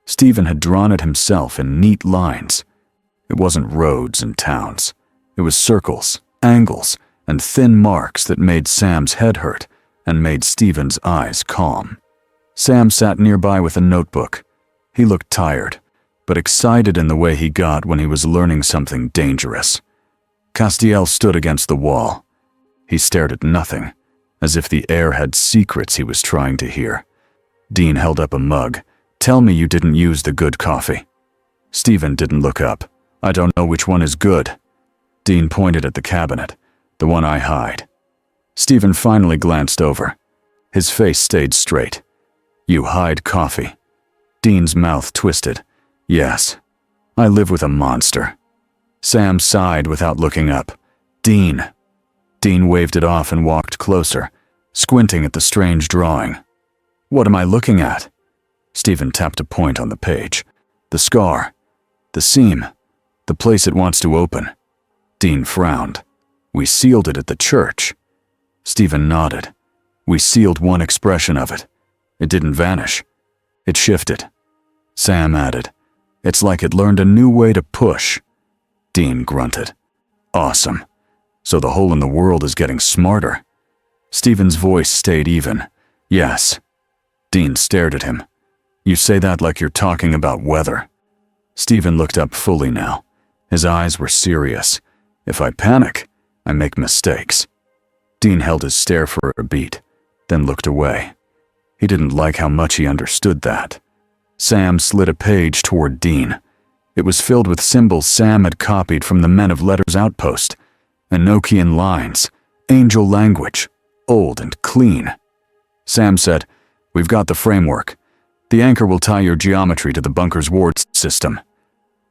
Stephen had drawn it himself in neat lines. It wasn't roads and towns. It was circles, angles, and thin marks that made Sam's head hurt and made Stephen's eyes calm. Sam sat nearby with a notebook. He looked tired, but excited in the way he got when he was learning something dangerous. Castiel stood against the wall. He stared at nothing, as if the air had secrets he was trying to hear. Dean held up a mug. "Tell me you didn't use the good coffee." Stephen didn't look up. "I don't know which one is good." Dean pointed at the cabinet, "The one I hide." Stephen finally glanced over. His face stayed straight. "You hide coffee." Dean's mouth twisted. "Yes, I live with a monster." Sam sighed without looking up. "Dean." Dean waved it off and walked closer, squinting at the strange drawing. "What am I looking at?" Stephen tapped a point on the page. "The scar. The seam. The place it wants to open." Dean frowned. "We sealed it at the church." Stephen nodded. "We sealed one expression of it. It didn't vanish. It shifted." Sam added, "It's like it learned a new way to push." Dean grunted. "Awesome. So the hole in the world is getting smarter." Stephen's voice stayed even. "Yes." Dean stared at him. "You say that like you're talking about weather." Stephen looked up fully now. His eyes were serious. "If I panic, I make mistakes." Dean held his stare for a beat, then looked away. He didn't like how much he understood that. Sam slid a page toward Dean. It was filled with symbols Sam had copied from the Men of Letters outpost. Enochian lines, angel language, old and clean. Sam said, "We've got the framework. The anchor will tie your geometry to the bunker's wards system."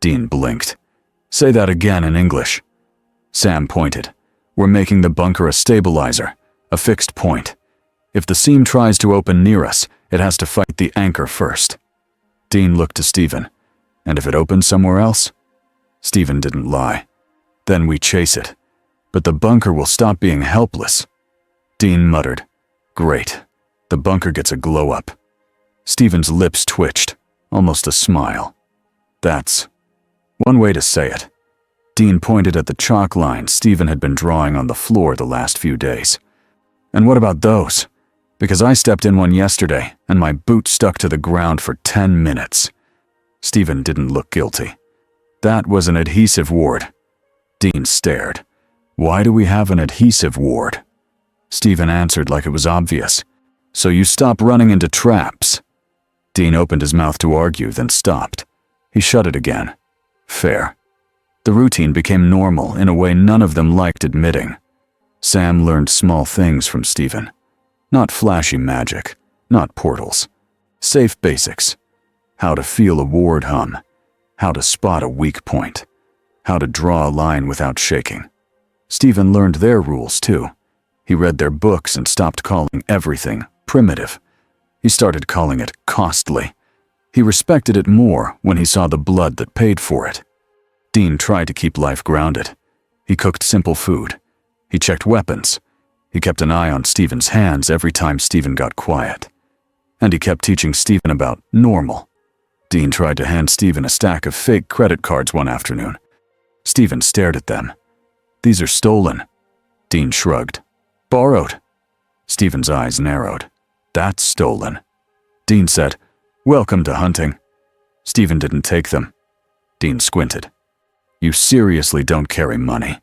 Dean blinked. "Say that again in English." Sam pointed. "We're making the bunker a stabilizer, a fixed point. If the seam tries to open near us, it has to fight the anchor first." Dean looked to Stephen. "And if it opens somewhere else?" Stephen didn't lie. "Then we chase it. But the bunker will stop being helpless." Dean muttered, "Great. The bunker gets a glow up." Stephen's lips twitched, almost a smile. "That's one way to say it." Dean pointed at the chalk lines Stephen had been drawing on the floor the last few days. "And what about those? Because I stepped in one yesterday and my boot stuck to the ground for 10 minutes. Stephen didn't look guilty. "That was an adhesive ward." Dean stared. "Why do we have an adhesive ward?" Stephen answered like it was obvious. "So you stop running into traps." Dean opened his mouth to argue, then stopped. He shut it again. Fair. The routine became normal in a way none of them liked admitting. Sam learned small things from Stephen. Not flashy magic, not portals. Safe basics. How to feel a ward hum. How to spot a weak point. How to draw a line without shaking. Stephen learned their rules too. He read their books and stopped calling everything primitive. He started calling it costly. He respected it more when he saw the blood that paid for it. Dean tried to keep life grounded. He cooked simple food. He checked weapons. He kept an eye on Stephen's hands every time Stephen got quiet. And he kept teaching Stephen about normal. Dean tried to hand Stephen a stack of fake credit cards one afternoon. Stephen stared at them. "These are stolen." Dean shrugged. "Borrowed." Stephen's eyes narrowed. That's stolen. Dean said, "Welcome to hunting." Stephen didn't take them. Dean squinted. "You seriously don't carry money?"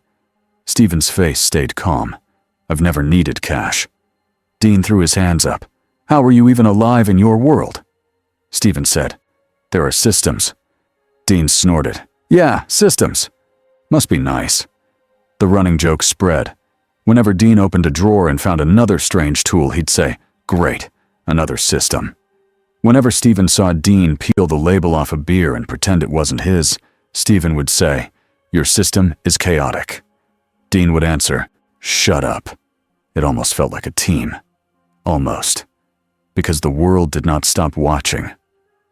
Stephen's face stayed calm. "I've never needed cash." Dean threw his hands up. "How are you even alive in your world?" Stephen said, "There are systems." Dean snorted. "Yeah, systems. Must be nice." The running joke spread. Whenever Dean opened a drawer and found another strange tool, he'd say, "Great, another system." Whenever Stephen saw Dean peel the label off a beer and pretend it wasn't his, Stephen would say, "Your system is chaotic." Dean would answer, "Shut up." It almost felt like a team. Almost. Because the world did not stop watching.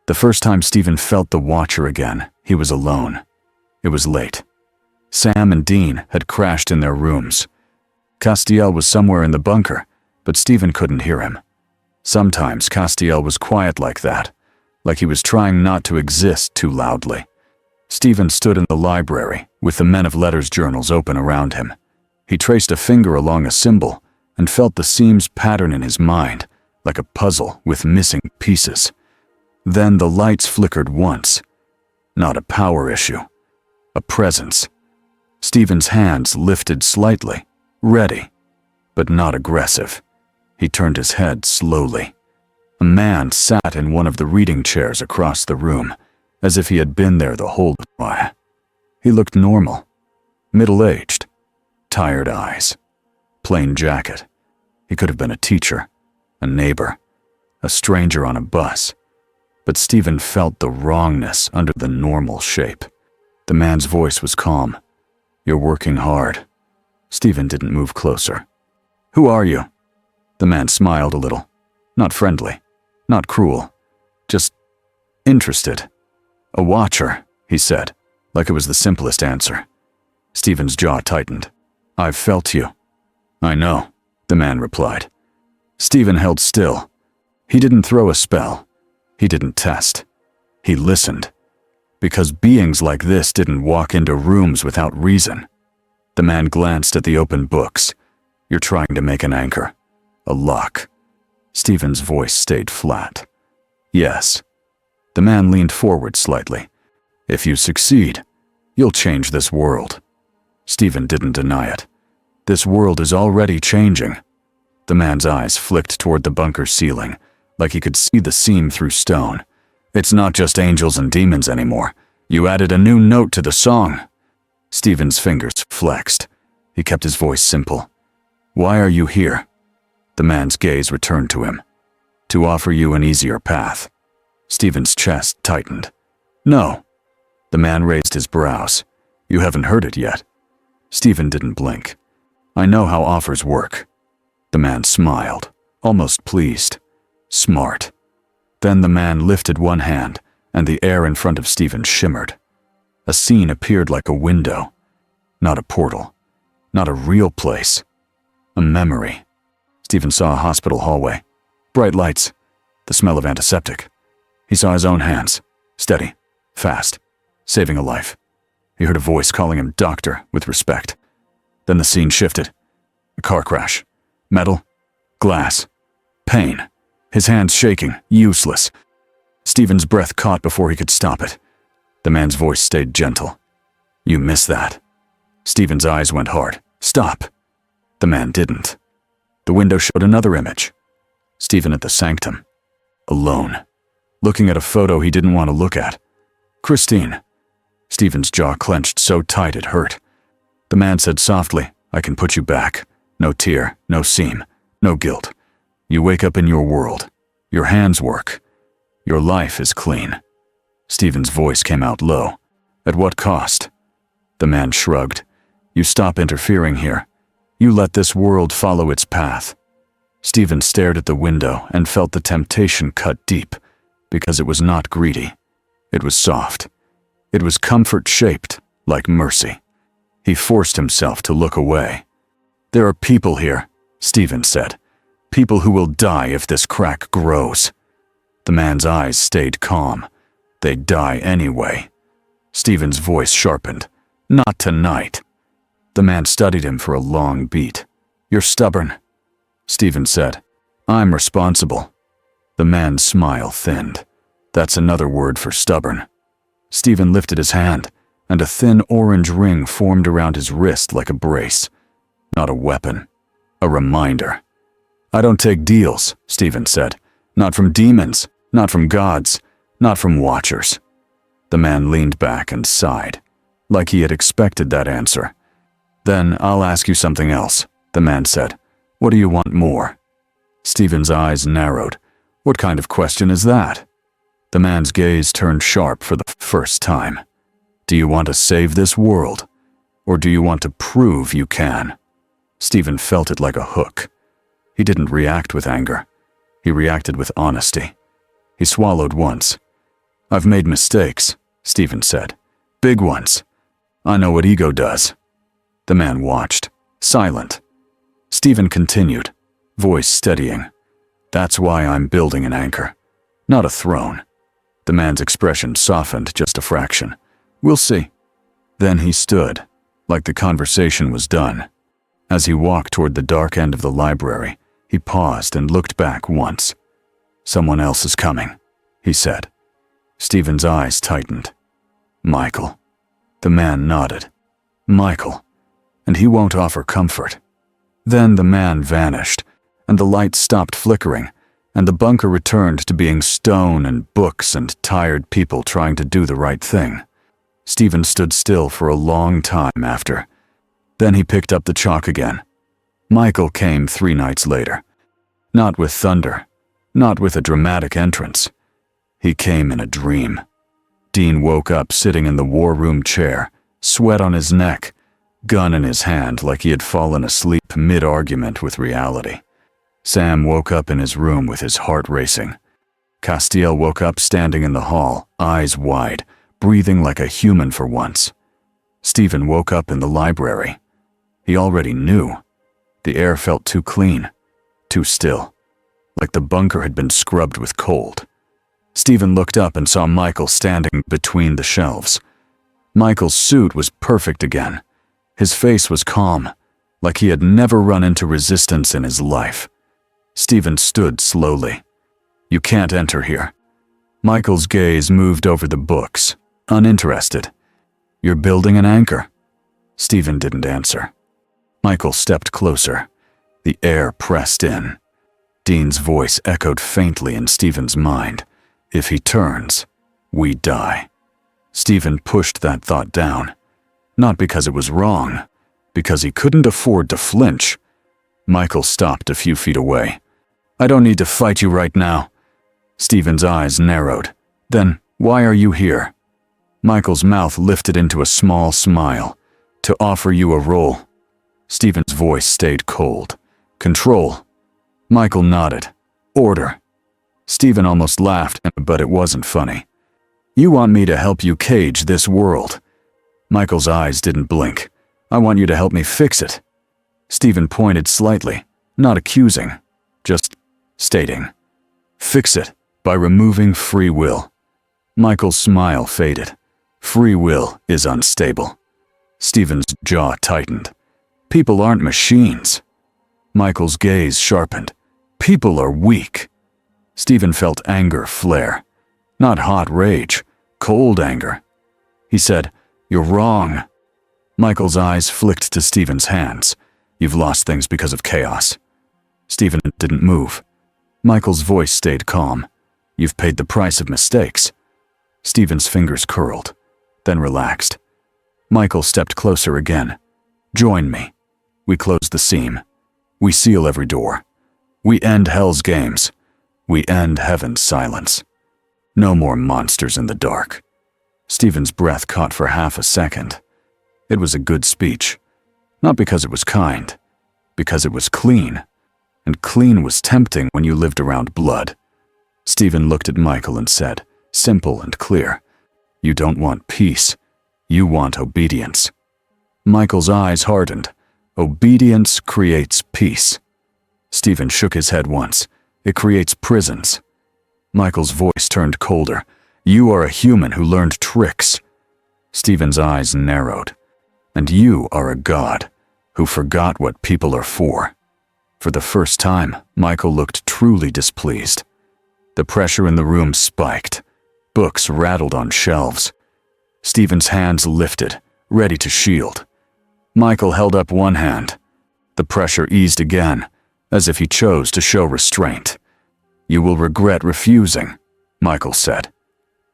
The first time Stephen felt the watcher again, he was alone. It was late. Sam and Dean had crashed in their rooms. Castiel was somewhere in the bunker, but Stephen couldn't hear him. Sometimes Castiel was quiet like that, like he was trying not to exist too loudly. Stephen stood in the library with the Men of Letters journals open around him. He traced a finger along a symbol and felt the seams pattern in his mind, like a puzzle with missing pieces. Then the lights flickered once. Not a power issue. A presence. Stephen's hands lifted slightly, ready, but not aggressive. He turned his head slowly. A man sat in one of the reading chairs across the room, as if he had been there the whole time. He looked normal, middle-aged, tired eyes, plain jacket. He could have been a teacher, a neighbor, a stranger on a bus. But Stephen felt the wrongness under the normal shape. The man's voice was calm. "You're working hard." Stephen didn't move closer. "Who are you?" The man smiled a little. Not friendly, not cruel, just interested. "A watcher," he said, like it was the simplest answer. Stephen's jaw tightened. "I've felt you." "I know," the man replied. Stephen held still. He didn't throw a spell. He didn't test. He listened. Because beings like this didn't walk into rooms without reason. The man glanced at the open books. "You're trying to make an anchor. A lock." Stephen's voice stayed flat. "Yes." The man leaned forward slightly. "If you succeed, you'll change this world." Stephen didn't deny it. "This world is already changing." The man's eyes flicked toward the bunker ceiling, like he could see the seam through stone. "It's not just angels and demons anymore. You added a new note to the song." Stephen's fingers flexed. He kept his voice simple. "Why are you here?" The man's gaze returned to him. "To offer you an easier path." Stephen's chest tightened. "No." The man raised his brows. "You haven't heard it yet." Stephen didn't blink. "I know how offers work." The man smiled, almost pleased. "Smart." Then the man lifted one hand, and the air in front of Stephen shimmered. A scene appeared like a window. Not a portal. Not a real place. A memory. Stephen saw a hospital hallway. Bright lights. The smell of antiseptic. He saw his own hands. Steady. Fast. Saving a life. He heard a voice calling him doctor with respect. Then the scene shifted. A car crash. Metal. Glass. Pain. His hands shaking, useless. Stephen's breath caught before he could stop it. The man's voice stayed gentle. "You missed that." Stephen's eyes went hard. "Stop." The man didn't. The window showed another image. Stephen at the sanctum. Alone. Looking at a photo he didn't want to look at. Christine. Stephen's jaw clenched so tight it hurt. The man said softly, "I can put you back. No tear, no seam, no guilt. You wake up in your world. Your hands work. Your life is clean." Stephen's voice came out low. "At what cost?" The man shrugged. "You stop interfering here. You let this world follow its path." Stephen stared at the window and felt the temptation cut deep, because it was not greedy. It was soft. It was comfort-shaped, like mercy. He forced himself to look away. "There are people here," Stephen said. "People who will die if this crack grows." The man's eyes stayed calm. "They'd die anyway." Stephen's voice sharpened. "Not tonight." The man studied him for a long beat. "You're stubborn," Stephen said. I'm responsible. The man's smile thinned. That's another word for stubborn. Stephen lifted his hand, and a thin orange ring formed around his wrist like a brace. Not a weapon. A reminder. I don't take deals, Stephen said. Not from demons, not from gods, not from watchers. The man leaned back and sighed, like he had expected that answer. Then I'll ask you something else, the man said. What do you want more? Stephen's eyes narrowed. What kind of question is that? The man's gaze turned sharp for the first time. Do you want to save this world? Or do you want to prove you can? Stephen felt it like a hook. He didn't react with anger. He reacted with honesty. He swallowed once. I've made mistakes, Stephen said. Big ones. I know what ego does. The man watched, silent. Stephen continued, voice steadying. That's why I'm building an anchor, not a throne. The man's expression softened just a fraction. We'll see. Then he stood, like the conversation was done. As he walked toward the dark end of the library, he paused and looked back once. Someone else is coming, he said. Stephen's eyes tightened. Michael. The man nodded. Michael. And he won't offer comfort. Then the man vanished, and the lights stopped flickering, and the bunker returned to being stone and books and tired people trying to do the right thing. Stephen stood still for a long time after. Then he picked up the chalk again. Michael came 3 nights later. Not with thunder, not with a dramatic entrance. He came in a dream. Dean woke up sitting in the war room chair, sweat on his neck, gun in his hand like he had fallen asleep mid-argument with reality. Sam woke up in his room with his heart racing. Castiel woke up standing in the hall, eyes wide, breathing like a human for once. Stephen woke up in the library. He already knew. The air felt too clean, too still, like the bunker had been scrubbed with cold. Stephen looked up and saw Michael standing between the shelves. Michael's suit was perfect again. His face was calm, like he had never run into resistance in his life. Stephen stood slowly. You can't enter here. Michael's gaze moved over the books, uninterested. You're building an anchor. Stephen didn't answer. Michael stepped closer. The air pressed in. Dean's voice echoed faintly in Stephen's mind. If he turns, we die. Stephen pushed that thought down. Not because it was wrong, because he couldn't afford to flinch. Michael stopped a few feet away. I don't need to fight you right now. Stephen's eyes narrowed. Then, why are you here? Michael's mouth lifted into a small smile. To offer you a role. Stephen's voice stayed cold. Control. Michael nodded. Order. Stephen almost laughed, but it wasn't funny. You want me to help you cage this world. Michael's eyes didn't blink. I want you to help me fix it. Stephen pointed slightly, not accusing, just stating. Fix it by removing free will. Michael's smile faded. Free will is unstable. Stephen's jaw tightened. People aren't machines. Michael's gaze sharpened. People are weak. Stephen felt anger flare. Not hot rage, cold anger. He said, You're wrong. Michael's eyes flicked to Stephen's hands. You've lost things because of chaos. Stephen didn't move. Michael's voice stayed calm. You've paid the price of mistakes. Stephen's fingers curled, then relaxed. Michael stepped closer again. Join me. We close the seam. We seal every door. We end hell's games. We end heaven's silence. No more monsters in the dark. Stephen's breath caught for half a second. It was a good speech. Not because it was kind, because it was clean. And clean was tempting when you lived around blood. Stephen looked at Michael and said, simple and clear, You don't want peace. You want obedience. Michael's eyes hardened. Obedience creates peace. Stephen shook his head once. It creates prisons. Michael's voice turned colder. You are a human who learned tricks. Stephen's eyes narrowed. And you are a god who forgot what people are for. For the first time, Michael looked truly displeased. The pressure in the room spiked. Books rattled on shelves. Stephen's hands lifted, ready to shield. Michael held up one hand. The pressure eased again, as if he chose to show restraint. "You will regret refusing," Michael said.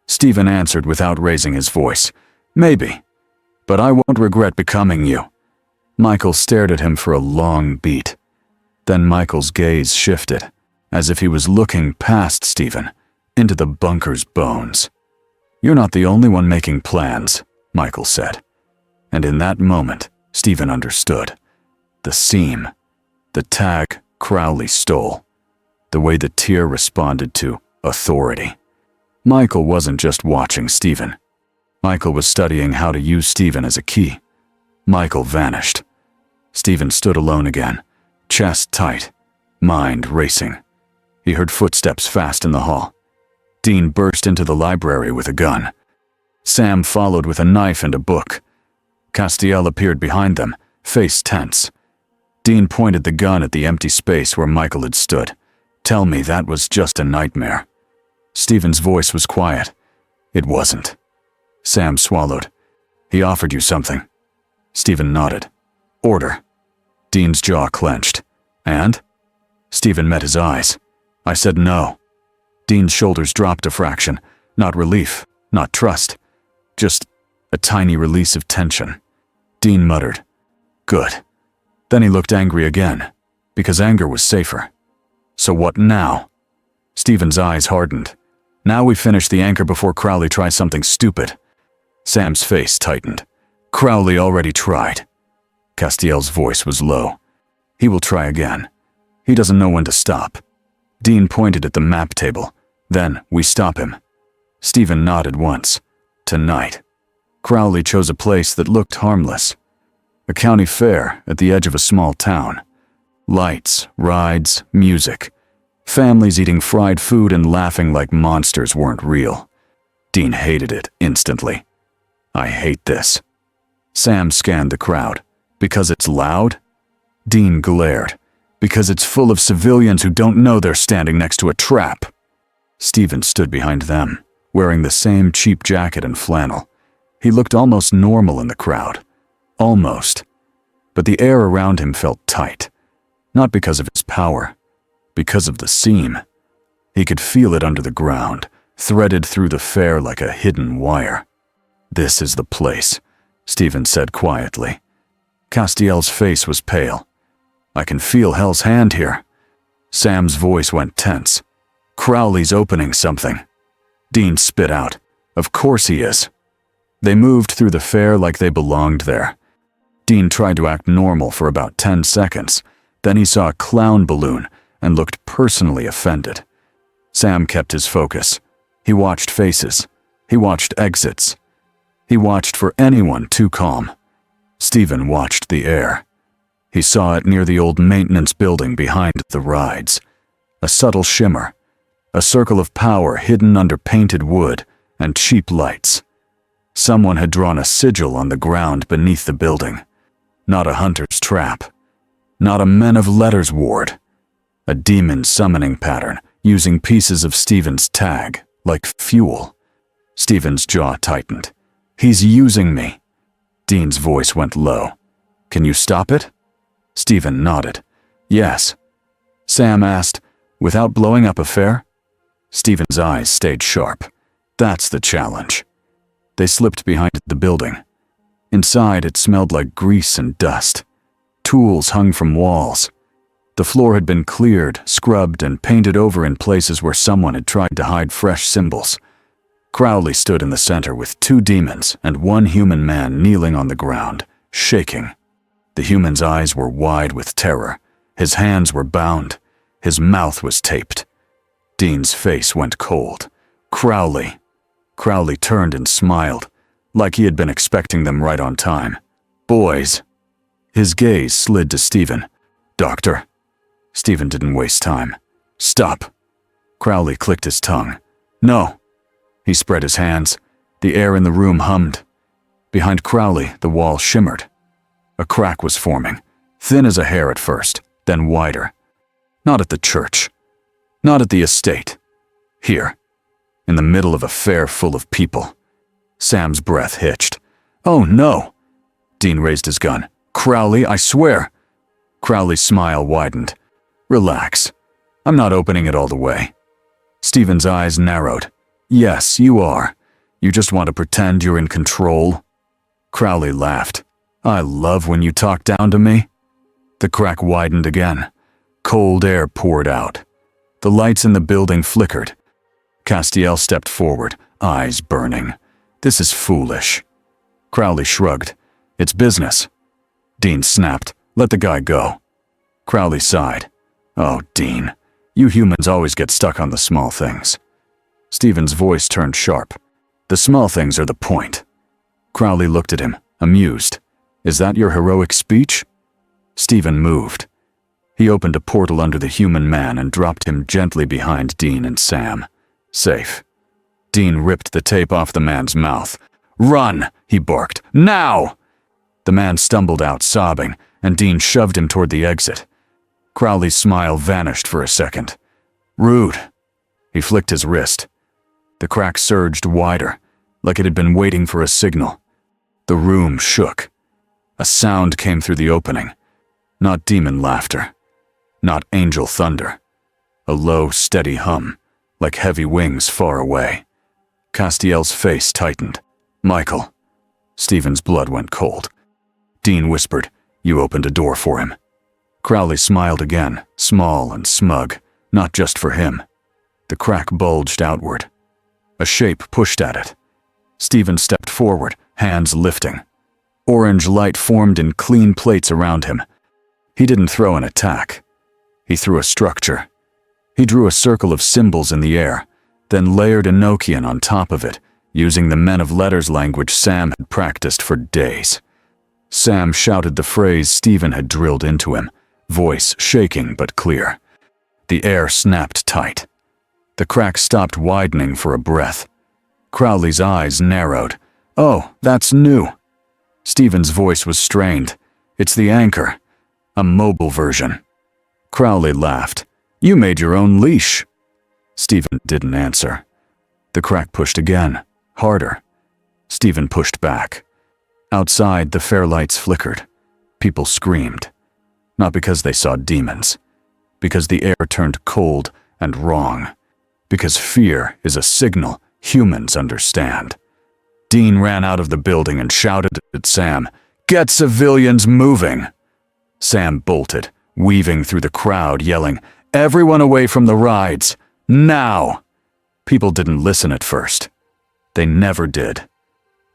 Stephen answered without raising his voice. "Maybe, but I won't regret becoming you." Michael stared at him for a long beat. Then Michael's gaze shifted, as if he was looking past Stephen, into the bunker's bones. "You're not the only one making plans," Michael said. And in that moment, Stephen understood. The seam, the tag Crowley stole, the way the tear responded to authority. Michael wasn't just watching Stephen. Michael was studying how to use Stephen as a key. Michael vanished. Stephen stood alone again, chest tight, mind racing. He heard footsteps fast in the hall. Dean burst into the library with a gun. Sam followed with a knife and a book. Castiel appeared behind them, face tense. Dean pointed the gun at the empty space where Michael had stood. "Tell me that was just a nightmare." Stephen's voice was quiet. "It wasn't." Sam swallowed. "He offered you something." Stephen nodded. "Order." Dean's jaw clenched. "And?" Stephen met his eyes. "I said no." Dean's shoulders dropped a fraction. Not relief, not trust. Just a tiny release of tension. Dean muttered, "Good." Then he looked angry again, because anger was safer. "So what now?" Stephen's eyes hardened. "Now we finish the anchor before Crowley tries something stupid." Sam's face tightened. "Crowley already tried." Castiel's voice was low. "He will try again. He doesn't know when to stop." Dean pointed at the map table. "Then we stop him." Stephen nodded once. "Tonight." Crowley chose a place that looked harmless. A county fair at the edge of a small town. Lights, rides, music. Families eating fried food and laughing like monsters weren't real. Dean hated it instantly. "I hate this." Sam scanned the crowd. "Because it's loud?" Dean glared. "Because it's full of civilians who don't know they're standing next to a trap." Stephen stood behind them, wearing the same cheap jacket and flannel. He looked almost normal in the crowd. Almost. But the air around him felt tight. Not because of his power, because of the seam. He could feel it under the ground, threaded through the fair like a hidden wire. "This is the place," Stephen said quietly. Castiel's face was pale. "I can feel Hell's hand here." Sam's voice went tense. "Crowley's opening something." Dean spit out, "Of course he is." They moved through the fair like they belonged there. Dean tried to act normal for about 10 seconds. Then he saw a clown balloon and looked personally offended. Sam kept his focus. He watched faces. He watched exits. He watched for anyone too calm. Stephen watched the air. He saw it near the old maintenance building behind the rides. A subtle shimmer. A circle of power hidden under painted wood and cheap lights. Someone had drawn a sigil on the ground beneath the building. Not a hunter's trap. Not a Men of Letters ward. A demon summoning pattern using pieces of Stephen's tag, like fuel. Stephen's jaw tightened. "He's using me." Dean's voice went low. "Can you stop it?" Stephen nodded. "Yes." Sam asked, "Without blowing up a fair?" Stephen's eyes stayed sharp. "That's the challenge." They slipped behind the building. Inside, it smelled like grease and dust. Tools hung from walls. The floor had been cleared, scrubbed, and painted over in places where someone had tried to hide fresh symbols. Crowley stood in the center with 2 demons and 1 human man kneeling on the ground, shaking. The human's eyes were wide with terror. His hands were bound. His mouth was taped. Dean's face went cold. "Crowley." Crowley turned and smiled, like he had been expecting them right on time. "Boys." His gaze slid to Stephen. "Doctor." Stephen didn't waste time. "Stop." Crowley clicked his tongue. "No." He spread his hands. The air in the room hummed. Behind Crowley, the wall shimmered. A crack was forming, thin as a hair at first, then wider. Not at the church. Not at the estate. Here, in the middle of a fair full of people. Sam's breath hitched. "Oh no!" Dean raised his gun. "Crowley, I swear!" Crowley's smile widened. "Relax. I'm not opening it all the way." Stephen's eyes narrowed. "Yes, you are. You just want to pretend you're in control." Crowley laughed. "I love when you talk down to me." The crack widened again. Cold air poured out. The lights in the building flickered. Castiel stepped forward, eyes burning. "This is foolish." Crowley shrugged. "It's business." Dean snapped. "Let the guy go." Crowley sighed. "Oh, Dean, you humans always get stuck on the small things." Stephen's voice turned sharp. "The small things are the point." Crowley looked at him, amused. "Is that your heroic speech?" Stephen moved. He opened a portal under the human man and dropped him gently behind Dean and Sam. Safe. Dean ripped the tape off the man's mouth. "Run!" he barked. "Now!" The man stumbled out, sobbing, and Dean shoved him toward the exit. Crowley's smile vanished for a second. "Rude." He flicked his wrist. The crack surged wider, like it had been waiting for a signal. The room shook. A sound came through the opening. Not demon laughter. Not angel thunder. A low, steady hum, like heavy wings far away. Castiel's face tightened. "Michael." Stephen's blood went cold. Dean whispered, "You opened a door for him." Crowley smiled again, small and smug, not just for him. The crack bulged outward. A shape pushed at it. Stephen stepped forward, hands lifting. Orange light formed in clean plates around him. He didn't throw an attack. He threw a structure. He drew a circle of symbols in the air, then layered Enochian on top of it, using the men of letters language Sam had practiced for days. Sam shouted the phrase Stephen had drilled into him, voice shaking but clear. The air snapped tight. The crack stopped widening for a breath. Crowley's eyes narrowed. "Oh, that's new." Stephen's voice was strained. "It's the anchor. A mobile version." Crowley laughed. "You made your own leash." Stephen didn't answer. The crack pushed again, harder. Stephen pushed back. Outside, the fair lights flickered. People screamed. Not because they saw demons. Because the air turned cold and wrong. Because fear is a signal humans understand. Dean ran out of the building and shouted at Sam, "Get civilians moving!" Sam bolted, weaving through the crowd, yelling, "Everyone away from the rides! Now!" People didn't listen at first. They never did.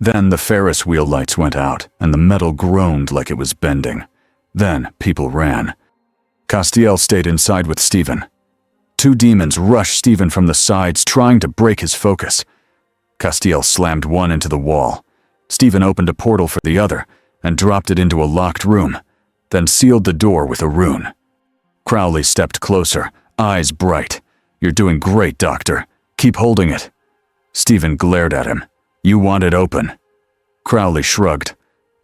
Then the Ferris wheel lights went out, and the metal groaned like it was bending. Then people ran. Castiel stayed inside with Stephen. Two demons rushed Stephen from the sides, trying to break his focus. Castiel slammed one into the wall. Stephen opened a portal for the other, and dropped it into a locked room, then sealed the door with a rune. Crowley stepped closer, eyes bright. "You're doing great, Doctor. Keep holding it." Stephen glared at him. "You want it open." Crowley shrugged.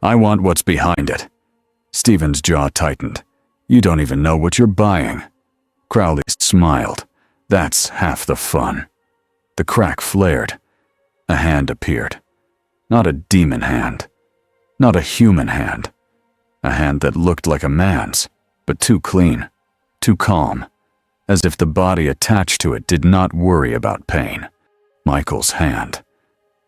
"I want what's behind it." Stephen's jaw tightened. "You don't even know what you're buying." Crowley smiled. "That's half the fun." The crack flared. A hand appeared. Not a demon hand. Not a human hand. A hand that looked like a man's, but too clean, too calm, as if the body attached to it did not worry about pain. Michael's hand.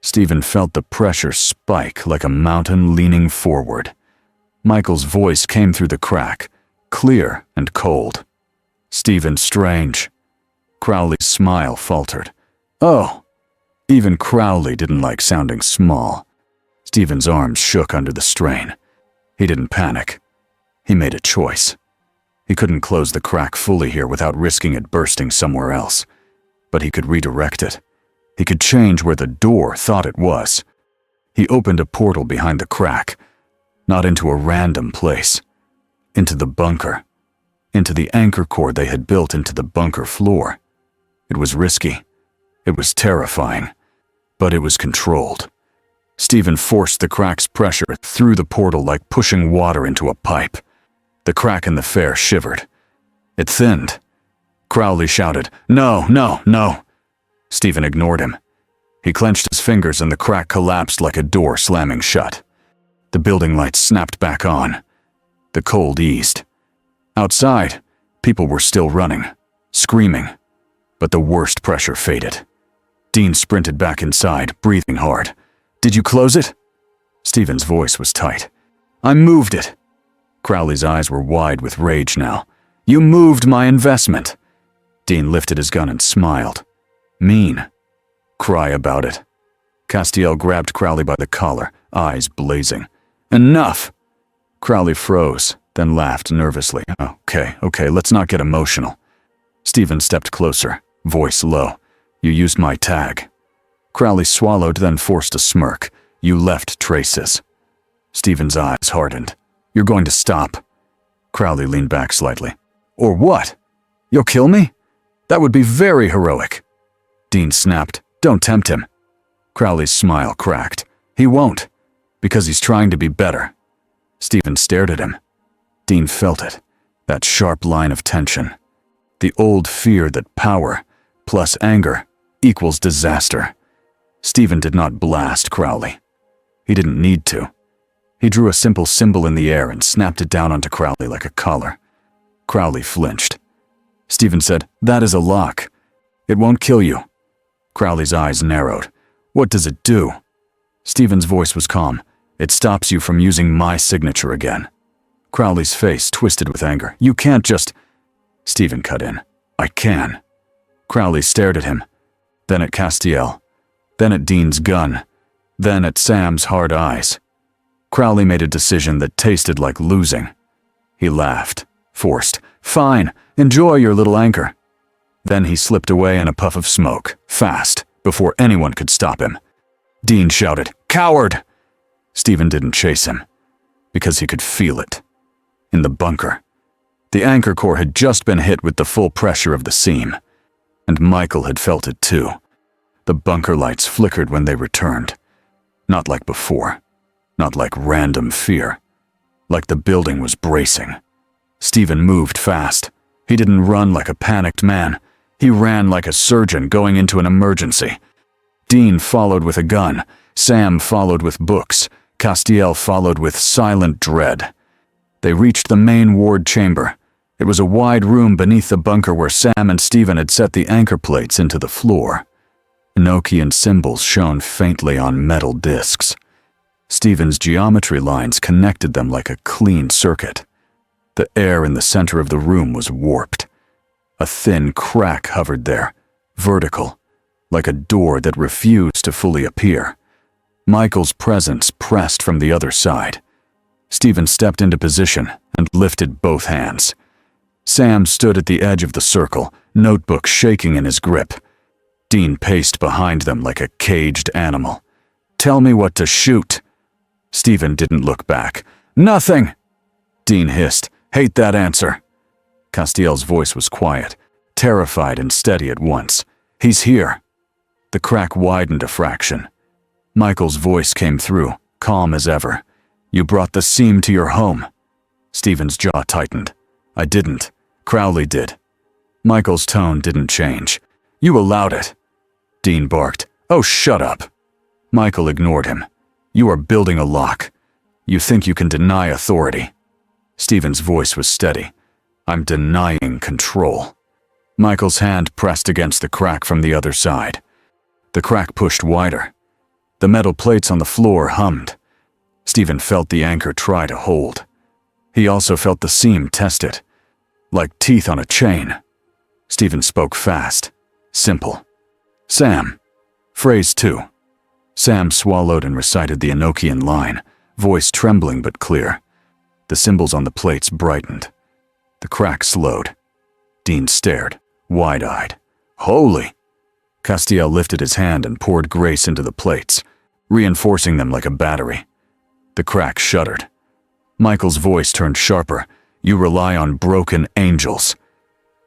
Stephen felt the pressure spike like a mountain leaning forward. Michael's voice came through the crack, clear and cold. "Stephen Strange." Crowley's smile faltered. "Oh." Even Crowley didn't like sounding small. Stephen's arms shook under the strain. He didn't panic. He made a choice. He couldn't close the crack fully here without risking it bursting somewhere else. But he could redirect it. He could change where the door thought it was. He opened a portal behind the crack, not into a random place. Into the bunker. Into the anchor core they had built into the bunker floor. It was risky. It was terrifying. But it was controlled. Stephen forced the crack's pressure through the portal like pushing water into a pipe. The crack in the fare shivered. It thinned. Crowley shouted, "No, no, no!" Stephen ignored him. He clenched his fingers and the crack collapsed like a door slamming shut. The building lights snapped back on. The cold eased. Outside, people were still running, screaming, but the worst pressure faded. Dean sprinted back inside, breathing hard. "Did you close it?" Stephen's voice was tight. "I moved it." Crowley's eyes were wide with rage now. "You moved my investment." Dean lifted his gun and smiled. "Mean. Cry about it." Castiel grabbed Crowley by the collar, eyes blazing. "Enough!" Crowley froze, then laughed nervously. Okay, let's not get emotional." Stephen stepped closer, voice low. "You used my tag." Crowley swallowed, then forced a smirk. "You left traces." Stephen's eyes hardened. "You're going to stop." Crowley leaned back slightly. "Or what? You'll kill me? That would be very heroic." Dean snapped, "Don't tempt him." Crowley's smile cracked. "He won't, because he's trying to be better." Stephen stared at him. Dean felt it, that sharp line of tension. The old fear that power, plus anger, equals disaster. Stephen did not blast Crowley. He didn't need to. He drew a simple symbol in the air and snapped it down onto Crowley like a collar. Crowley flinched. Stephen said, "That is a lock. It won't kill you." Crowley's eyes narrowed. "What does it do?" Stephen's voice was calm. "It stops you from using my signature again." Crowley's face twisted with anger. "You can't just—" Stephen cut in. "I can." Crowley stared at him, then at Castiel, then at Dean's gun, then at Sam's hard eyes. Crowley made a decision that tasted like losing. He laughed, forced. "Fine, enjoy your little anchor." Then he slipped away in a puff of smoke, fast, before anyone could stop him. Dean shouted, "Coward!" Stephen didn't chase him, because he could feel it. In the bunker, the anchor core had just been hit with the full pressure of the seam, and Michael had felt it too. The bunker lights flickered when they returned. Not like before, not like random fear, like the building was bracing. Stephen moved fast. He didn't run like a panicked man. He ran like a surgeon going into an emergency. Dean followed with a gun. Sam followed with books. Castiel followed with silent dread. They reached the main ward chamber. It was a wide room beneath the bunker where Sam and Stephen had set the anchor plates into the floor. Enochian symbols shone faintly on metal discs. Stephen's geometry lines connected them like a clean circuit. The air in the center of the room was warped. A thin crack hovered there, vertical, like a door that refused to fully appear. Michael's presence pressed from the other side. Stephen stepped into position and lifted both hands. Sam stood at the edge of the circle, notebook shaking in his grip. Dean paced behind them like a caged animal. "Tell me what to shoot." Stephen didn't look back. "Nothing!" Dean hissed. "Hate that answer." Castiel's voice was quiet, terrified and steady at once. "He's here." The crack widened a fraction. Michael's voice came through, calm as ever. "You brought the seam to your home." Stephen's jaw tightened. "I didn't. Crowley did." Michael's tone didn't change. "You allowed it." Dean barked. "Oh, shut up." Michael ignored him. "You are building a lock. You think you can deny authority." Stephen's voice was steady. "I'm denying control." Michael's hand pressed against the crack from the other side. The crack pushed wider. The metal plates on the floor hummed. Stephen felt the anchor try to hold. He also felt the seam test it, like teeth on a chain. Stephen spoke fast, simple. "Sam." Phrase 2. Sam swallowed and recited the Enochian line, voice trembling but clear. The symbols on the plates brightened. The crack slowed. Dean stared, wide-eyed. "Holy!" Castiel lifted his hand and poured grace into the plates, reinforcing them like a battery. The crack shuddered. Michael's voice turned sharper. "You rely on broken angels."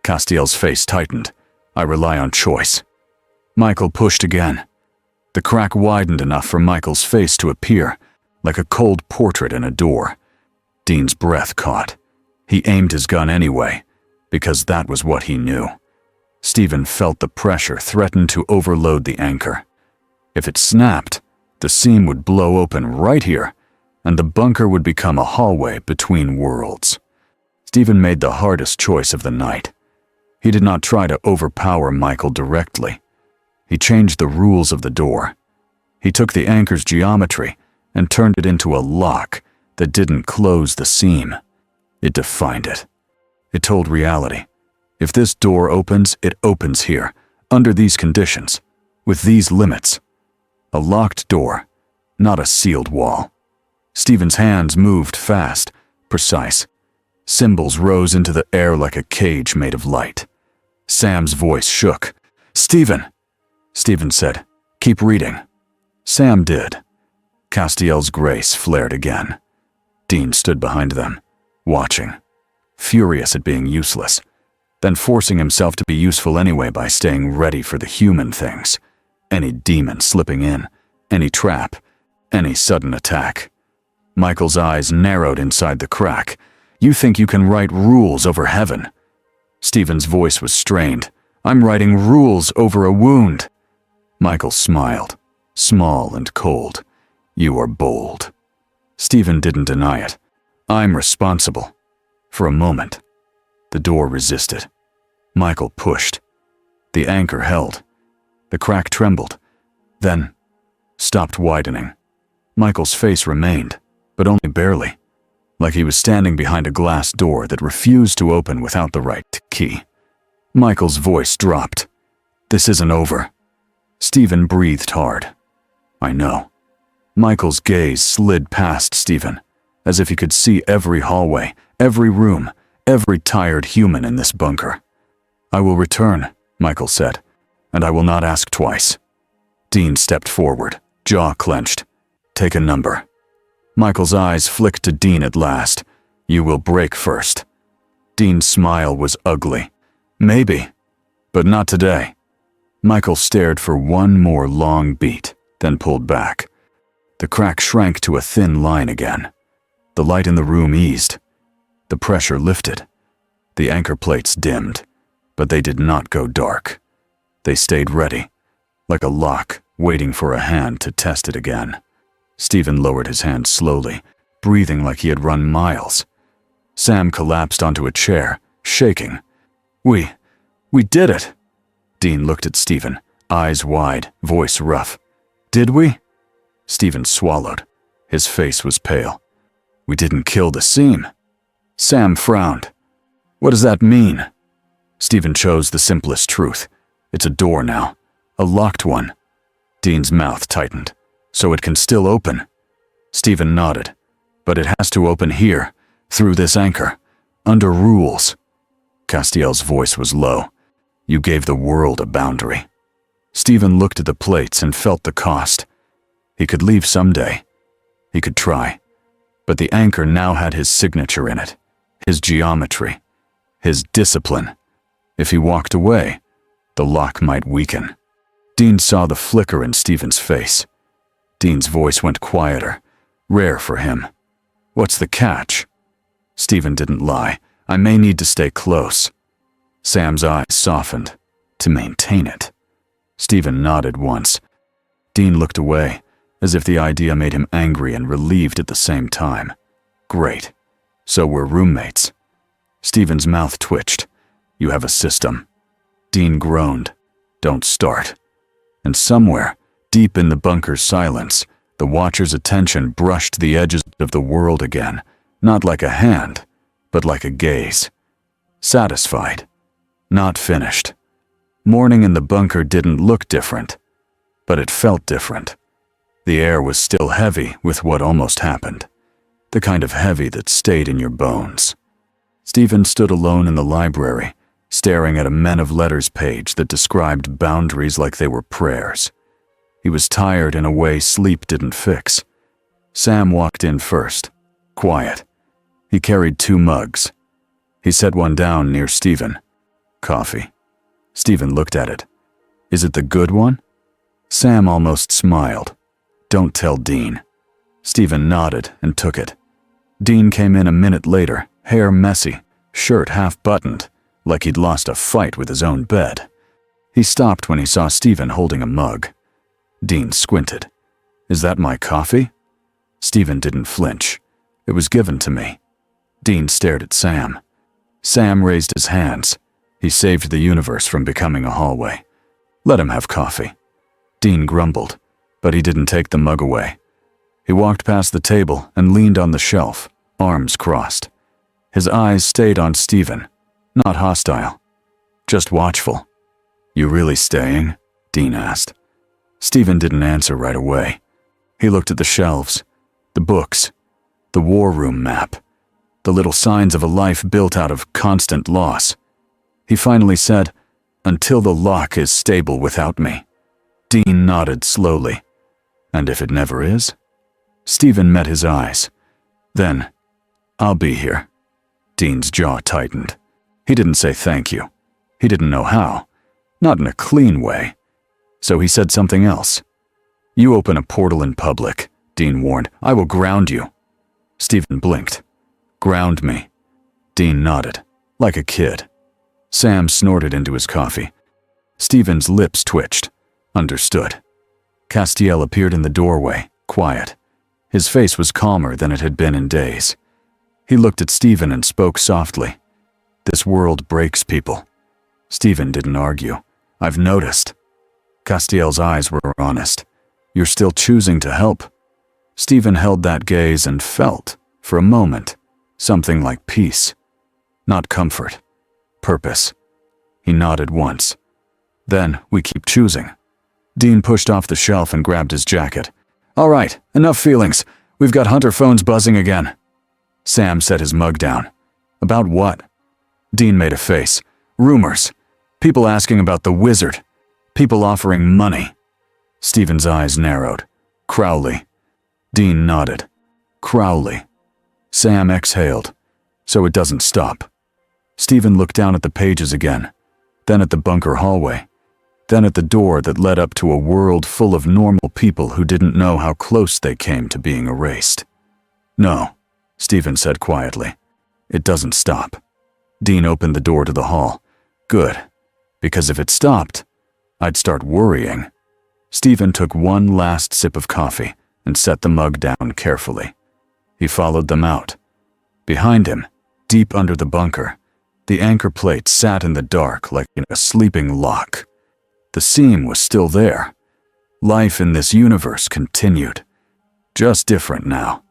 Castiel's face tightened. "I rely on choice." Michael pushed again. The crack widened enough for Michael's face to appear, like a cold portrait in a door. Dean's breath caught. He aimed his gun anyway, because that was what he knew. Stephen felt the pressure threaten to overload the anchor. If it snapped, the seam would blow open right here, and the bunker would become a hallway between worlds. Stephen made the hardest choice of the night. He did not try to overpower Michael directly. He changed the rules of the door. He took the anchor's geometry and turned it into a lock that didn't close the seam. It defined it. It told reality. If this door opens, it opens here, under these conditions, with these limits. A locked door, not a sealed wall. Stephen's hands moved fast, precise. Symbols rose into the air like a cage made of light. Sam's voice shook. "Stephen!" Stephen said, "Keep reading." Sam did. Castiel's grace flared again. Dean stood behind them, watching, furious at being useless, then forcing himself to be useful anyway by staying ready for the human things. Any demon slipping in, any trap, any sudden attack. Michael's eyes narrowed inside the crack. "You think you can write rules over heaven?" Stephen's voice was strained. "I'm writing rules over a wound." Michael smiled, small and cold. "You are bold." Stephen didn't deny it. "I'm responsible." For a moment, the door resisted. Michael pushed. The anchor held. The crack trembled, then stopped widening. Michael's face remained, but only barely, like he was standing behind a glass door that refused to open without the right key. Michael's voice dropped. "This isn't over." Stephen breathed hard. "I know." Michael's gaze slid past Stephen, as if he could see every hallway, every room, every tired human in this bunker. "I will return," Michael said, "and I will not ask twice." Dean stepped forward, jaw clenched. "Take a number." Michael's eyes flicked to Dean at last. "You will break first." Dean's smile was ugly. "Maybe, but not today." Michael stared for one more long beat, then pulled back. The crack shrank to a thin line again. The light in the room eased. The pressure lifted. The anchor plates dimmed, but they did not go dark. They stayed ready, like a lock waiting for a hand to test it again. Stephen lowered his hand slowly, breathing like he had run miles. Sam collapsed onto a chair, shaking. We did it." Dean looked at Stephen, eyes wide, voice rough. "Did we?" Stephen swallowed. His face was pale. "We didn't kill the seam." Sam frowned. "What does that mean?" Stephen chose the simplest truth. "It's a door now, a locked one." Dean's mouth tightened. "So it can still open?" Stephen nodded. "But it has to open here, through this anchor, under rules." Castiel's voice was low. "You gave the world a boundary." Stephen looked at the plates and felt the cost. He could leave someday. He could try. But the anchor now had his signature in it, his geometry, his discipline. If he walked away, the lock might weaken. Dean saw the flicker in Stephen's face. Dean's voice went quieter, rare for him. "What's the catch?" Stephen didn't lie. "I may need to stay close." Sam's eyes softened. "To maintain it." Stephen nodded once. Dean looked away, as if the idea made him angry and relieved at the same time. "Great. So we're roommates." Stephen's mouth twitched. "You have a system." Dean groaned. "Don't start." And somewhere, deep in the bunker's silence, the watcher's attention brushed the edges of the world again, not like a hand, but like a gaze. Satisfied. Not finished. Morning in the bunker didn't look different, but it felt different. The air was still heavy with what almost happened, the kind of heavy that stayed in your bones. Stephen stood alone in the library, staring at a Men of Letters page that described boundaries like they were prayers. He was tired in a way sleep didn't fix. Sam walked in first, quiet. He carried 2 mugs. He set one down near Stephen. "Coffee." Stephen looked at it. "Is it the good one?" Sam almost smiled. "Don't tell Dean." Stephen nodded and took it. Dean came in a minute later, hair messy, shirt half-buttoned, like he'd lost a fight with his own bed. He stopped when he saw Stephen holding a mug. Dean squinted. "Is that my coffee?" Stephen didn't flinch. "It was given to me." Dean stared at Sam. Sam raised his hands. He saved the universe from becoming a hallway. "Let him have coffee." Dean grumbled, but he didn't take the mug away. He walked past the table and leaned on the shelf, arms crossed. His eyes stayed on Stephen, not hostile, just watchful. "You really staying?" Dean asked. Stephen didn't answer right away. He looked at the shelves, the books, the war room map, the little signs of a life built out of constant loss. He finally said, "Until the lock is stable without me." Dean nodded slowly. "And if it never is?" Stephen met his eyes. "Then, I'll be here." Dean's jaw tightened. He didn't say thank you. He didn't know how. Not in a clean way. So he said something else. "You open a portal in public," Dean warned. "I will ground you." Stephen blinked. "Ground me." Dean nodded, like a kid. Sam snorted into his coffee. Stephen's lips twitched. Understood. Castiel appeared in the doorway, quiet. His face was calmer than it had been in days. He looked at Stephen and spoke softly. "This world breaks people." Stephen didn't argue. "I've noticed." Castiel's eyes were honest. "You're still choosing to help." Stephen held that gaze and felt, for a moment, something like peace. Not comfort. Purpose. He nodded once. "Then we keep choosing." Dean pushed off the shelf and grabbed his jacket. "All right, enough feelings. We've got hunter phones buzzing again." Sam set his mug down. "About what?" Dean made a face. "Rumors. People asking about the wizard. People offering money." Stephen's eyes narrowed. "Crowley." Dean nodded. "Crowley." Sam exhaled. "So it doesn't stop." Stephen looked down at the pages again, then at the bunker hallway, then at the door that led up to a world full of normal people who didn't know how close they came to being erased. "No," Stephen said quietly. "It doesn't stop." Dean opened the door to the hall. "Good, because if it stopped, I'd start worrying." Stephen took one last sip of coffee and set the mug down carefully. He followed them out. Behind him, deep under the bunker, the anchor plate sat in the dark like in a sleeping lock. The seam was still there. Life in this universe continued. Just different now.